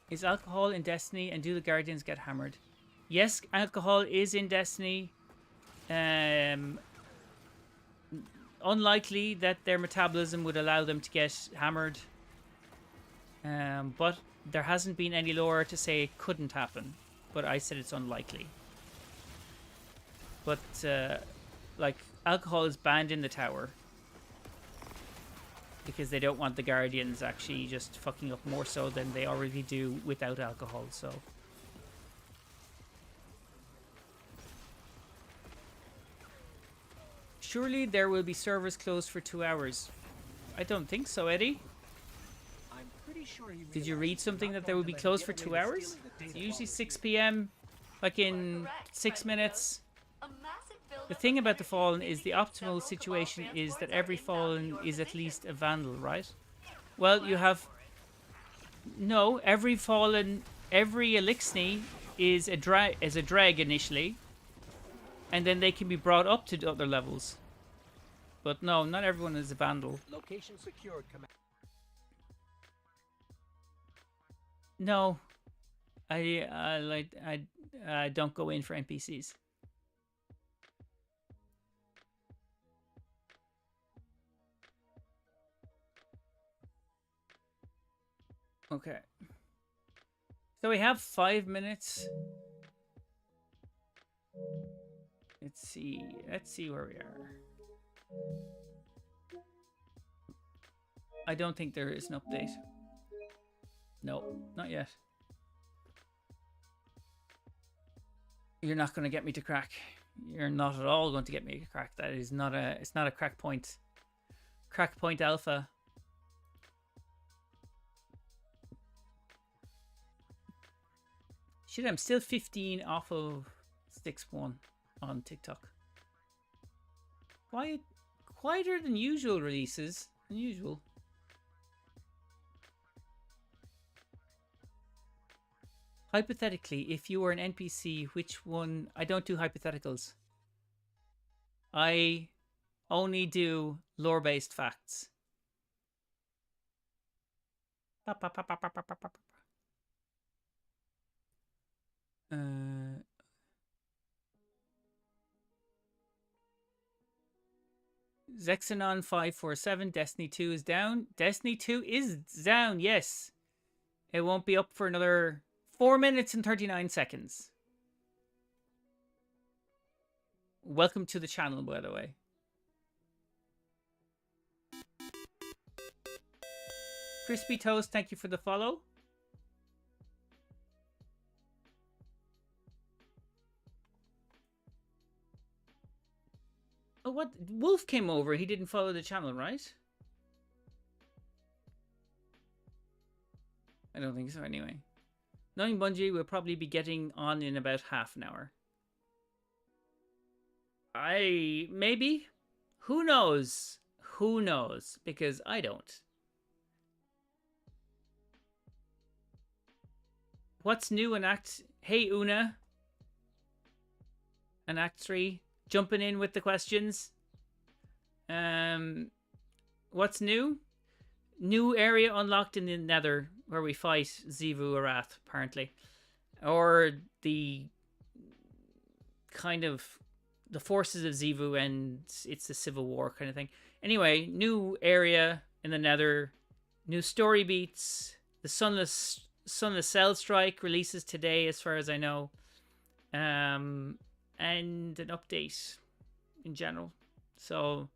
Speaker 1: Is alcohol in Destiny, and do the Guardians get hammered? Yes, alcohol is in Destiny. Unlikely that their metabolism would allow them to get hammered. But there hasn't been any lore to say it couldn't happen. But I said it's unlikely. But, like, alcohol is banned in the tower. Because they don't want the Guardians actually just fucking up more so than they already do without alcohol, so... Surely there will be servers closed for 2 hours. I don't think so, Eddie.
Speaker 2: I'm pretty sure he
Speaker 1: Did you read something that they would be closed for 2 hours? It's usually 6 p.m. Like in 6 minutes. The thing about the Fallen is the optimal situation is that every Fallen is at least a Vandal, right? Well, you have... No, every Fallen, every Elixni is a drag initially. And then they can be brought up to other levels. But no, not everyone is a Vandal.
Speaker 2: Location secured, command.
Speaker 1: No. I don't go in for NPCs. Okay. So we have 5 minutes. Let's see where we are. I don't think there is an update. No, not yet. You're not going to get me to crack. You're not at all going to get me to crack. That is not a... It's not a crack point. Crack point alpha. Shit, I'm still 15 off of 6-1 on TikTok. Quieter than usual releases. Unusual. Hypothetically, if you were an NPC, which one... I don't do hypotheticals. I only do lore-based facts. Zexanon 547, Destiny 2 is down. Destiny 2 is down, yes. It won't be up for another 4 minutes and 39 seconds. Welcome to the channel, by the way. Crispy Toast, thank you for the follow. Oh, what? Wolf came over. He didn't follow the channel, right? I don't think so, anyway. Knowing Bungie, we'll probably be getting on in about half an hour. Maybe. Who knows? Who knows? Because I don't. What's new in Act... Hey, Una. In Act 3. Jumping in with the questions. What's new? New area unlocked in the Nether where we fight Zivu Arath, apparently. Or the kind of the forces of Zivu and it's a civil war kind of thing. Anyway, new area in the Nether. New story beats. The Sunless Cell Strike releases today as far as I know. And an update in general. So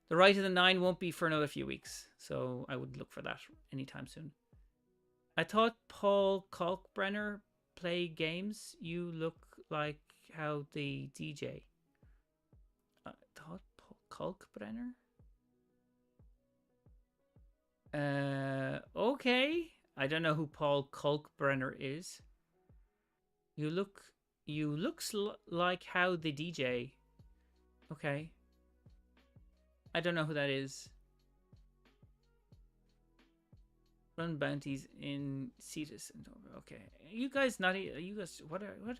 Speaker 1: the Rite of the Nine won't be for another few weeks. So I would look for that anytime soon. I thought Paul Kalkbrenner played games. You look like how the DJ. I thought Paul Kalkbrenner? Okay. I don't know who Paul Kalkbrenner is. You looks like how the DJ. Okay. I don't know who that is. Run bounties in Cetus and over. Okay. You guys what the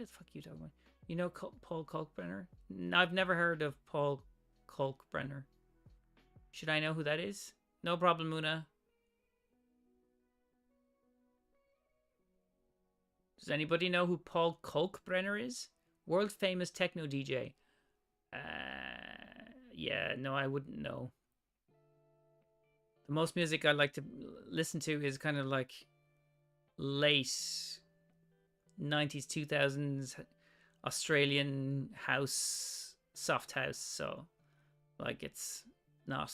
Speaker 1: fuck are you talking about? You know Paul Kalkbrenner? I've never heard of Paul Kalkbrenner. Should I know who that is? No problem, Una. Does anybody know who Paul Kalkbrenner is? World famous techno DJ. Yeah, no, I wouldn't know. The most music I like to listen to is kind of like late 90s, 2000s Australian house, soft house. So, like, it's not,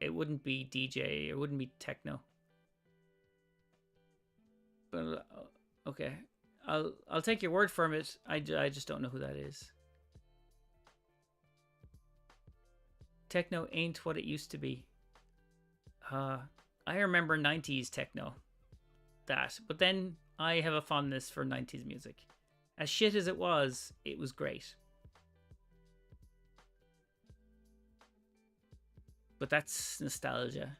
Speaker 1: it wouldn't be DJ, it wouldn't be techno. But, okay. I'll take your word for it. I just don't know who that is. Techno ain't what it used to be. I remember 90s techno. But then I have a fondness for 90s music. As shit as it was great. But that's nostalgia.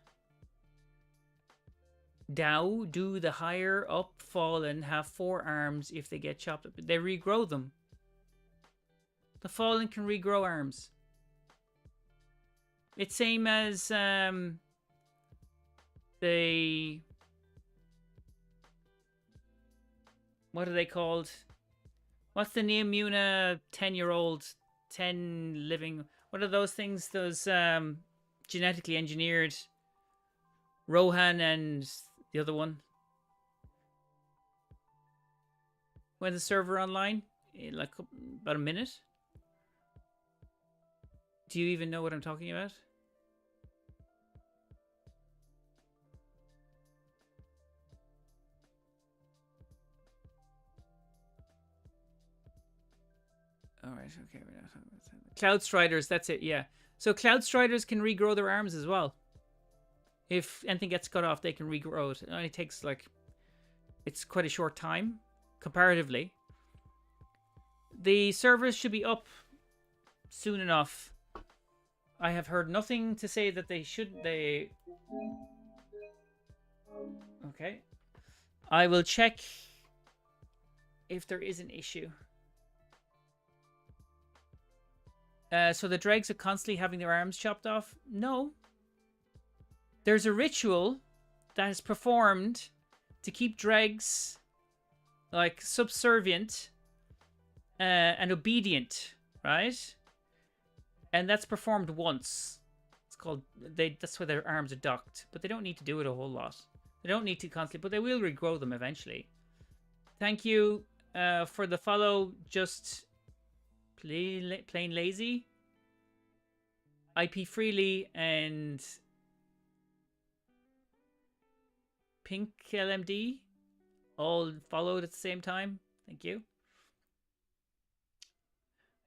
Speaker 1: Do the higher up fallen have 4 arms if they get chopped up? They regrow them. The fallen can regrow arms. It's same as the... What are they called? What's the Neomuna 10-year-old, 10 living... What are those things? Those genetically engineered... Rohan and the other one. When the server online? In like about a minute? Do you even know what I'm talking about? Alright, okay. We're not talking about that. Cloud Striders, that's it, yeah. So Cloud Striders can regrow their arms as well. If anything gets cut off, they can regrow it. It only takes like... It's quite a short time, comparatively. The servers should be up soon enough. I have heard nothing to say that they should... Okay. I will check if there is an issue. So the dregs are constantly having their arms chopped off? No. There's a ritual that is performed to keep dregs like subservient and obedient, right? And that's performed once. It's called that's why their arms are docked, but they don't need to do it a whole lot. They don't need to constantly, but they will regrow them eventually. Thank you for the follow. Just plain lazy. IP Freely and Pink LMD all followed at the same time. Thank you.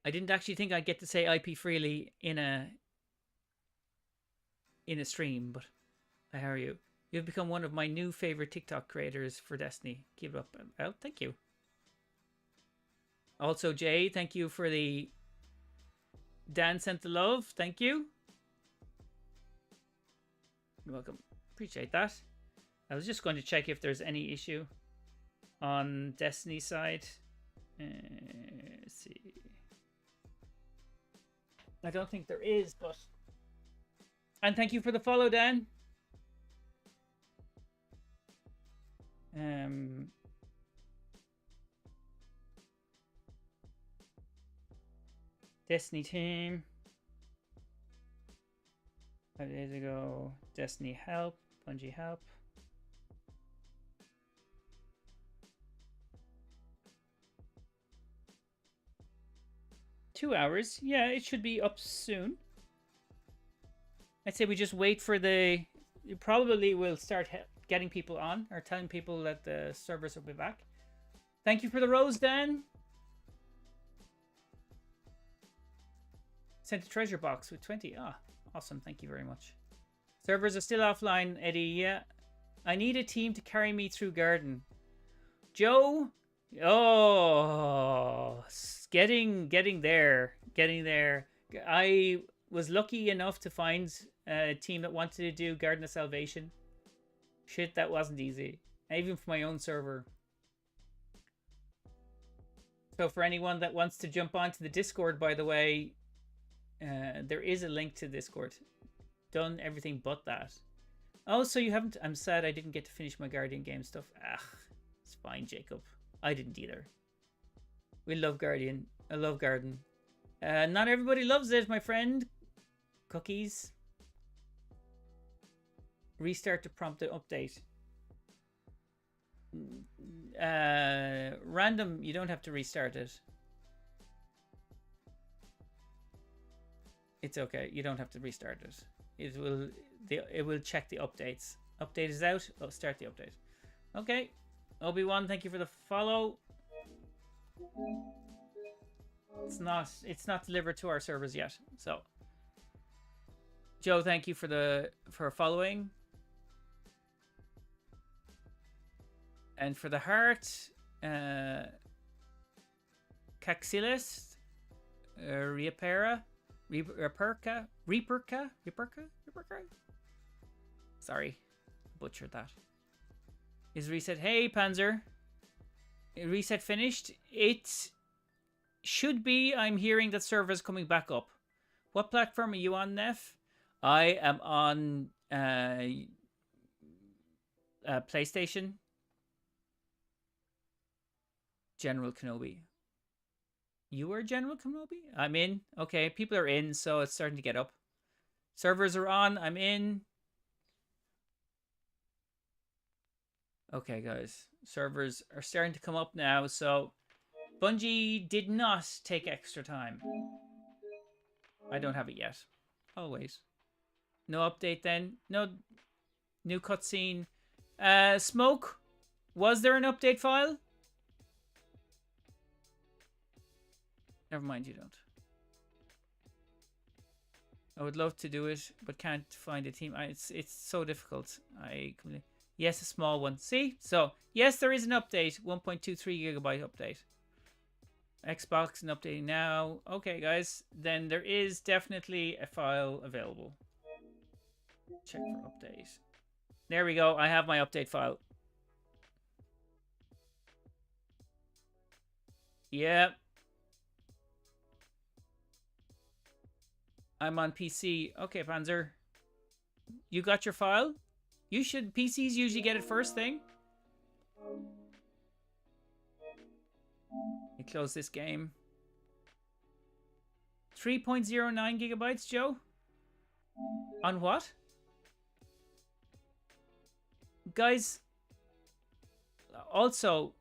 Speaker 1: I didn't actually think I'd get to say IP Freely in a stream, but how are you? You've become one of my new favorite TikTok creators for Destiny. Keep it up. Well, thank you. Also, Jay, thank you for the Dan sent the love. Thank you. You're welcome. Appreciate that. I was just going to check if there's any issue on Destiny side. Let's see. I don't think there is, but... And thank you for the follow, Dan. Destiny team. 5 days ago. Destiny help. Bungie help. Two hours. Yeah, it should be up soon. I'd say we just wait for the... You probably will start getting people on or telling people that the servers will be back. Thank you for the rose, Dan. Sent a treasure box with 20. Ah, awesome. Thank you very much. Servers are still offline, Eddie. Yeah. I need a team to carry me through Garden. Joe? Oh, getting there. Getting there. I was lucky enough to find a team that wanted to do Garden of Salvation. Shit, that wasn't easy. Even for my own server. So for anyone that wants to jump onto the Discord, by the way, there is a link to Discord. Done everything but that. Oh, so you haven't... I'm sad I didn't get to finish my Guardian game stuff. Ah, it's fine, Jacob. I didn't either. We love Guardian. I love Garden. Not everybody loves it, my friend. Cookies. Restart to prompt the update. Random, you don't have to restart it. It's okay. You don't have to restart it. It will check the updates. Update is out. Oh, start the update. Okay. Obi-Wan, thank you for the follow. It's not delivered to our servers yet. So Joe, thank you for following. And for the heart, Caxilis, Reaperca. Sorry, butchered that. Is reset? Hey, Panzer. Reset finished. It should be. I'm hearing that servers coming back up. What platform are you on, NEPH? I am on PlayStation. General Kenobi. You are General Kenobi? I'm in. Okay, people are in, so it's starting to get up. Servers are on. I'm in. Okay, guys. Servers are starting to come up now, so Bungie did not take extra time. I don't have it yet. I'll wait. No update then. No new cutscene. Smoke, was there an update file? Never mind, you don't. I would love to do it, but can't find a team. It's so difficult. Yes, a small one. See? So, yes, there is an update. 1.23 gigabyte update. Xbox and updating now. Okay, guys. Then there is definitely a file available. Check for update. There we go. I have my update file. Yep. I'm on PC. Okay, Panzer. You got your file? You should... PCs usually get it first thing. Let me close this game. 3.09 gigabytes, Joe? On what? Guys, also,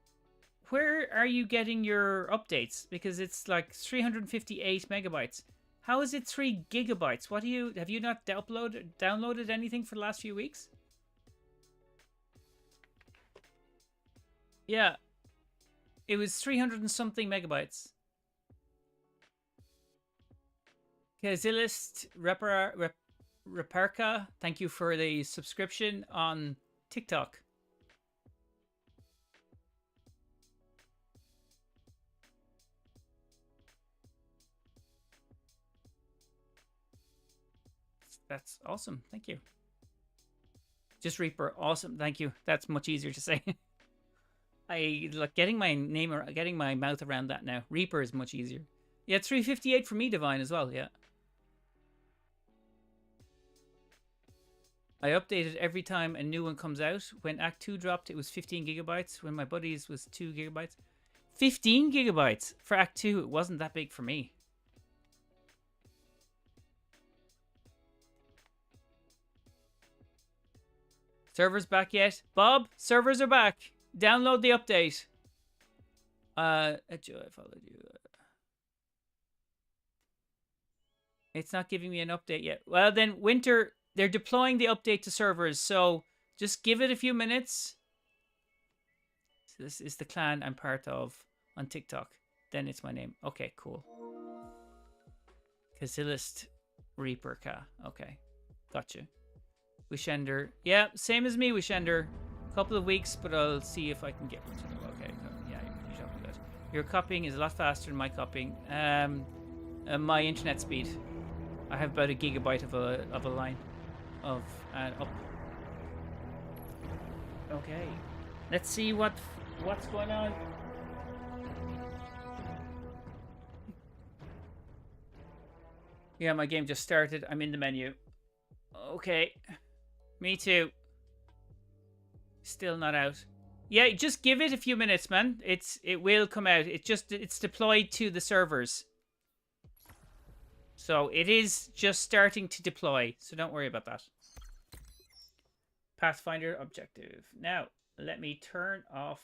Speaker 1: where are you getting your updates? Because it's like 358 megabytes. How is it 3 gigabytes? What do you... Have you not downloaded anything for the last few weeks? Yeah. It was 300 and something megabytes. Kazilist Reperca, thank you for the subscription on TikTok. That's awesome. Thank you. Just Reaper. Awesome. Thank you. That's much easier to say. I like getting my name or getting my mouth around that now. Reaper is much easier. Yeah, 358 for me, Divine, as well. Yeah. I update it every time a new one comes out. When Act 2 dropped, it was 15 gigabytes. When my buddies was 2 gigabytes. 15 gigabytes for Act 2. It wasn't that big for me. Servers back yet? Bob, servers are back. Download the update. I followed you. It's not giving me an update yet. Well, then, Winter, they're deploying the update to servers, so just give it a few minutes. So this is the clan I'm part of on TikTok. Then it's my name. Okay, cool. Kazilist Reaper Ka. Okay, gotcha. Wishender. Yeah, same as me, Wishender. Couple of weeks, but I'll see if I can get one. Okay, yeah, you're talking about. Your copying is a lot faster than my copying. My internet speed. I have about a gigabyte of a line of up. Okay, let's see what's going on. Yeah, my game just started. I'm in the menu. Okay, me too. Still not out. Yeah, just give it a few minutes, man. It will come out. It's deployed to the servers. So it is just starting to deploy. So don't worry about that. Pathfinder objective. Now, let me turn off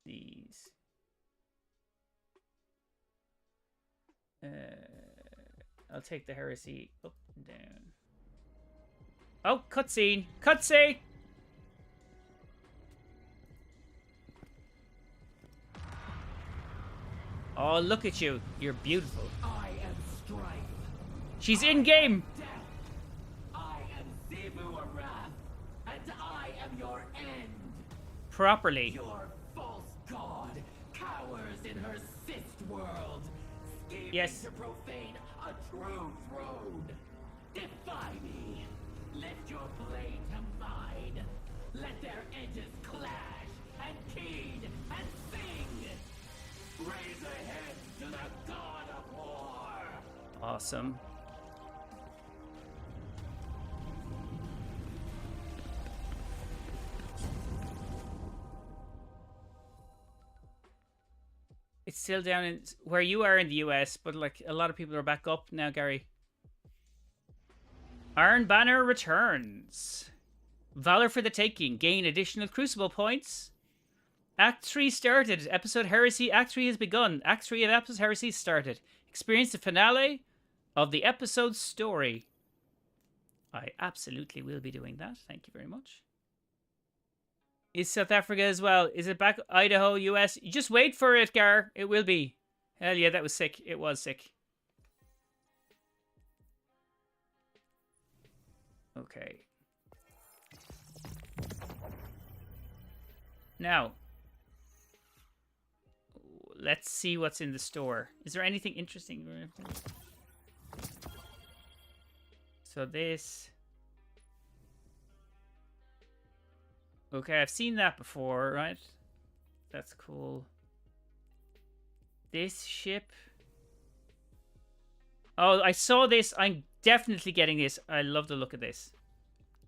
Speaker 1: these. I'll take the Heresy up and down. Oh, cutscene! Cutscene! Oh, look at you. You're beautiful.
Speaker 3: I am strife.
Speaker 1: She's in game.
Speaker 3: Death. I am Zebu Arath, and I am your end.
Speaker 1: Properly.
Speaker 3: Your false god cowers in her cyst world, scheming
Speaker 1: Yes.
Speaker 3: to profane a true throne. Defy me. Lift your blade to mine. Let their edges clash and keen and sing. Raise a head to the god of war.
Speaker 1: Awesome. It's still down in where you are in the US, but like a lot of people are back up now, Gary. Iron Banner returns. Valor for the taking. Gain additional Crucible points. Act 3 started. Episode Heresy. Act 3 has begun. Act 3 of Episode Heresy started. Experience the finale of the episode's story. I absolutely will be doing that. Thank you very much. Is South Africa as well? Is it back? Idaho, US? You just wait for it, Gar. It will be. Hell yeah, that was sick. It was sick. Okay. Now, let's see what's in the store. Is there anything interesting? So this... Okay, I've seen that before, right? That's cool. This ship... Oh, I saw this. I'm definitely getting this. I love the look of this.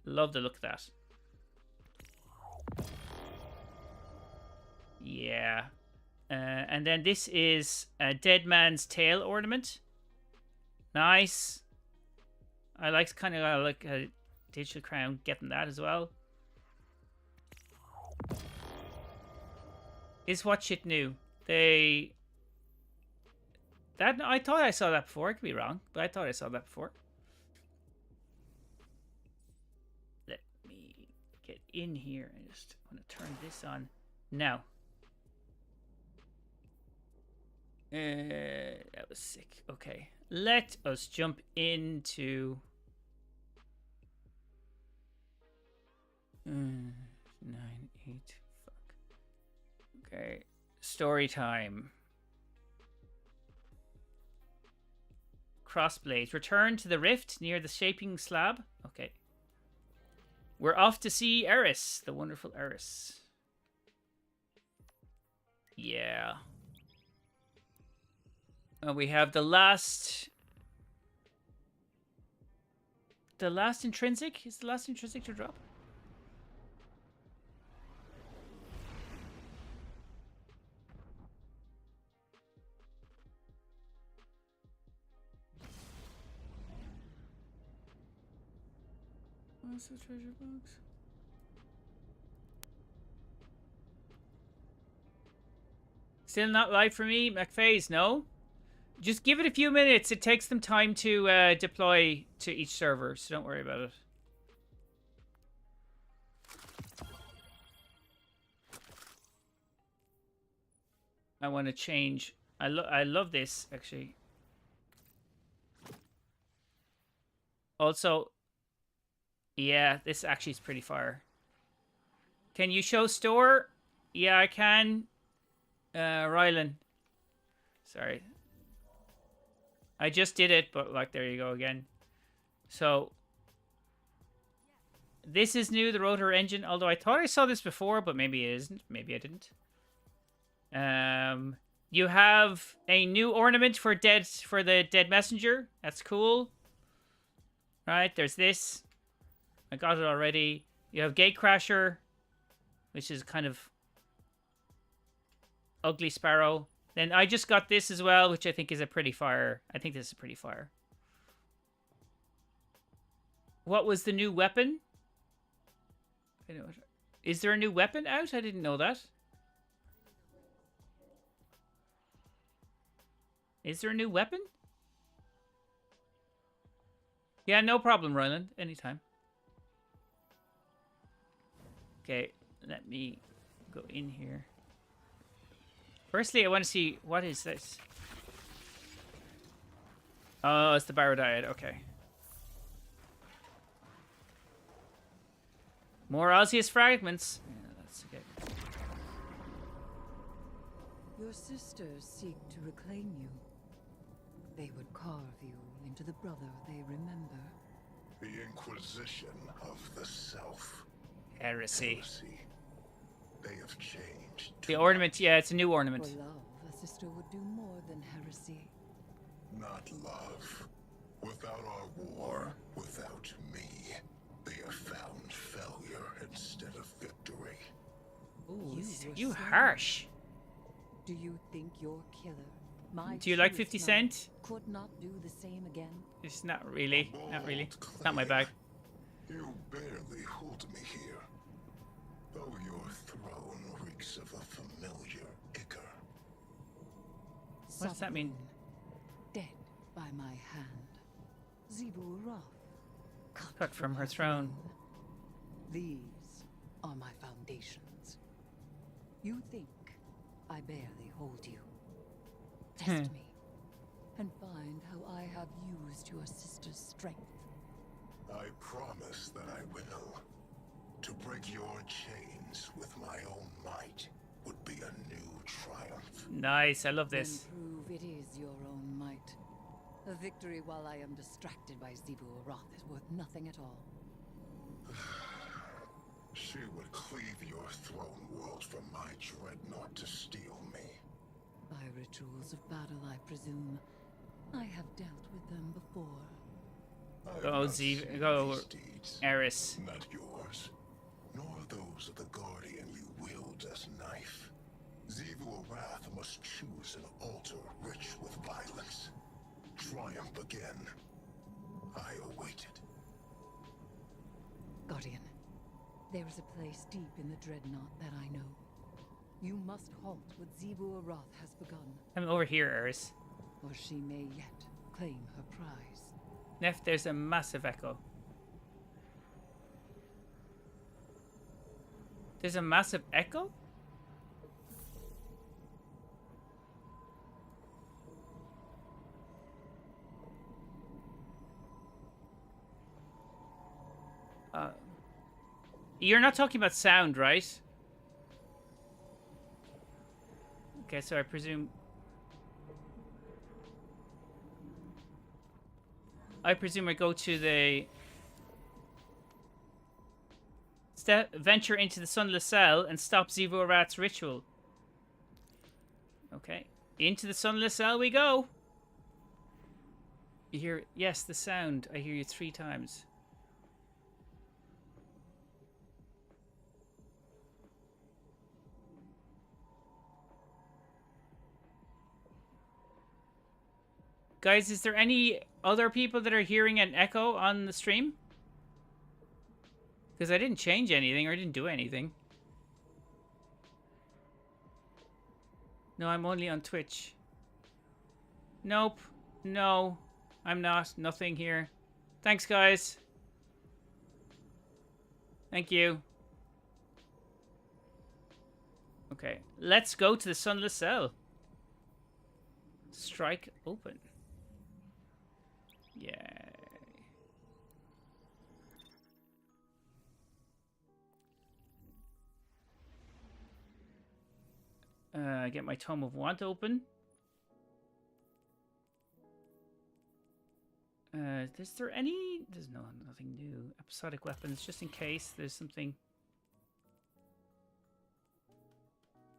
Speaker 1: Love the look of that. Yeah. And then this is a Dead Man's Tail ornament. Nice. I like kind of like a digital crown. Getting that as well. Is what shit new? They... That I thought I saw that before. I could be wrong, but I thought I saw that before. Let me get in here. I just want to turn this on now. That was sick. Okay, let us jump into 9, 8. Fuck. Okay, story time. crossblades. Return to the rift near the shaping slab. Okay. We're off to see Eris, the wonderful Eris. Yeah. We have the last... The last intrinsic? Is the last intrinsic to drop? What's the treasure box? Still not live for me, McPhase, no? Just give it a few minutes. It takes them time to deploy to each server, so don't worry about it. I want to change. I love this, actually. Also, yeah, this actually is pretty fire. Can you show store? Yeah, I can. Rylan. Sorry. I just did it, but like, there you go again. So, this is new, the rotor engine. Although I thought I saw this before, but maybe it isn't. Maybe I didn't. You have a new ornament for the dead messenger. That's cool. Right, there's this. I got it already. You have Gatecrasher, which is kind of ugly sparrow. Then I just got this as well, which I think is a pretty fire. I think this is pretty fire. What was the new weapon? Is there a new weapon out? I didn't know that. Is there a new weapon? Yeah, no problem, Ryland. Anytime. Okay, let me go in here. Firstly, I want to see, what is this? Oh, it's the Barodiad, okay. More osseous fragments. Yeah, that's okay.
Speaker 7: Your sisters seek to reclaim you. They would carve you into the brother they remember.
Speaker 6: The Inquisition of the Self.
Speaker 1: Heresy.
Speaker 6: They have changed.
Speaker 1: The ornament, yeah, it's a new ornament.
Speaker 7: For love, a sister would do more than heresy.
Speaker 6: Not love. Without our war, without me, they have found failure instead of victory.
Speaker 1: Ooh,
Speaker 7: were
Speaker 1: you
Speaker 7: slain.
Speaker 1: harsh.
Speaker 7: Do you think your killer, my
Speaker 1: Do you like
Speaker 7: truest
Speaker 1: 50
Speaker 7: knight,
Speaker 1: Cent?
Speaker 7: could not do the same again?
Speaker 1: It's not really. Not really. It's not my bag.
Speaker 6: You barely hold me here. Though your throne reeks of a familiar ichor.
Speaker 1: What does that mean?
Speaker 7: Dead by my hand. Zebu Roth.
Speaker 1: Cut from her throne.
Speaker 7: These are my foundations. You think I barely hold you. Test me and find how I have used your sister's strength.
Speaker 6: I promise that I will. To break your chains with my own might would be a new triumph.
Speaker 1: Nice, I love this.
Speaker 7: Then prove it is your own might. A victory while I am distracted by Zebu Roth is worth nothing at all.
Speaker 6: She would cleave your throne world from my dreadnought to steal me.
Speaker 7: By rituals of battle, I presume. I have dealt with them before.
Speaker 6: I have
Speaker 1: Go,
Speaker 6: not
Speaker 1: Z.
Speaker 6: seen
Speaker 1: Go,
Speaker 6: these deeds,
Speaker 1: Eris.
Speaker 6: not yours, nor those of the guardian you wield as knife. Zebu Wrath must choose an altar rich with violence. Triumph again. I await it.
Speaker 7: Guardian, there is a place deep in the Dreadnought that I know. You must halt what Zebu Roth has begun,
Speaker 1: I'm over here, Eris.
Speaker 7: or she may yet claim her prize.
Speaker 1: Nef, there's a massive echo. There's a massive echo? You're not talking about sound, right? Okay, so I presume... I presume I go to the... venture into the Sunless Cell and stop Zivo Rat's ritual. Okay. Into the Sunless Cell we go. You hear... Yes, the sound. I hear you 3 times. Guys, is there any other people that are hearing an echo on the stream? Because I didn't change anything or I didn't do anything. No, I'm only on Twitch. Nope. No, I'm not. Nothing here. Thanks, guys. Thank you. Okay, let's go to the Sunless Cell. Strike open. Yay. Get my Tome of Want open. Is there any... There's nothing new. Episodic weapons, just in case there's something.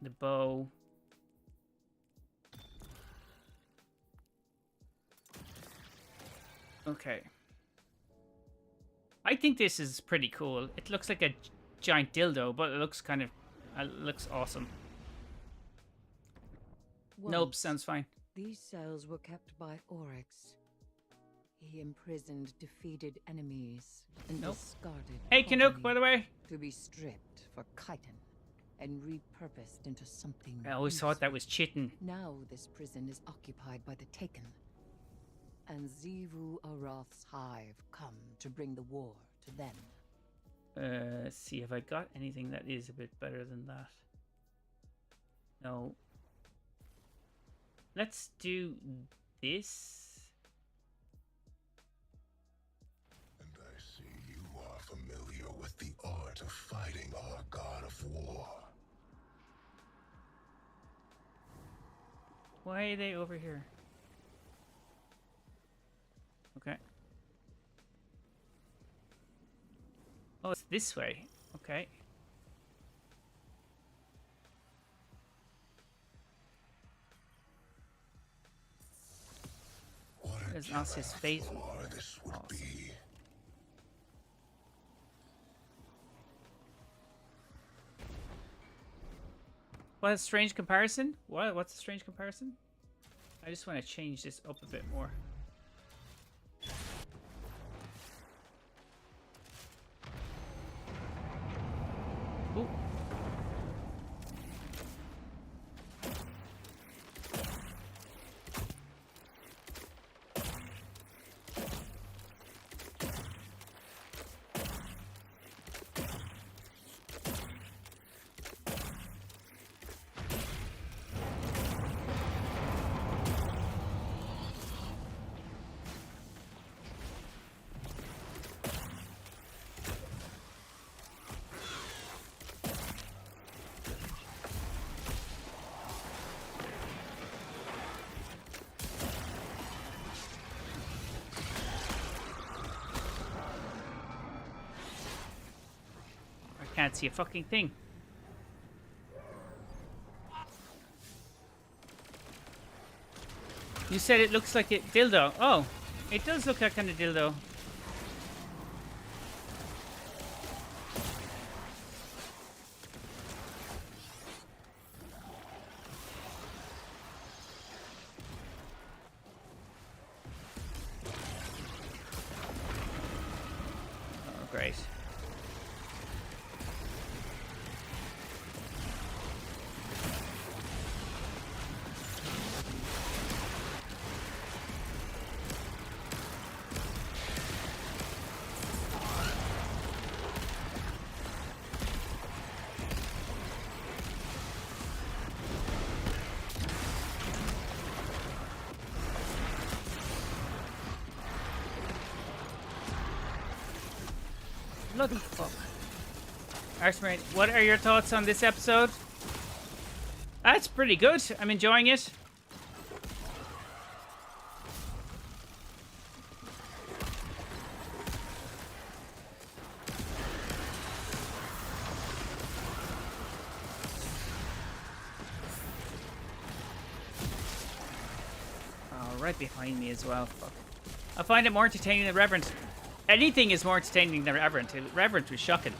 Speaker 1: The bow. Okay. I think this is pretty cool. It looks like a giant dildo, but it looks kind of... looks awesome. Nope,
Speaker 7: Once,
Speaker 1: sounds fine.
Speaker 7: These cells were kept by Oryx. He imprisoned defeated enemies and discarded
Speaker 1: Hey, Canuck,
Speaker 7: property
Speaker 1: by the way.
Speaker 7: to be stripped for chitin and repurposed into something
Speaker 1: I always thought that was chitin.
Speaker 7: Now this prison is occupied by the Taken, and Zivu Arath's hive come to bring the war to them.
Speaker 1: Let's see, have I got anything that is a bit better than that? No. Let's do this.
Speaker 6: And I see you are familiar with the art of fighting our god of war.
Speaker 1: Why are they over here? Okay. Oh, it's this way. Okay. There's Asia's face.
Speaker 6: This would
Speaker 1: Awesome.
Speaker 6: be.
Speaker 1: What a strange comparison? What? What's a strange comparison? I just want to change this up a bit more. Ooh. Can't see a fucking thing. You said it looks like a dildo. Oh, it does look like kind of dildo. Oh, great. Bloody fuck. Archmate, what are your thoughts on this episode? That's pretty good. I'm enjoying it. right behind me as well. Fuck. I find it more entertaining than Reverend. Anything is more entertaining than Reverend. Reverend was shocking.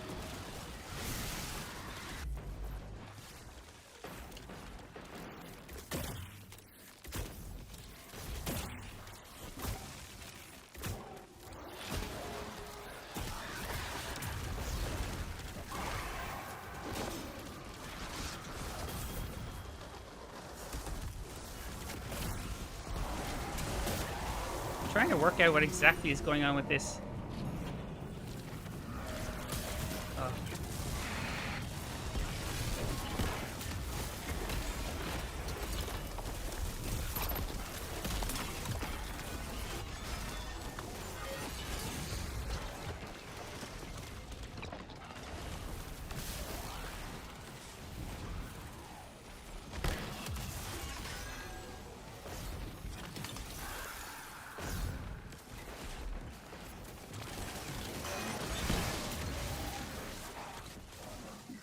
Speaker 1: Trying to work out what exactly is going on with this. Oh.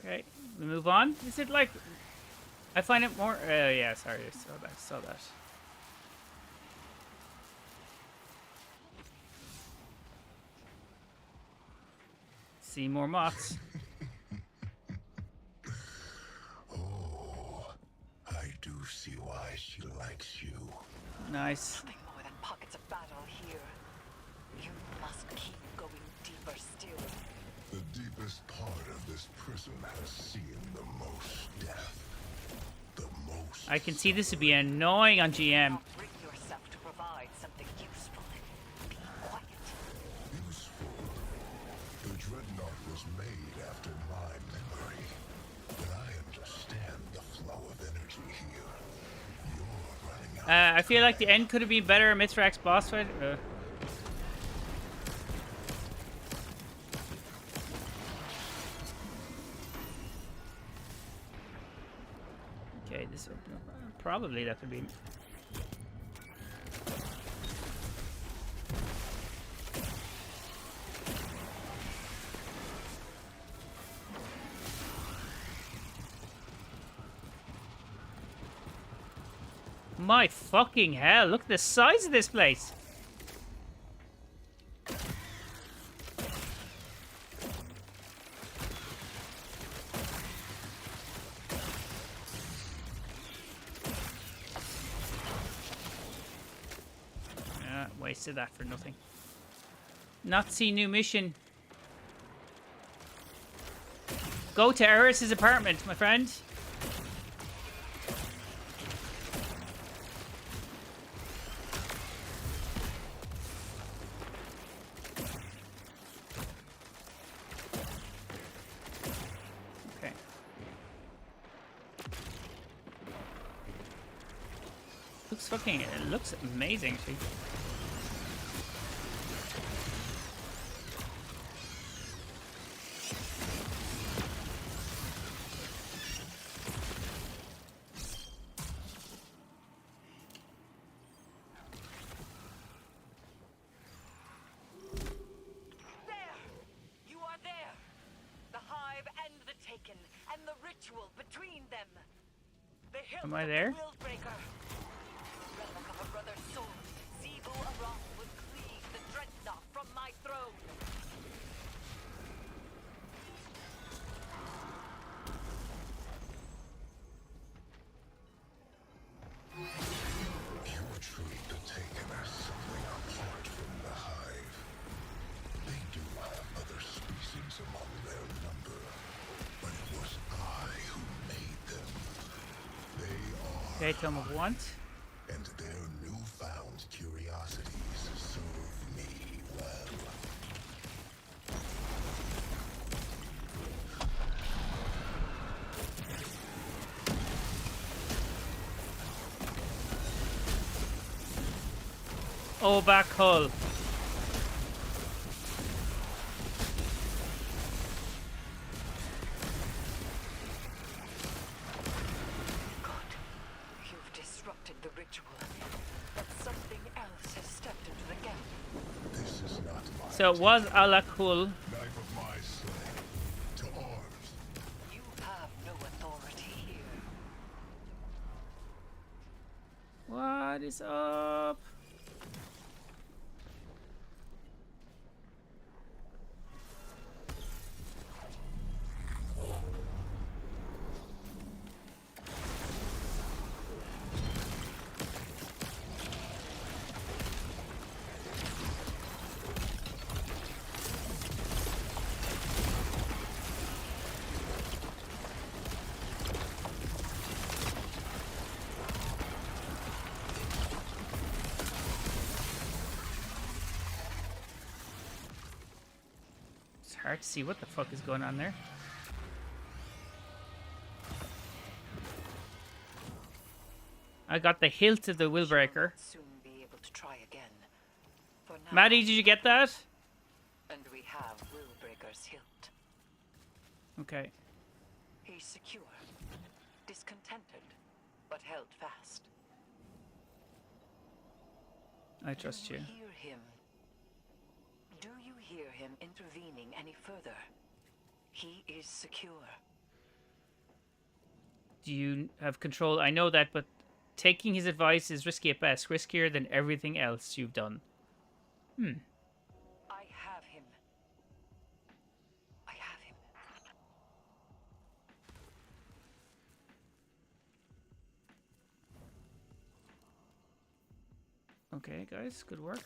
Speaker 1: Okay, we move on. Is it like... I find it more... yeah, sorry, I saw that. See more moths.
Speaker 6: Oh, I do see why she likes you.
Speaker 1: Nice.
Speaker 7: Nothing more than pockets of battle here. You must keep going deeper still.
Speaker 6: The deepest part of this prison has seen the most death. The most.
Speaker 1: I can see this would be annoying on GM.
Speaker 7: Now bring yourself to provide something useful. Be quiet.
Speaker 6: Useful. The dreadnought was made after my memory. But I understand the flow of energy here. You're running out.
Speaker 1: I feel like the end could have been better. Mithrax boss fight. Okay, this will probably that would be. My fucking hell, look at the size of this place. Wasted that for nothing. Not see new mission. Go to Eris's apartment, my friend. Okay. It looks amazing, actually. Am I there?
Speaker 6: You treat the Taken as something apart from the Hive. They do have other species among their number, but it was I who made them. They are
Speaker 1: Okay, tell me what.
Speaker 6: and their newfound curiosities serve me well.
Speaker 1: Oh, back hull.
Speaker 7: You've disrupted the ritual, but something else has stepped into the gap.
Speaker 6: This is not my
Speaker 1: So it was Alakul.
Speaker 6: knife of my slaying. To arms.
Speaker 7: You have no authority here.
Speaker 1: What is up? It's hard to see what the fuck is going on there. I got the hilt of the Willbreaker.
Speaker 7: Soon be able to try again. For now,
Speaker 1: Maddie, did you get that?
Speaker 7: and we have Willbreaker's hilt.
Speaker 1: Okay.
Speaker 7: He's secure, discontented, but held fast.
Speaker 1: I trust you.
Speaker 7: Hear him. Do you hear him intervening any further? He is secure.
Speaker 1: Do you have control? I know that, but taking his advice is risky at best. Riskier than everything else you've done.
Speaker 7: I have him. I have him.
Speaker 1: Okay, guys. Good work.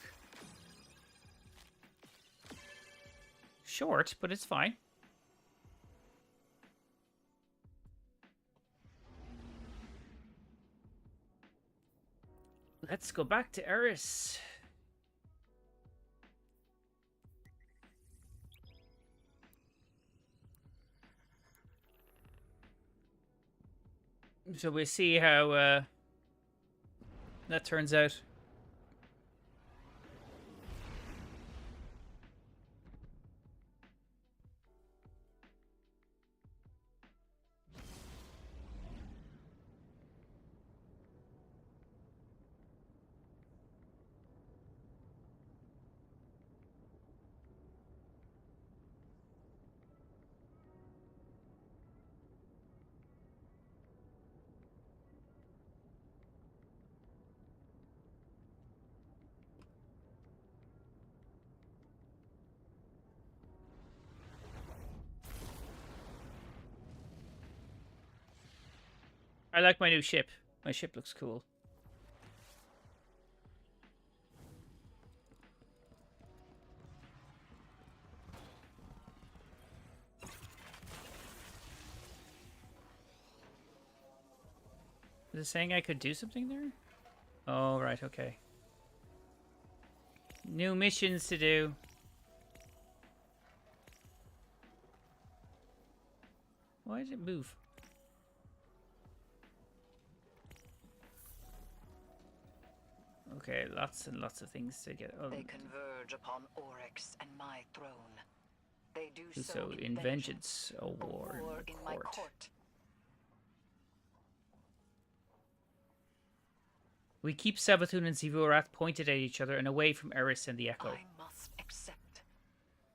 Speaker 1: Short, but it's fine. Let's go back to Eris. So we'll see how that turns out. I like my new ship. My ship looks cool. Is it saying I could do something there? Oh, right, okay. New missions to do. Why did it move? Okay, lots and lots of things to get. Oh,
Speaker 7: They converge upon Oryx and my throne. They do
Speaker 1: so in vengeance, a war in the
Speaker 7: my
Speaker 1: court.
Speaker 7: court.
Speaker 1: We keep Savathun and Zivorath pointed at each other and away from Eris and the Echo.
Speaker 7: I must accept.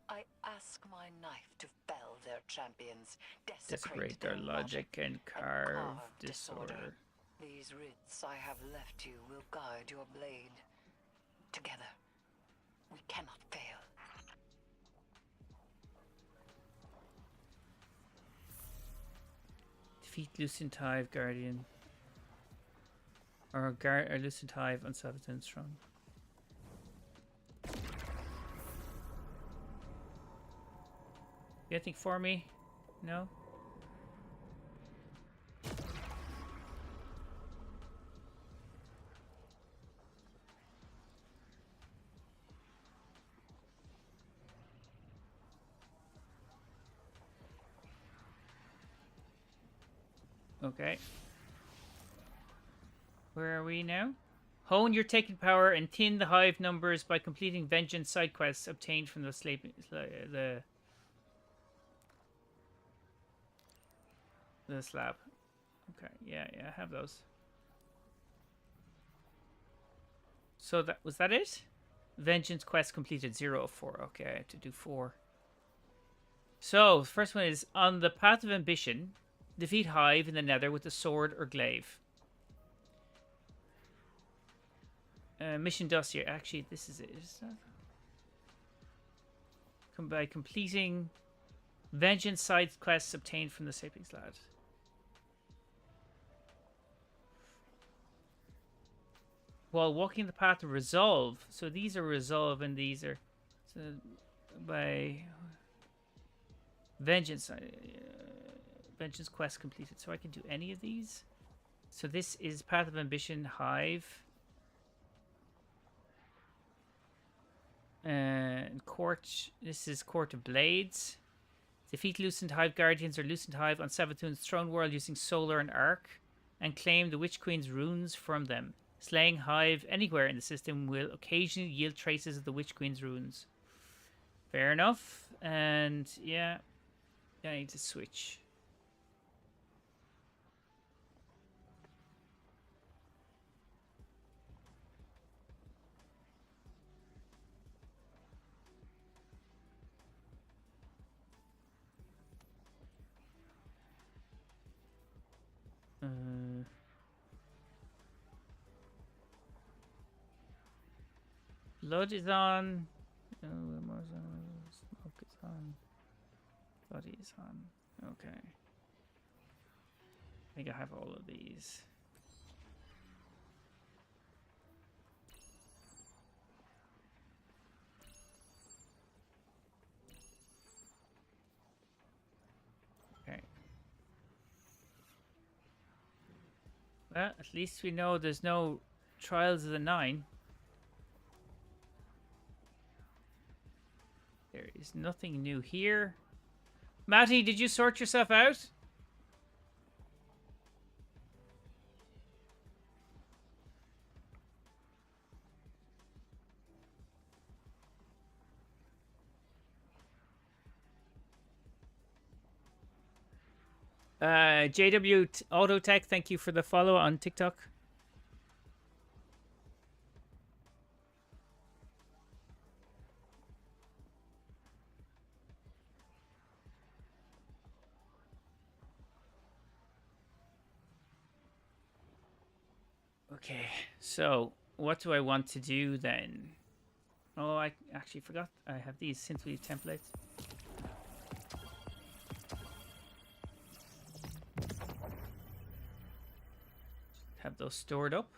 Speaker 7: I ask my knife to fell their champions,
Speaker 1: Desecrate their logic and carve disorder.
Speaker 7: These writs I have left you will guide your blade. Together, we cannot fail.
Speaker 1: Defeat Lucent Hive Guardian. Or Lucent Hive on Savathun's throne. You anything for me? No? Okay. Where are we now? Hone your taken power and thin the hive numbers by completing vengeance side quests obtained from the slab. Okay, yeah, I have those. So that was that it? Vengeance quest completed 0 of 4. Okay, I have to do 4. So, the first one is on the path of ambition, defeat Hive in the Nether with a sword or glaive. Mission dossier. Actually, this is it. Is that? By completing vengeance side quests obtained from the Sapiens Lad. While walking the path of resolve. So these are resolve and these are by vengeance. Vengeance quest completed. So I can do any of these. So this is path of ambition, Hive. And Court. This is Court of Blades. Defeat Lucent Hive Guardians or Lucent Hive on Savathun's throne world using Solar and Arc, and claim the Witch Queen's runes from them. Slaying Hive anywhere in the system will occasionally yield traces of the Witch Queen's runes. Fair enough. And yeah, I need to switch. Blood is on. Smoke is on. Body is on. Okay. I think I have all of these. Okay. Well, at least we know there's no Trials of the Nine. There is nothing new here. Matty, did you sort yourself out? JW Autotech, thank you for the follow on TikTok. Okay, so what do I want to do then? Oh, I actually forgot I have these Simply templates. Have those stored up.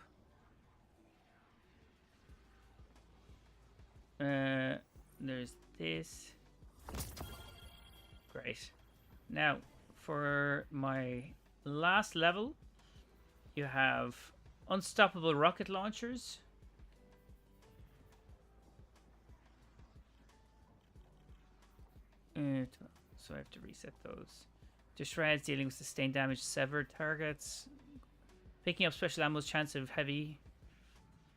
Speaker 1: There's this. Great. Now, for my last level, you have unstoppable rocket launchers. So I have to reset those. The shreds dealing with sustained damage, severed targets. Picking up special ammo's chance of heavy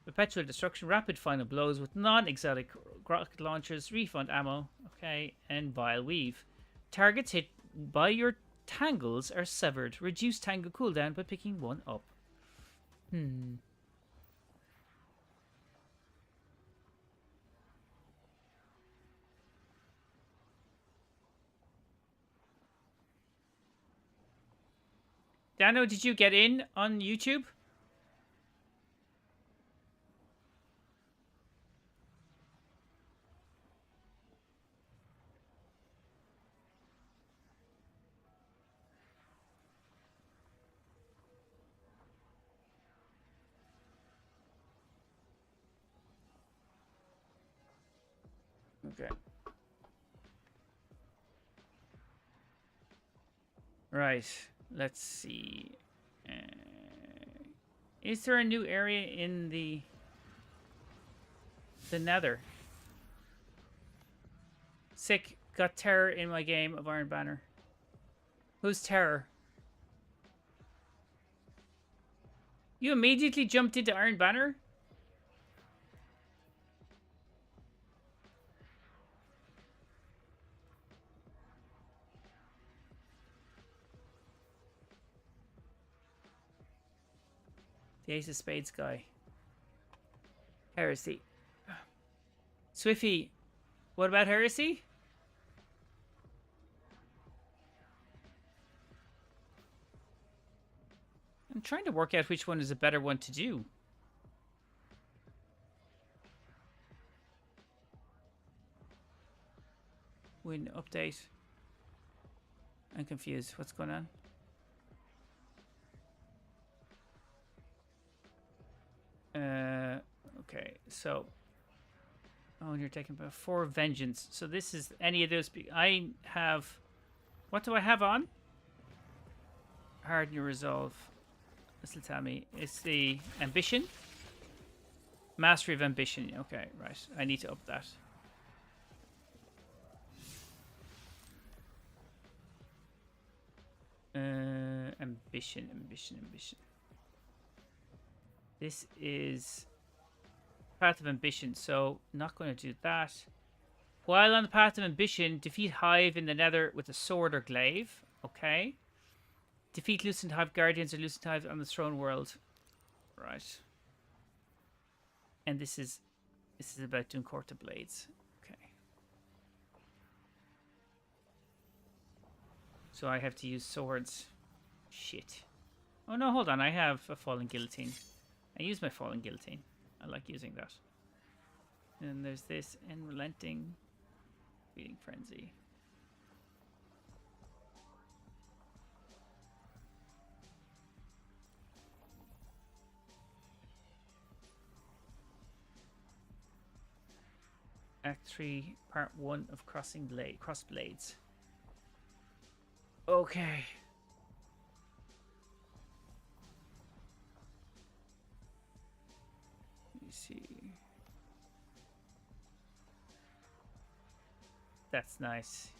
Speaker 1: perpetual destruction, rapid final blows with non-exotic rocket launchers, refund ammo, okay, and vile weave. Targets hit by your tangles are severed. Reduce tangle cooldown by picking one up. Dano, did you get in on YouTube? Okay. Right. Let's see. Is there a new area in the Nether? Sick. Got terror in my game of Iron Banner. Who's terror? You immediately jumped into Iron Banner? The Ace of Spades guy. Heresy. Swiffy, what about Heresy? I'm trying to work out which one is a better one to do. Win update. I'm confused. What's going on? Okay, so and you're taking about 4 vengeance. So this is any of those. I have, what do I have on? Harden your resolve. This will tell me it's the ambition, mastery of ambition. Okay, right. I need to up that. Ambition. This is Path of Ambition, so not going to do that. While on the Path of Ambition, defeat Hive in the Nether with a sword or glaive. Okay. Defeat Lucent Hive Guardians or Lucent Hive on the Throne World. Right. And this is about doing Court of Blades. Okay. So I have to use swords. Shit. Oh no, hold on. I have a Fallen Guillotine. I use my Fallen Guillotine. I like using that. And there's this Unrelenting Feeding Frenzy. Act 3, Part 1 of Cross Blades. Okay. Let me see. That's nice.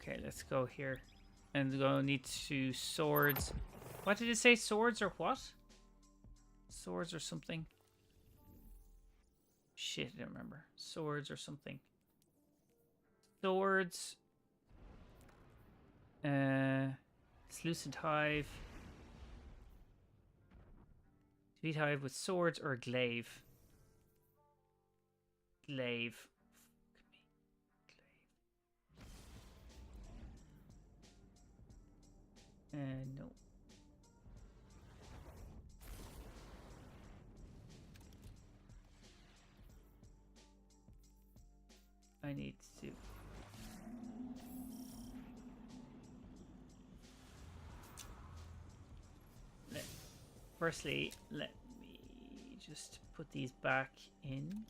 Speaker 1: Okay, let's go here. And we're going to need to swords. What did it say? Swords or what? Swords or something. Shit, I don't remember. Swords or something. Swords. Lucent Hive. Defeat Hive with swords or glaive. Glaive. No. I need to. Firstly, let me just put these back in.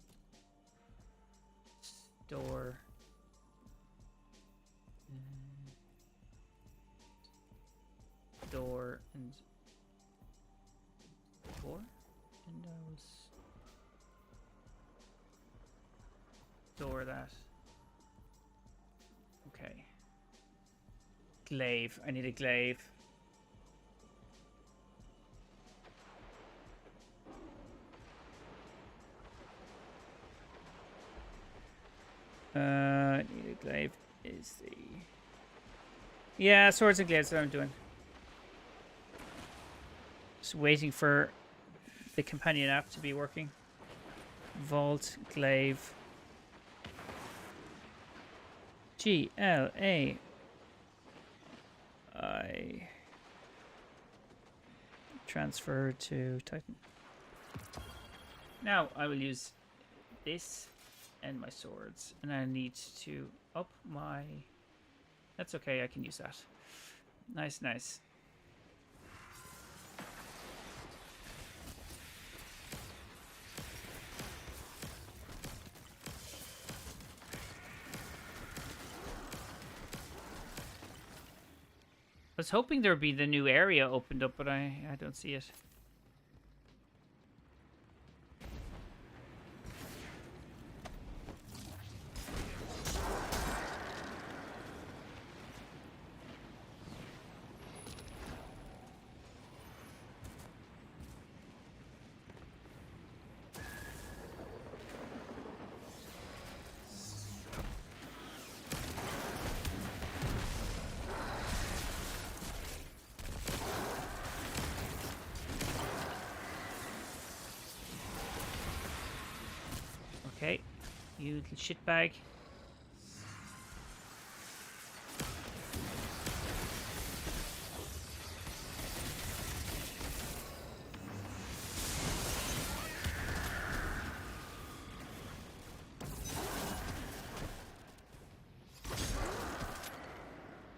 Speaker 1: Store. Door and door. And I will store that. Okay. Glaive. I need a glaive. I need a glaive. Is the... Yeah, swords and glaives. That's what I'm doing. Just waiting for the companion app to be working. Vault, glaive. GLAI. Transfer to Titan. Now I will use this and my swords, and I need to up my... That's okay, I can use that. Nice, nice. I was hoping there would be the new area opened up, but I don't see it. Okay, you little shitbag.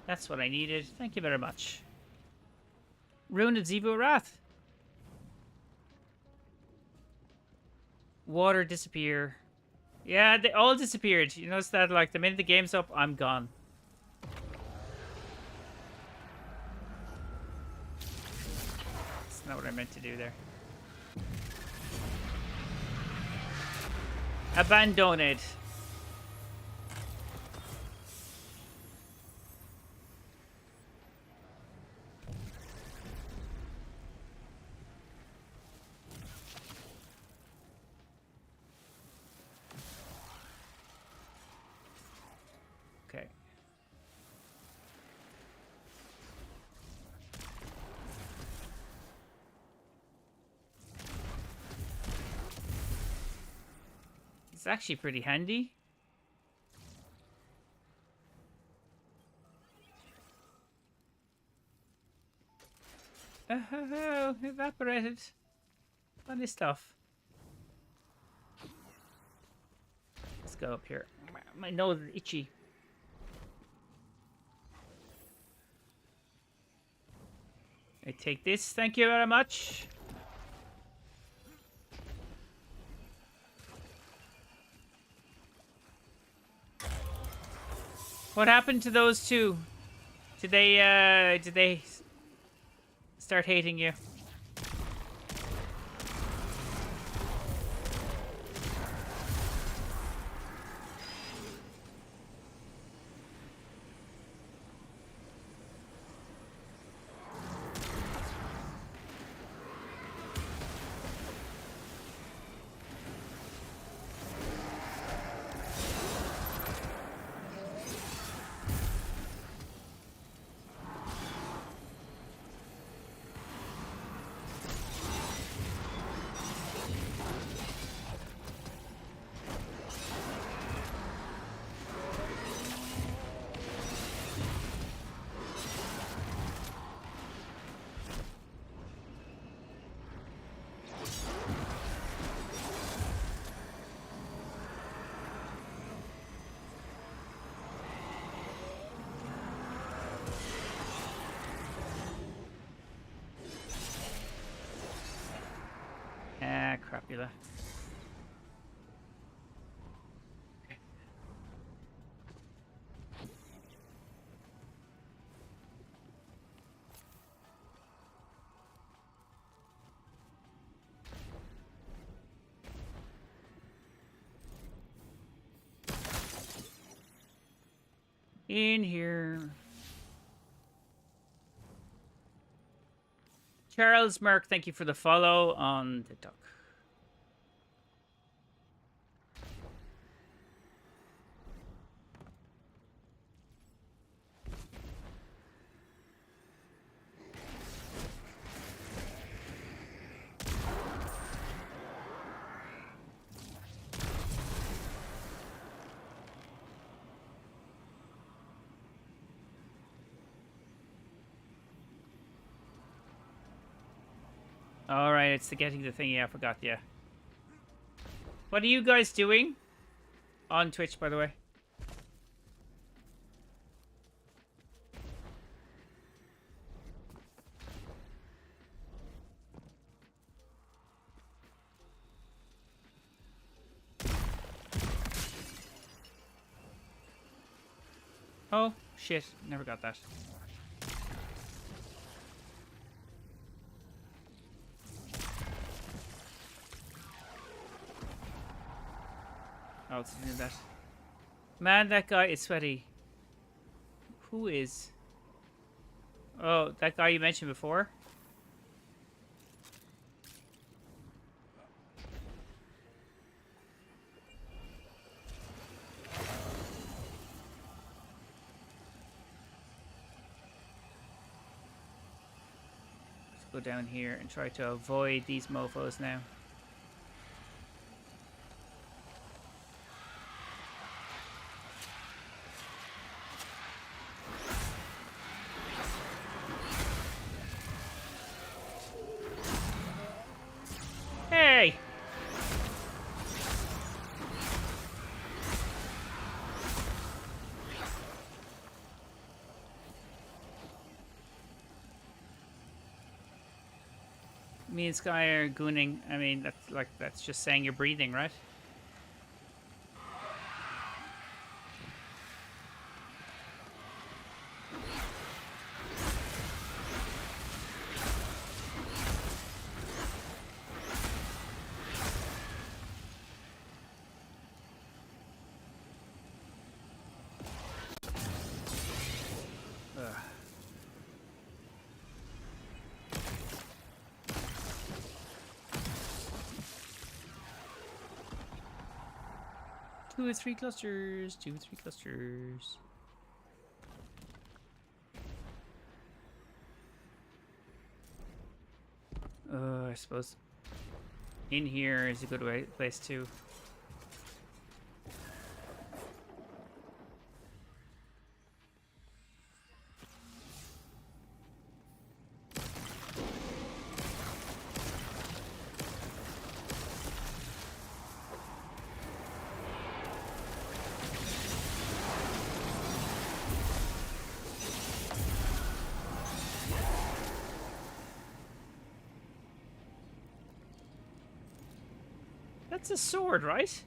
Speaker 1: That's what I needed. Thank you very much. Ruined Zevo Wrath. Water disappear. Yeah, they all disappeared. You notice that, like, the minute the game's up, I'm gone. That's not what I meant to do there. Abandon it. It's actually pretty handy. Oh, evaporated. Funny stuff. Let's go up here. My nose is itchy. I take this, thank you very much. What happened to those two? Did they start hating you? Ah, crapula. In here. Charles Merck, thank you for the follow on TikTok. All right, it's the getting the thingy. I forgot. Yeah. What are you guys doing on Twitch, by the way? Oh shit! Never got that. Oh, it's in that. Man, that guy is sweaty. Who is? Oh, that guy you mentioned before? Let's go down here and try to avoid these mofos now. Hey! Me and Sky are gooning. I mean, that's just saying you're breathing, right? Ugh. Two or three clusters. I suppose in here is a good place too. That's a sword, right?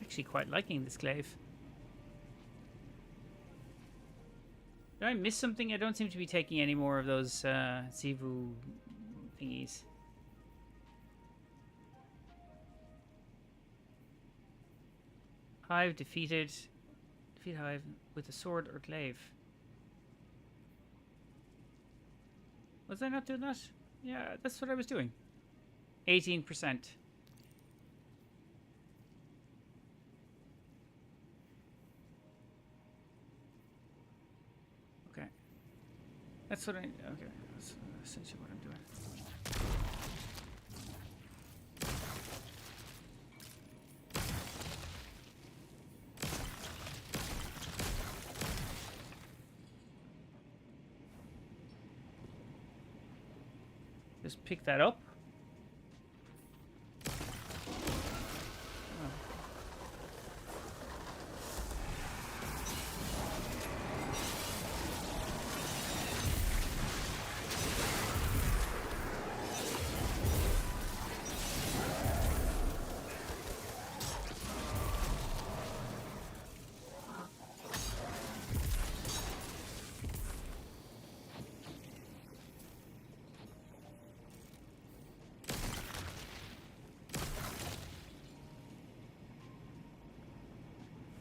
Speaker 1: Actually quite liking this glaive. Did I miss something? I don't seem to be taking any more of those Zivu thingies. Hive defeat Hive with a sword or glaive. Was I not doing that? Yeah, that's what I was doing. 18%. Okay. That's what okay. That's essentially what I'm doing. Just pick that up.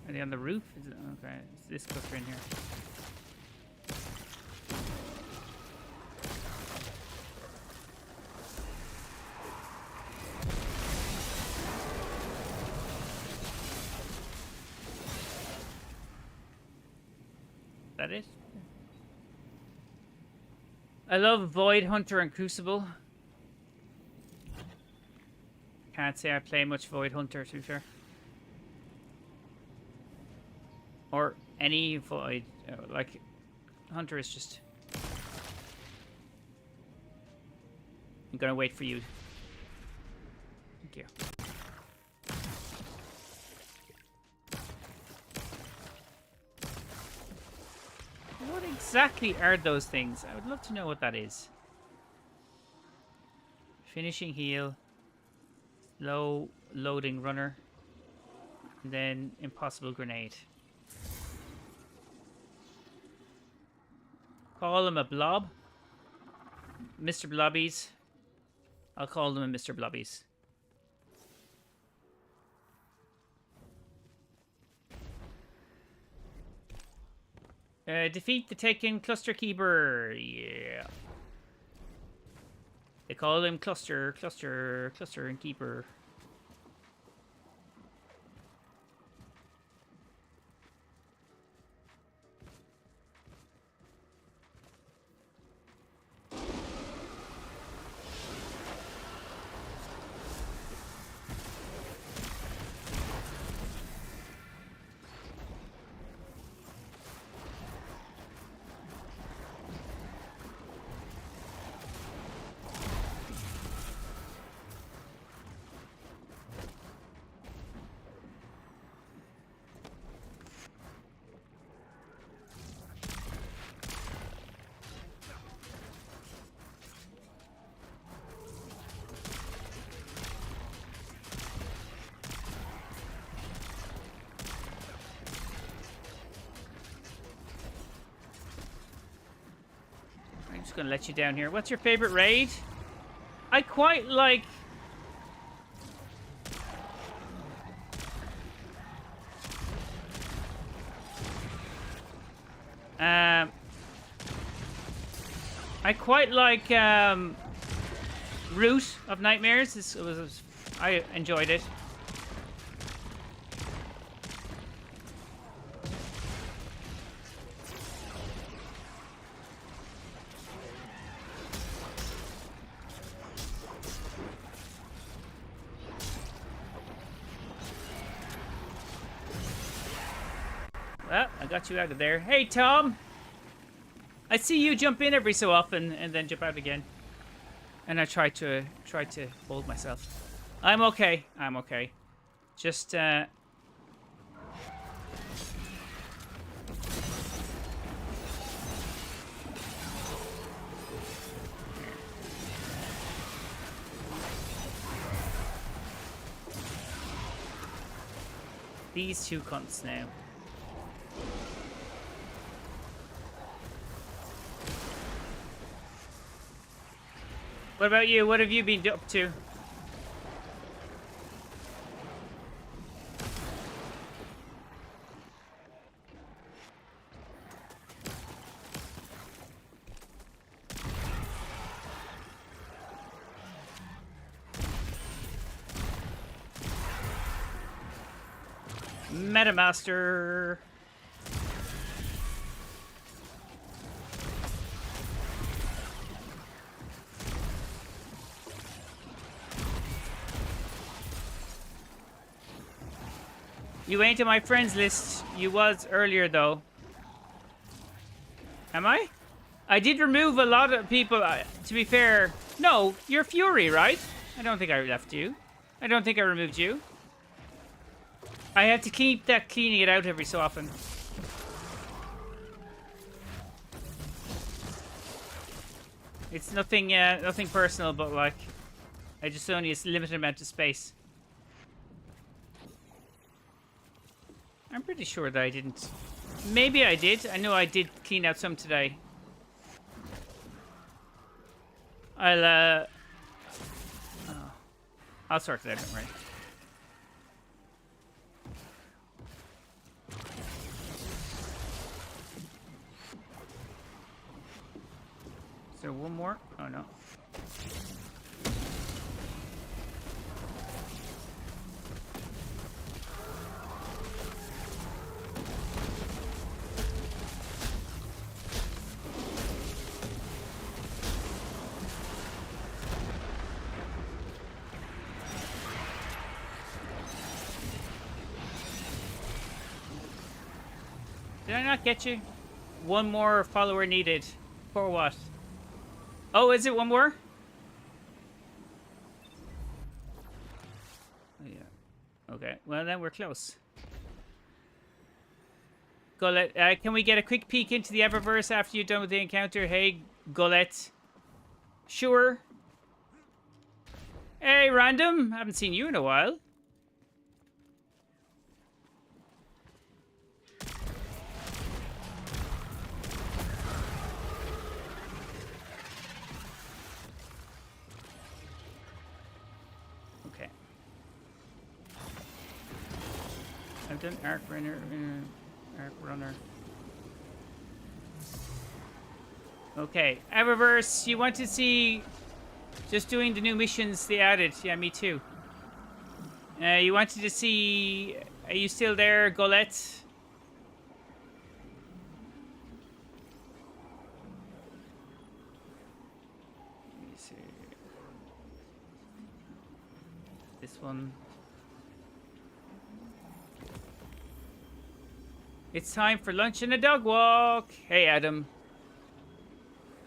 Speaker 1: Are they on the roof? Is it, okay, it's this cluster in here. That it? I love Void Hunter and Crucible. Can't say I play much Void Hunter, to be fair. Or any Void, like, Hunter is just... I'm gonna wait for you. Thank you. What exactly are those things? I would love to know what that is. Finishing heal. Low loading runner. And then impossible grenade. Call him a blob. Mr. Blobbies. I'll call them a Mr. Blobbies. Defeat the Taken Cluster Keeper. Yeah. They call him Cluster and Keeper. I'm just gonna let you down here. What's your favorite raid? I quite like... I quite like Root of Nightmares. I enjoyed it. I got you out of there. Hey, Tom! I see you jump in every so often and then jump out again. And I try to hold myself. I'm okay. I'm okay. Just, these two cunts now. What about you? What have you been up to? Metamaster. You ain't on my friends list. You was earlier though. Am I? I did remove a lot of people. To be fair, no, you're Fury, right? I don't think I left you. I don't think I removed you. I have to keep that cleaning it out every so often. It's nothing, nothing personal, but like, I just only a limited amount of space. I'm pretty sure that I didn't. Maybe I did. I know I did clean out some today. I'll sort it out, don't worry. Is there one more? Oh no. Did I not get you? One more follower needed. For what? Oh, is it one more? Oh, yeah. Okay, well then we're close. Gullet, can we get a quick peek into the Eververse after you're done with the encounter? Hey, Gullet. Sure. Hey, Random. Haven't seen you in a while. I've done Arc Runner. Okay, Eververse, you want to see just doing the new missions they added? Yeah, me too. You wanted to see? Are you still there, Golette? Let me see. This one. It's time for lunch and a dog walk. Hey, Adam.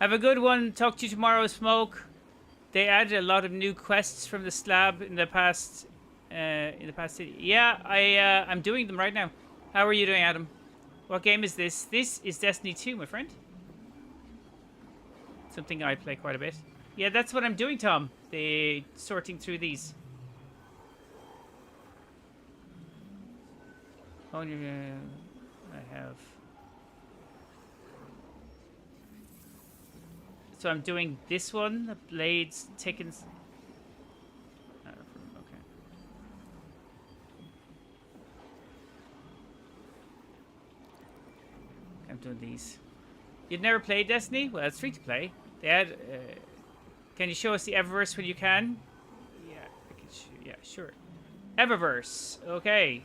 Speaker 1: Have a good one. Talk to you tomorrow, Smoke. They added a lot of new quests from the slab in the past. Yeah, I'm doing them right now. How are you doing, Adam? What game is this? This is Destiny 2, my friend. Something I play quite a bit. Yeah, that's what I'm doing, Tom. Sorting through these. Oh, I have. So I'm doing this one, the blades taken. Okay. I'm doing these. You'd never played Destiny? Well, it's free to play. They had. Can you show us the Eververse when you can? Yeah, I can. Yeah, sure. Eververse. Okay.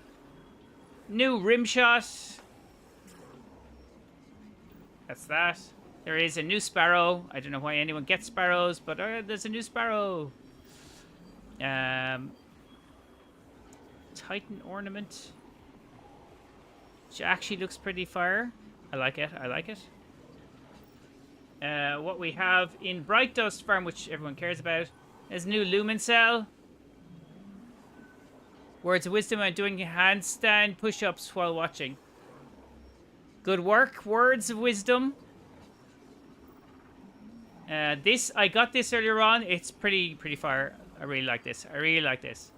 Speaker 1: New rim shot. That's that. There is a new sparrow. I don't know why anyone gets sparrows, but there's a new sparrow. Titan ornament. which actually looks pretty fire. I like it. I like it. What we have in Bright Dust Farm, which everyone cares about, is new Lumen Cell. Words of wisdom on doing handstand push-ups while watching. Good work, words of wisdom. I got this earlier on. It's pretty fire. I really like this. I really like this.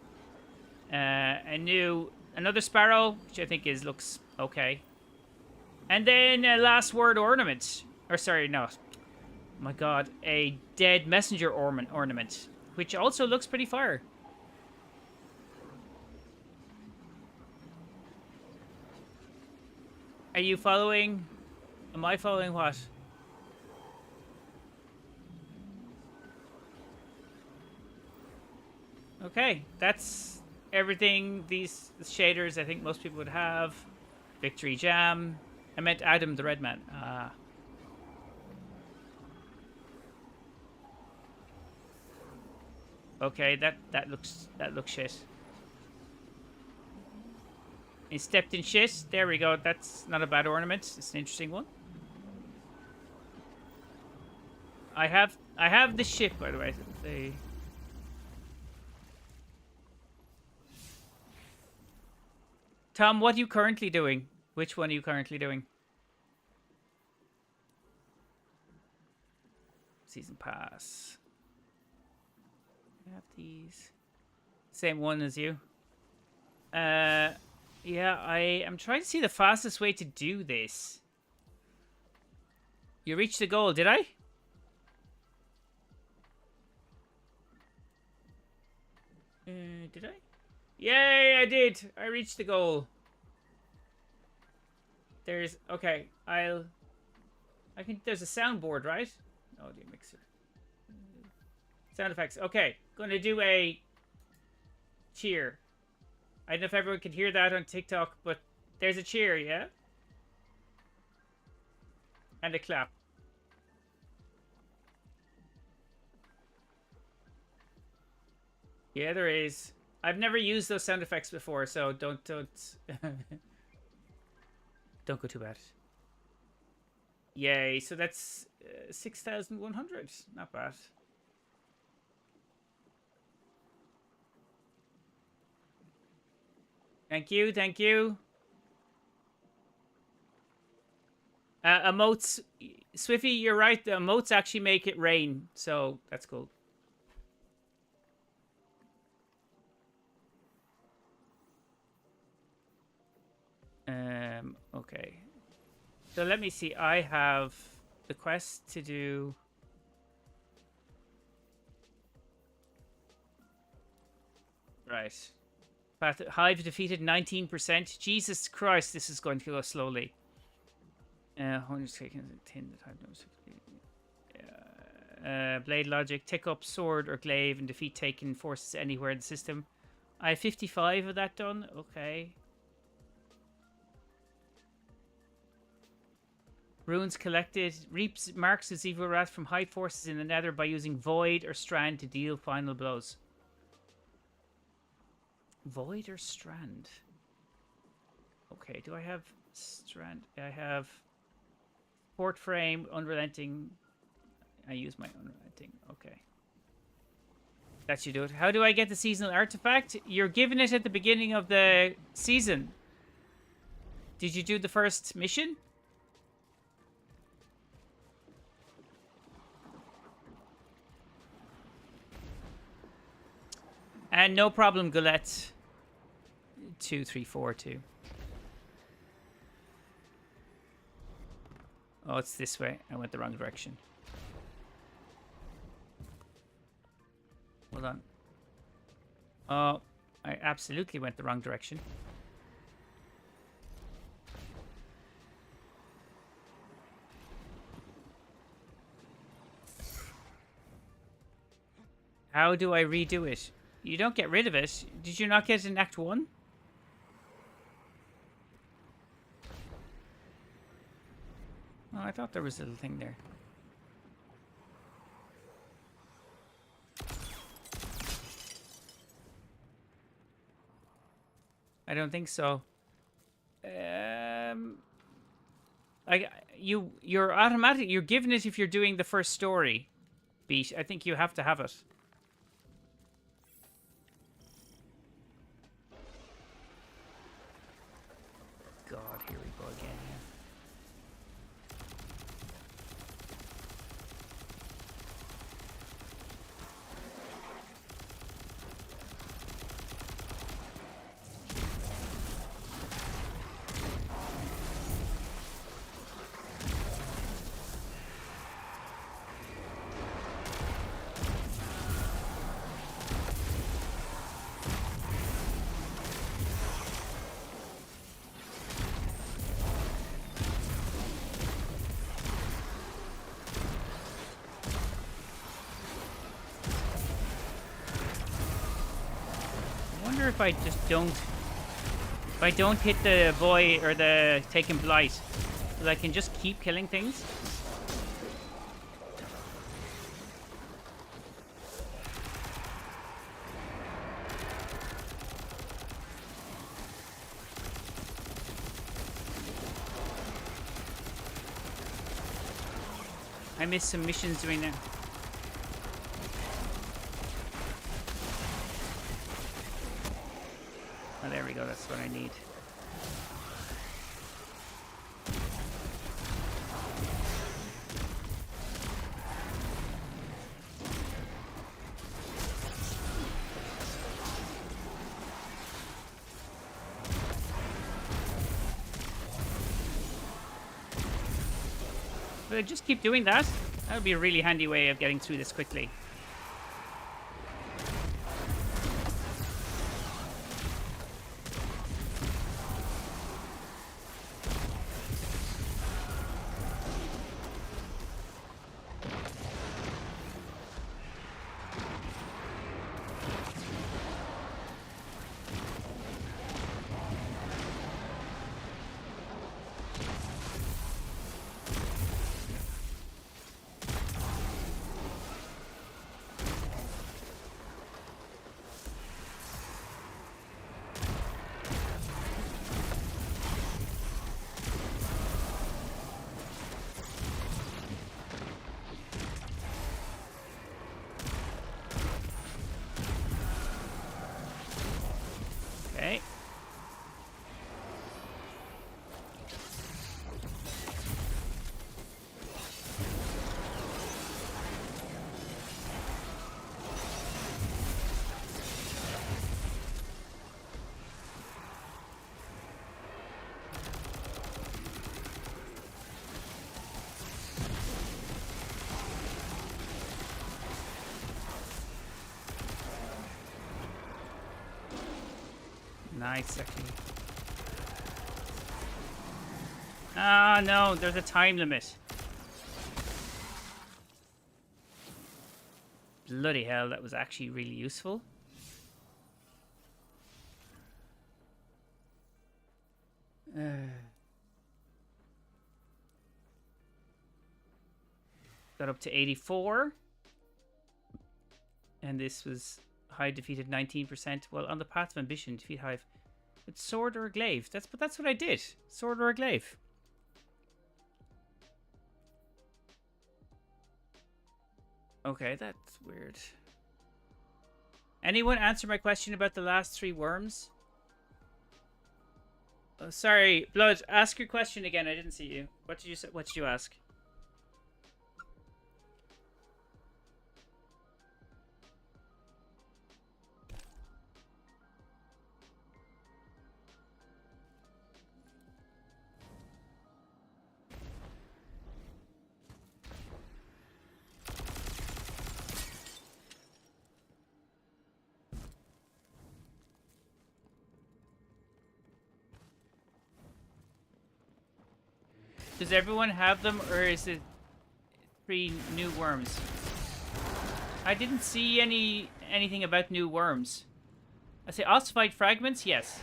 Speaker 1: Another sparrow, which I think looks okay. And then a last word ornament. Or sorry, no. My god, a dead messenger ornament, which also looks pretty fire. Are you following? Am I following what? Okay, that's everything. These shaders I think most people would have. Victory Jam. I meant Adam the Red Man. Ah. Okay, that looks shit. He stepped in shit. There we go. That's not a bad ornament. It's an interesting one. I have the ship, by the way. Tom, what are you currently doing? Which one are you currently doing? Season pass. I have these. Same one as you. Yeah, I am trying to see the fastest way to do this. You reached the goal, did I? Did I? Yay, I did! I reached the goal. There's... Okay, I think there's a soundboard, right? Audio mixer. Sound effects. Okay, gonna do a cheer. I don't know if everyone can hear that on TikTok, but there's a cheer, yeah? And a clap. Yeah, there is. I've never used those sound effects before, so don't don't go too bad. Yay, so that's 6,100. Not bad. Thank you, thank you. Emotes, Swiffy, you're right. The emotes actually make it rain, so that's cool. Okay. So let me see. I have the quest to do. Right. Hive defeated 19%. Jesus Christ, this is going to go slowly. Hundreds taken 10 the time. Blade logic. Take up sword or glaive and defeat taken forces anywhere in the system. I have 55 of that done. Okay. Runes collected. Reaps marks his evil wrath from high forces in the Nether by using Void or Strand to deal final blows. Void or Strand? Okay, do I have Strand? I have Port Frame, Unrelenting. I use my Unrelenting. Okay. That should do it. How do I get the seasonal artifact? You're given it at the beginning of the season. Did you do the first mission? And no problem, Gillette. 2, 3, 4, 2. Oh, it's this way. I went the wrong direction. Hold on. Oh, I absolutely went the wrong direction. How do I redo it? You don't get rid of it. Did you not get it in Act 1? Oh, I thought there was a little thing there. I don't think so. you're automatic. You're given it if you're doing the first story. Beat. I think you have to have it. God, here we go again. I wonder if I just don't... If I don't hit the boy or the taken blight, that I can just keep killing things. I missed some missions doing that. Oh, there we go. That's what I need. But just keep doing that. That would be a really handy way of getting through this quickly. Okay. Nice, actually. Ah, no, there's a time limit. Bloody hell, that was actually really useful. Got up to 84. And this was Hive defeated 19%. Well, on the path of ambition, defeat Hive. It's sword or a glaive. That's what I did. Sword or a glaive. Okay, that's weird. Anyone answer my question about the last 3 worms? Oh, sorry, Blood. Ask your question again. I didn't see you. What did you say? What did you ask? Does everyone have them, or is it 3 new worms? I didn't see anything about new worms. I say ossified fragments, yes.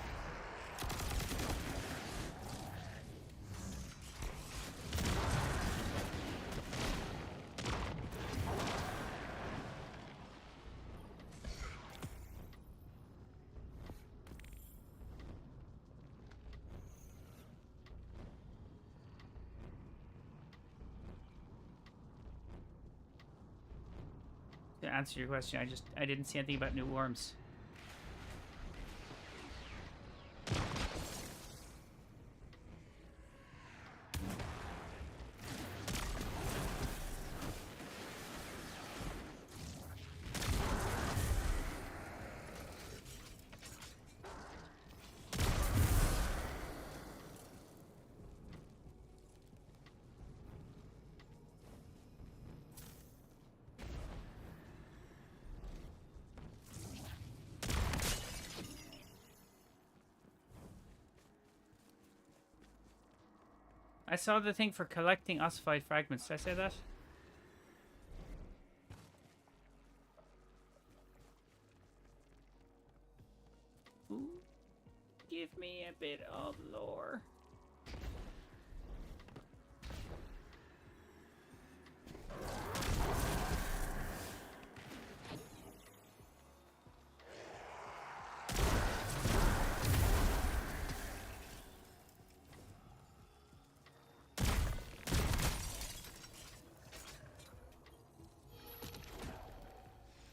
Speaker 1: To answer your question, I didn't see anything about new worms. I saw the thing for collecting ossified fragments. Did I say that? Ooh, give me a bit of lore.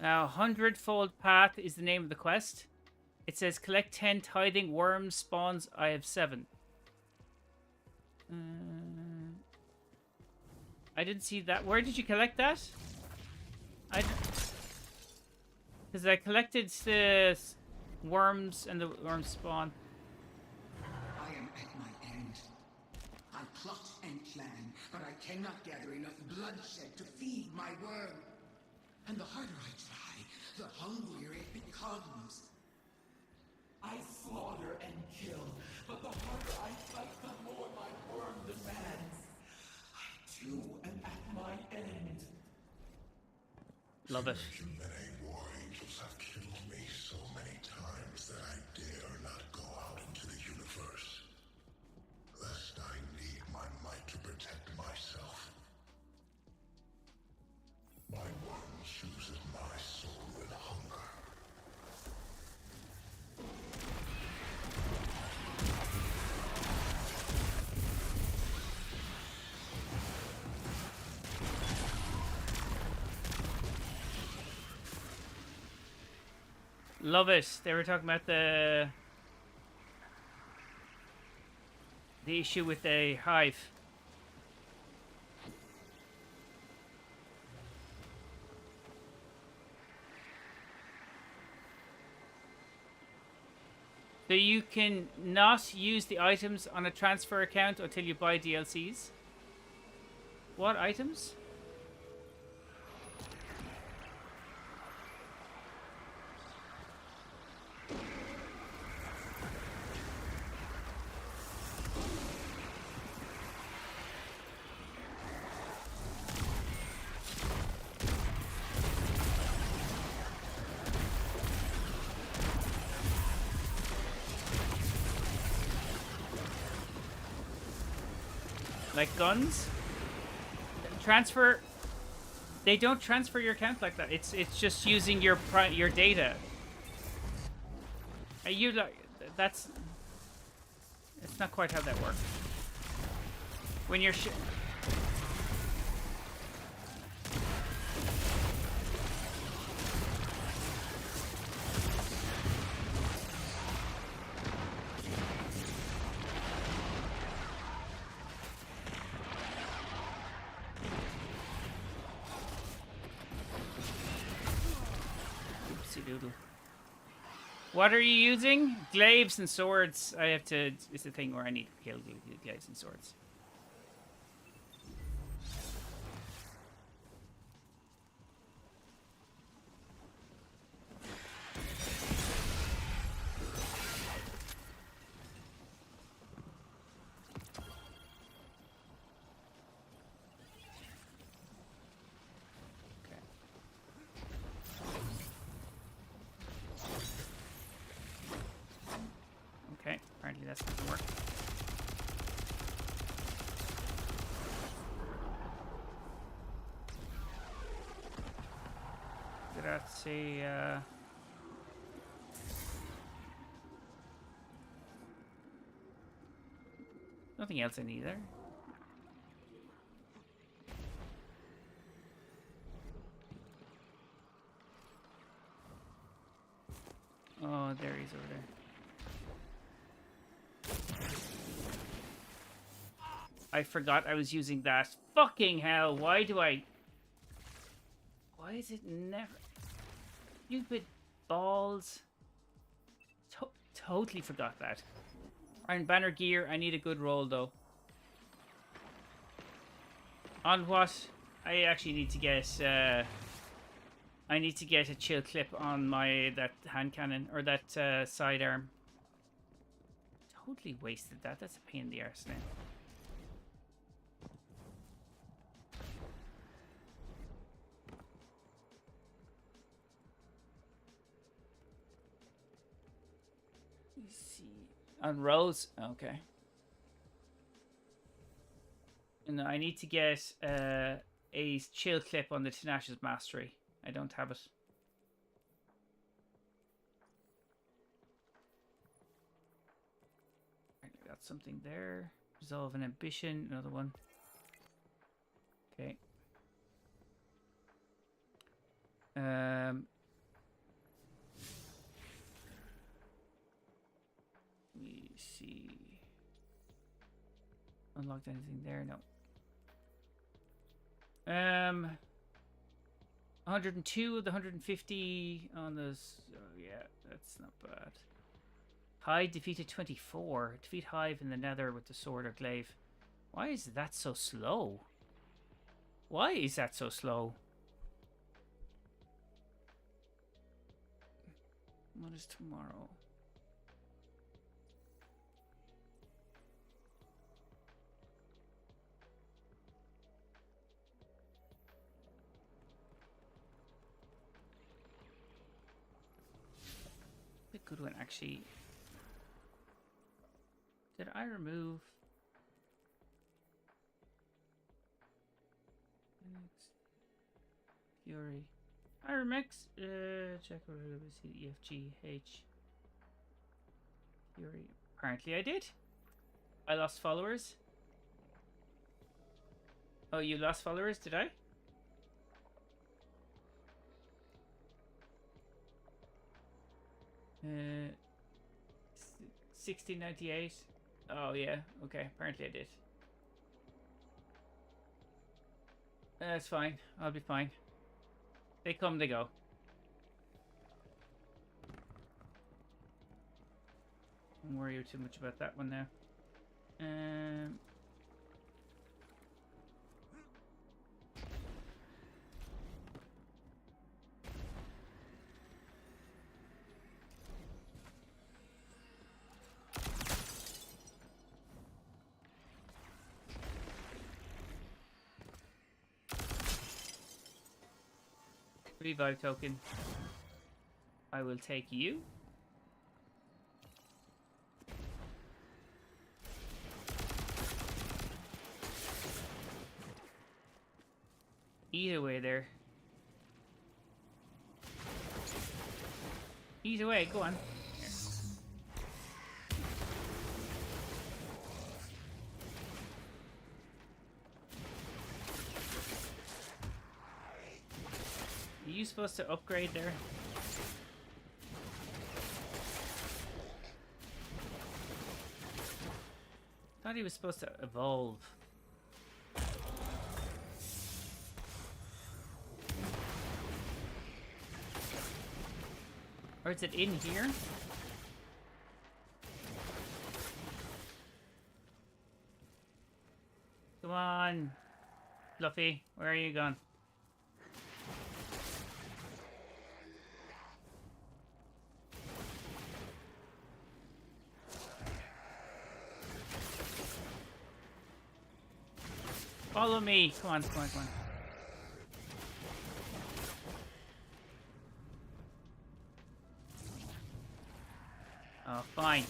Speaker 1: Now, Hundredfold Path is the name of the quest. It says collect 10 tithing worm spawns. I have 7. I didn't see that. Where did you collect that? Because I collected the worms and the worm spawn.
Speaker 8: I am at my end. I plot and plan, but I cannot gather enough bloodshed to feed my worm. And the harder I try, the hungrier it becomes.
Speaker 3: I slaughter and kill, but the harder I fight, the more my worm demands. I too am at my end.
Speaker 1: Love it.
Speaker 6: Many war angels have killed me so many times that I dare not go out into the universe, lest I need my might to protect myself. My worm chooses my soul with hunger.
Speaker 1: Love it. They were talking about the issue with the hive. So you can not use the items on a transfer account until you buy DLCs. What items? Like guns? Transfer. They don't transfer your account like that. It's just using your data. You that's. It's not quite how that works. When you're doodle. What are you using? Glaives and swords. I have to. It's the thing where I need to kill glaives and swords. Apparently that's not gonna work. Grazie. Nothing else in either. Oh, there he's over there. I forgot I was using that. Fucking hell, why do I... Why is it never... Stupid balls. Totally forgot that. Iron Banner gear, I need a good roll though. On what? I actually need to get... I need to get a chill clip on that hand cannon, or that sidearm. Totally wasted that. That's a pain in the arse now. You see, on rolls, okay. And I need to get a chill clip on the Tenacious Mastery. I don't have it. I got something there. Resolve an ambition, another one. Okay. Let me see. Unlocked anything there? No. 102 of the 150 on this. Oh, yeah, that's not bad. Hive defeated 24. Defeat Hive in the Nether with the sword or glaive. Why is that so slow? Why is that so slow? What is tomorrow? A good one, actually. Did I remove? Fury. Iremix. Check what it was. EFGH. Fury. Apparently I did. I lost followers. Oh, you lost followers? Did I? 1698. Oh yeah, okay. Apparently I did. That's fine. I'll be fine. They come, they go. Don't worry too much about that one now. Revive token. I will take you. Eat away there. Eat away, go on. Here. Are you supposed to upgrade there? Thought he was supposed to evolve. Or is it in here? Come on, Fluffy, where are you gone? Follow me. Come on, come on, come on. Oh, fine.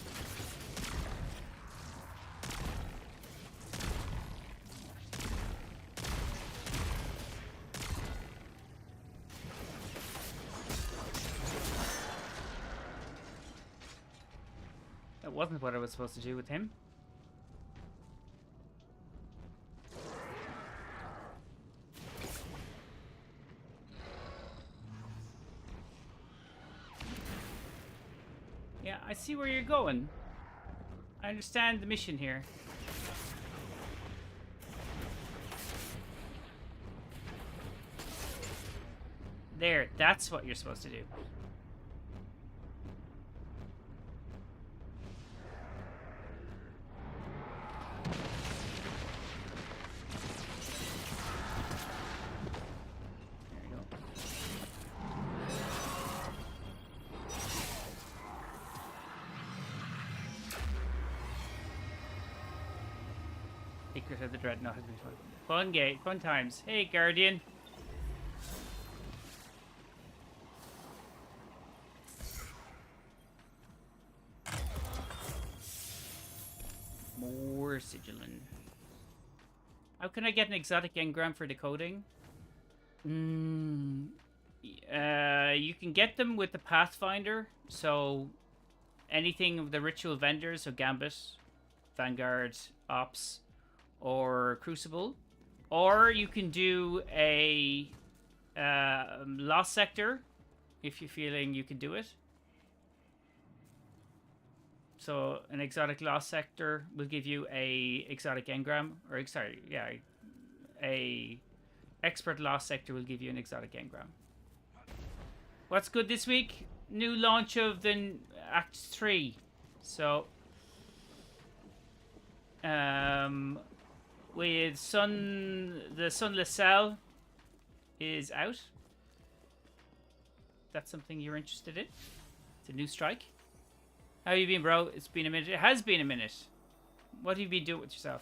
Speaker 1: That wasn't what I was supposed to do with him. I see where you're going. I understand the mission here. There, that's what you're supposed to do. There you go. Secret of the Dreadnought has been fun. Fun game, fun times. Hey, Guardian. More sigillin. How can I get an exotic engram for decoding? You can get them with the Pathfinder. So anything of the ritual vendors, so Gambit, Vanguard, Ops, or Crucible. Or you can do a Lost Sector if you're feeling you can do it. So an exotic Lost Sector will give you a exotic engram, or sorry, yeah, a expert Lost Sector will give you an exotic engram. What's good this week? New launch of the Act 3. So with the Sunless Cell is out. That's something you're interested in. It's a new strike. How you been, bro? It's been a minute. It has been a minute. What have you been doing with yourself?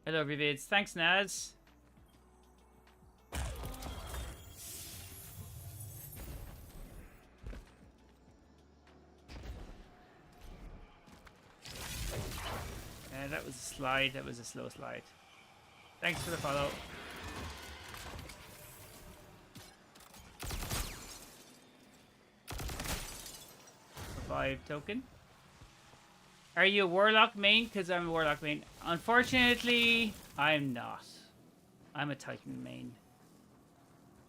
Speaker 1: Hello, Vivids. Thanks, Naz. That was a slide. That was a slow slide. Thanks for the follow. Revive token. Are you a Warlock main? Because I'm a Warlock main. Unfortunately, I'm not. I'm a Titan main.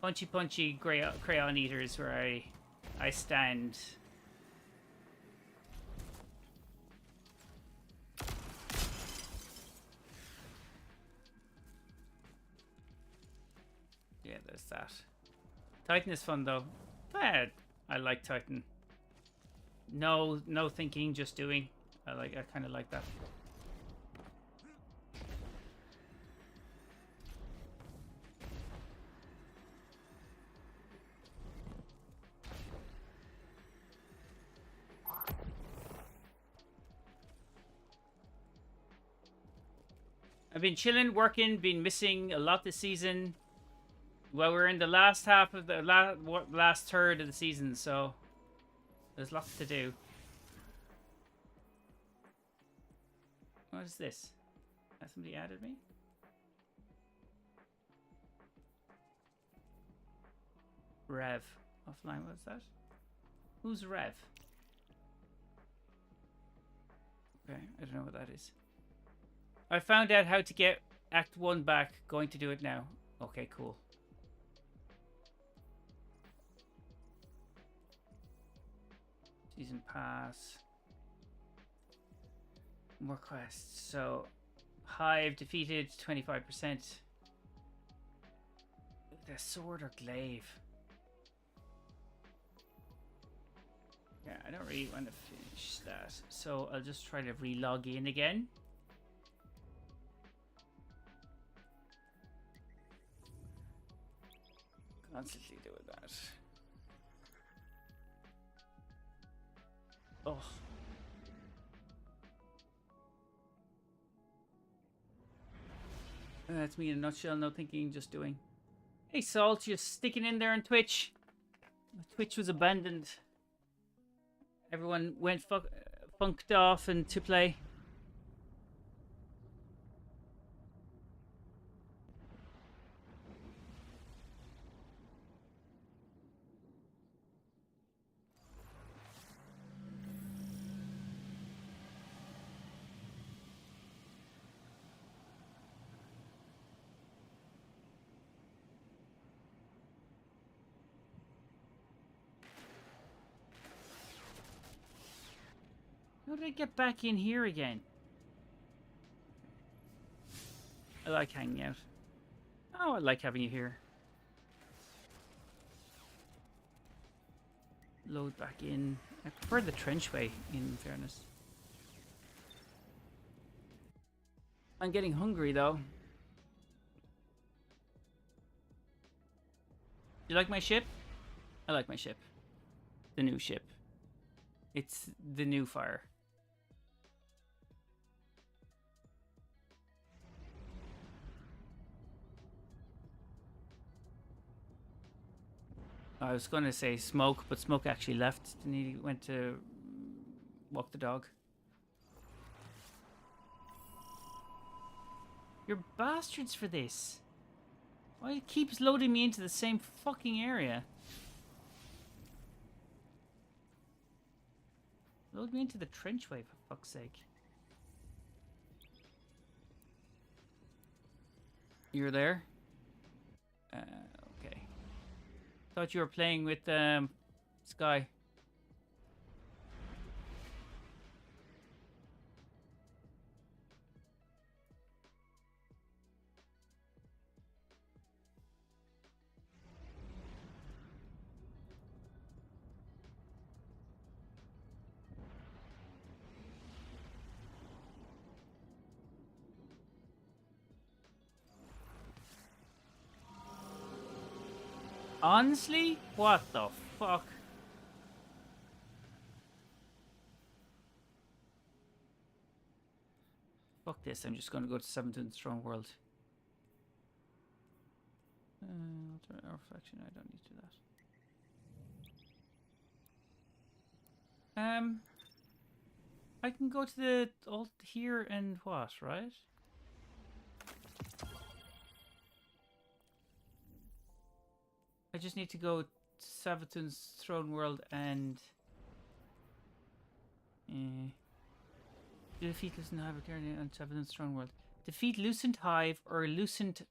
Speaker 1: Punchy punchy crayon eater is where I stand. Yeah, there's that. Titan is fun though. I like Titan. No thinking, just doing. I kind of like that. I've been chilling, working, been missing a lot this season. Well, we're in the last half of the last third of the season, so there's lots to do. What is this? Has somebody added me? Rev. Offline, what's that? Who's Rev? Okay, I don't know what that is. I found out how to get Act 1 back. Going to do it now. Okay, cool. Season pass. More quests. So, Hive defeated 25%. The sword or glaive? Yeah, I don't really want to finish that. So, I'll just try to re-log in again. Constantly doing that. Oh. That's me in a nutshell, no thinking, just doing. Hey Salt, you're sticking in there on Twitch. Twitch was abandoned. Everyone went funked off and to play. How did I get back in here again? I like hanging out. Oh, I like having you here. Load back in. I prefer the trenchway, in fairness. I'm getting hungry, though. You like my ship? I like my ship. The new ship. It's the new fire. I was going to say Smoke, but Smoke actually left. And he went to walk the dog. You're bastards for this. Why it keeps loading me into the same fucking area? Load me into the trenchway, for fuck's sake. You're there? Okay. Thought you were playing with Sky. Honestly? What the fuck? Fuck this, I'm just gonna go to 17th Strong World. Alternate reflection, I don't need to do that. I can go to the alt here and what, right? I just need to go to Sabaton's Throne World and defeat Lucent Hive on Sabaton's Throne World. Defeat Lucent Hive or Lucent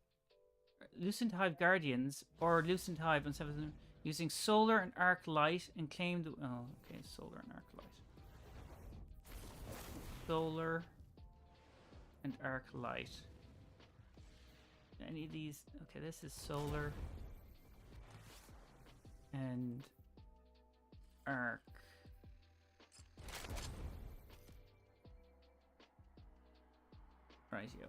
Speaker 1: Hive Guardians or Lucent Hive on Sabaton using Solar and Arc Light and claim the Solar and Arc Light. Solar and Arc Light. Any of these? Okay, this is Solar and Arc. Right, yo.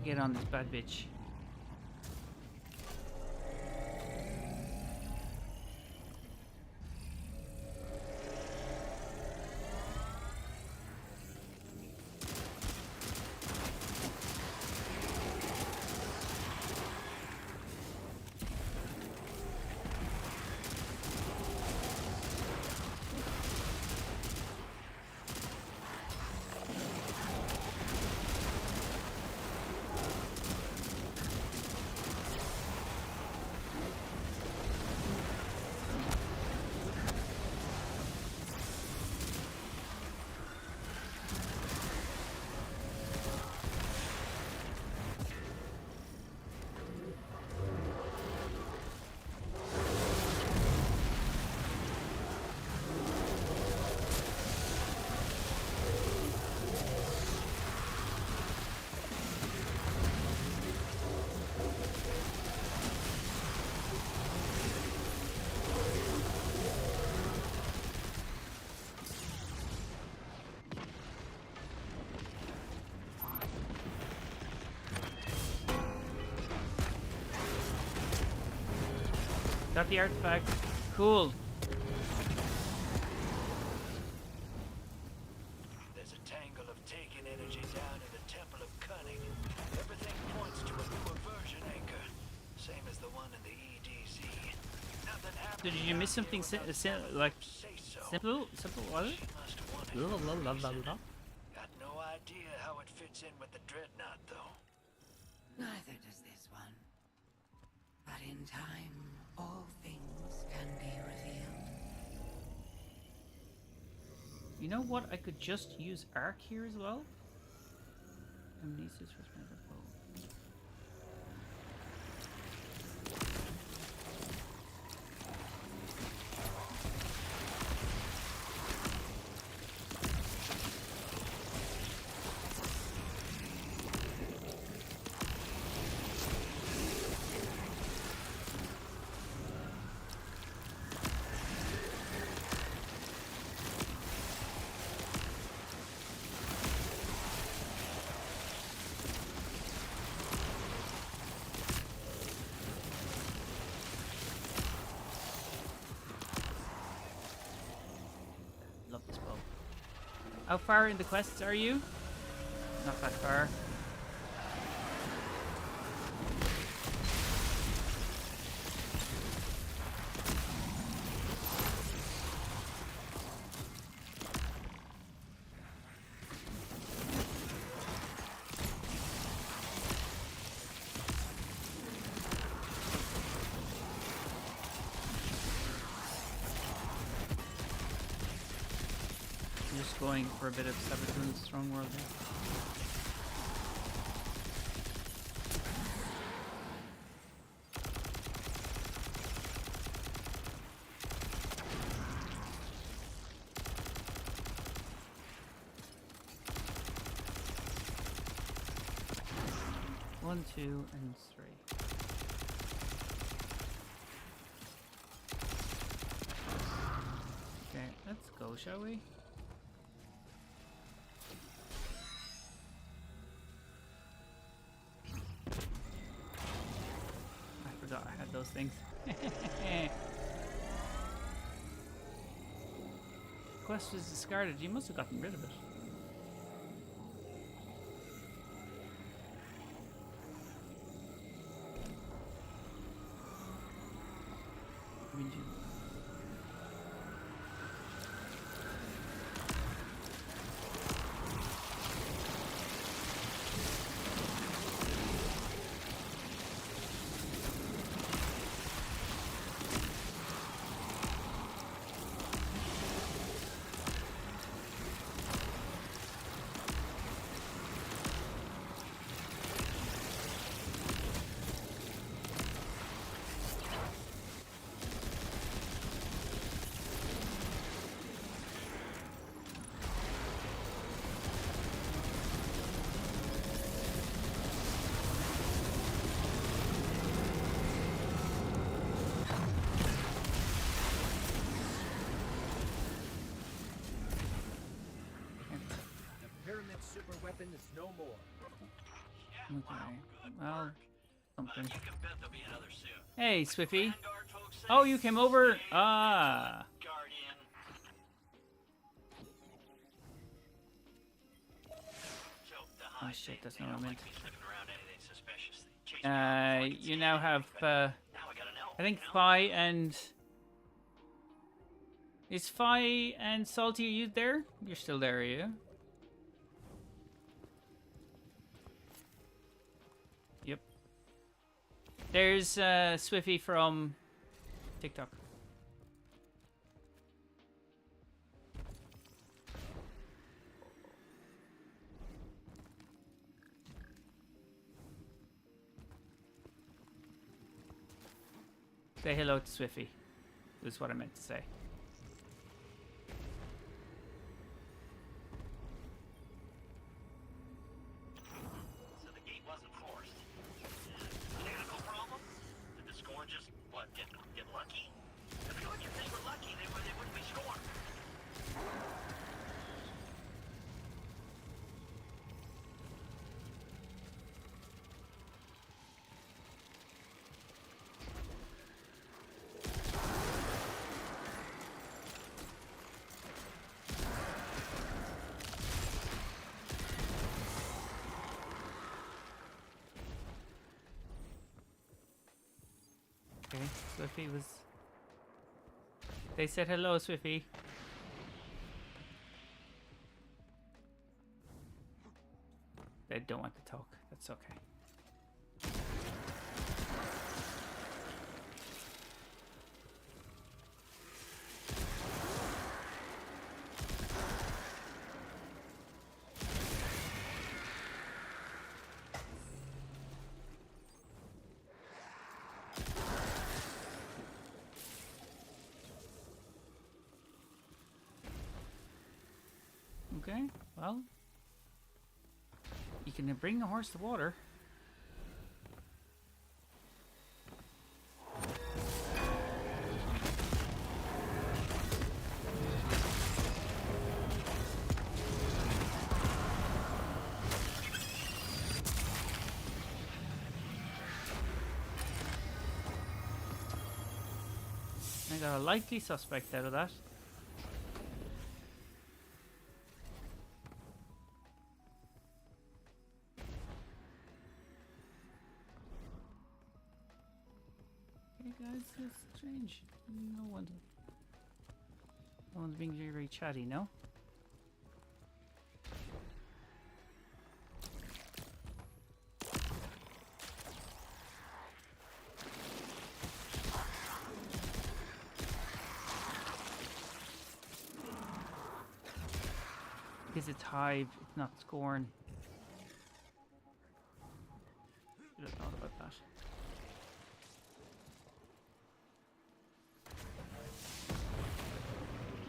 Speaker 1: Get on this bad bitch. Got the artifact. Cool.
Speaker 9: There's a tangle of taken energy down in the Temple of Cunning. Everything points to a newer version anchor. Same as the one in the EDZ. Nothing happened.
Speaker 1: Did you miss something like simple? Simple was it?
Speaker 9: Got no idea how it fits in with the Dreadnought, though.
Speaker 8: Neither does this one. In time, all things can be revealed.
Speaker 1: You know what? I could just use arc here as well. Amnesis for another bow. Love this bow. How far in the quests are you? Not that far. Just going for a bit of Sabatun's Strong World here. One, two, and three. Okay, let's go, shall we? I forgot I had those things. Quest was discarded. You must have gotten rid of it. Region.
Speaker 2: Pyramid super weapon is no more.
Speaker 1: Okay. Well, something.
Speaker 9: You can bet there'll be another soon.
Speaker 1: Hey, Swiffy.
Speaker 9: Vanguard folks say,
Speaker 1: Oh, you came over? Ah.
Speaker 9: Guardian. So, the
Speaker 1: Oh
Speaker 9: high
Speaker 1: shit, that's
Speaker 9: they
Speaker 1: not what I
Speaker 9: don't
Speaker 1: meant.
Speaker 9: like me sniffing around anything suspicious. They chase me around before I can
Speaker 1: You
Speaker 9: see
Speaker 1: now
Speaker 9: anything,
Speaker 1: have,
Speaker 9: but now I gotta know.
Speaker 1: I think
Speaker 9: you know?
Speaker 1: Fi and... Is Fi and Salty, are you there? You're still there, are you? Yep. There's Swiffy from TikTok. Say hello to Swiffy. Is what I meant to say.
Speaker 9: So the gate wasn't forced. Mechanical problem? Did the scorn just, what, get lucky? I feel like if they were lucky, they wouldn't be scorned.
Speaker 1: Okay, Swiffy was... They said hello, Swiffy. They don't want to talk. That's okay. Okay, well. You can bring the horse to water. I got a likely suspect out of that. Hey guys, it's strange. No one's being very chatty, no? Because it's Hive, it's not Scorn. Should have thought about that.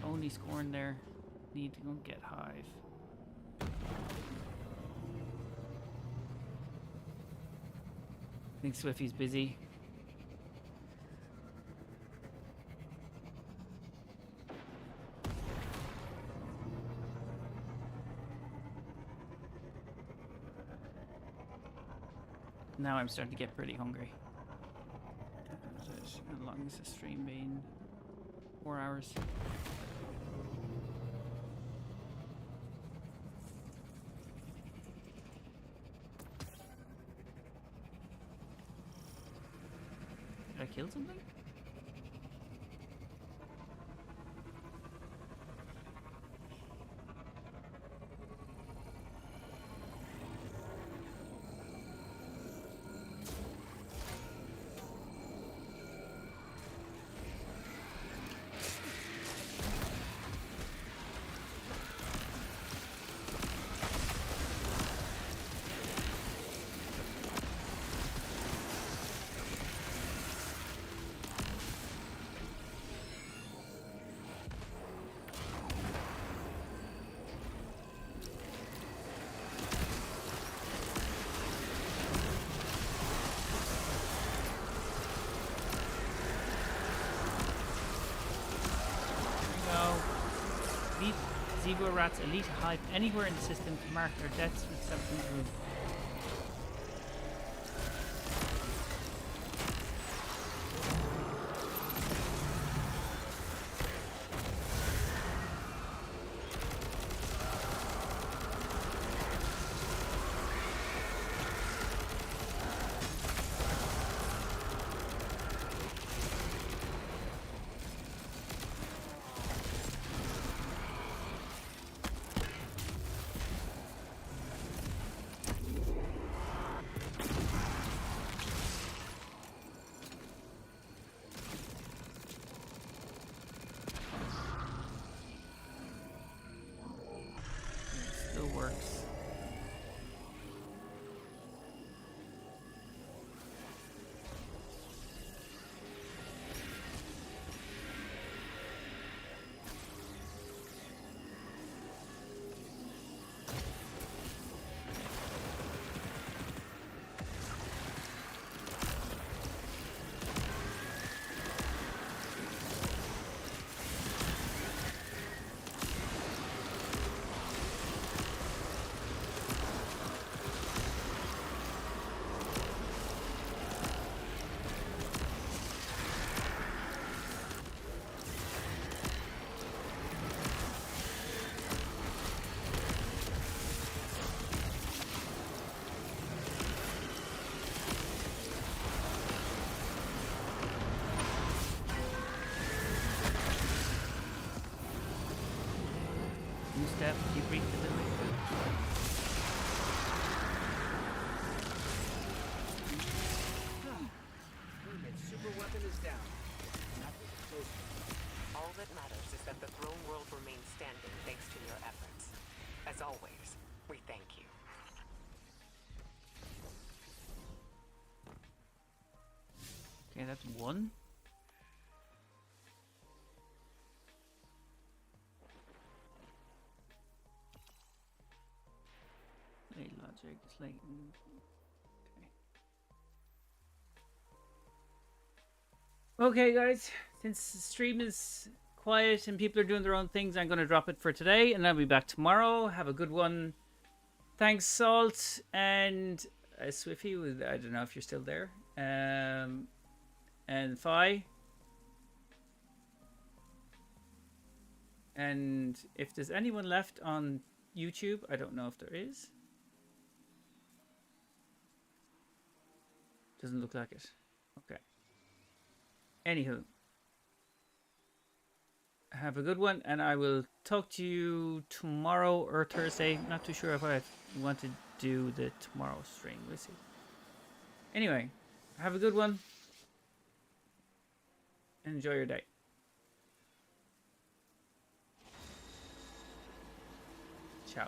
Speaker 1: Only Scorn there. Need to go and get Hive. I think Swiffy's busy. Now I'm starting to get pretty hungry. How long has the stream been? 4 hours. Did I kill something? Zebra rats elite hive anywhere in the system to mark their deaths with something room. Works. Step, debrief the
Speaker 2: Pyramid's super weapon is down. That was a close one.
Speaker 10: All that matters is that the throne world remains standing thanks to your efforts. As always, we thank you.
Speaker 1: Okay, that's one. It's like, okay, guys. Since the stream is quiet and people are doing their own things, I'm going to drop it for today, and I'll be back tomorrow. Have a good one. Thanks, Salt and Swiffy. I don't know if you're still there. And Fi. And if there's anyone left on YouTube, I don't know if there is. Doesn't look like it. Okay. Anywho. Have a good one, and I will talk to you tomorrow or Thursday. Not too sure if I want to do the tomorrow stream. We'll see. Anyway, have a good one. Enjoy your day. Ciao.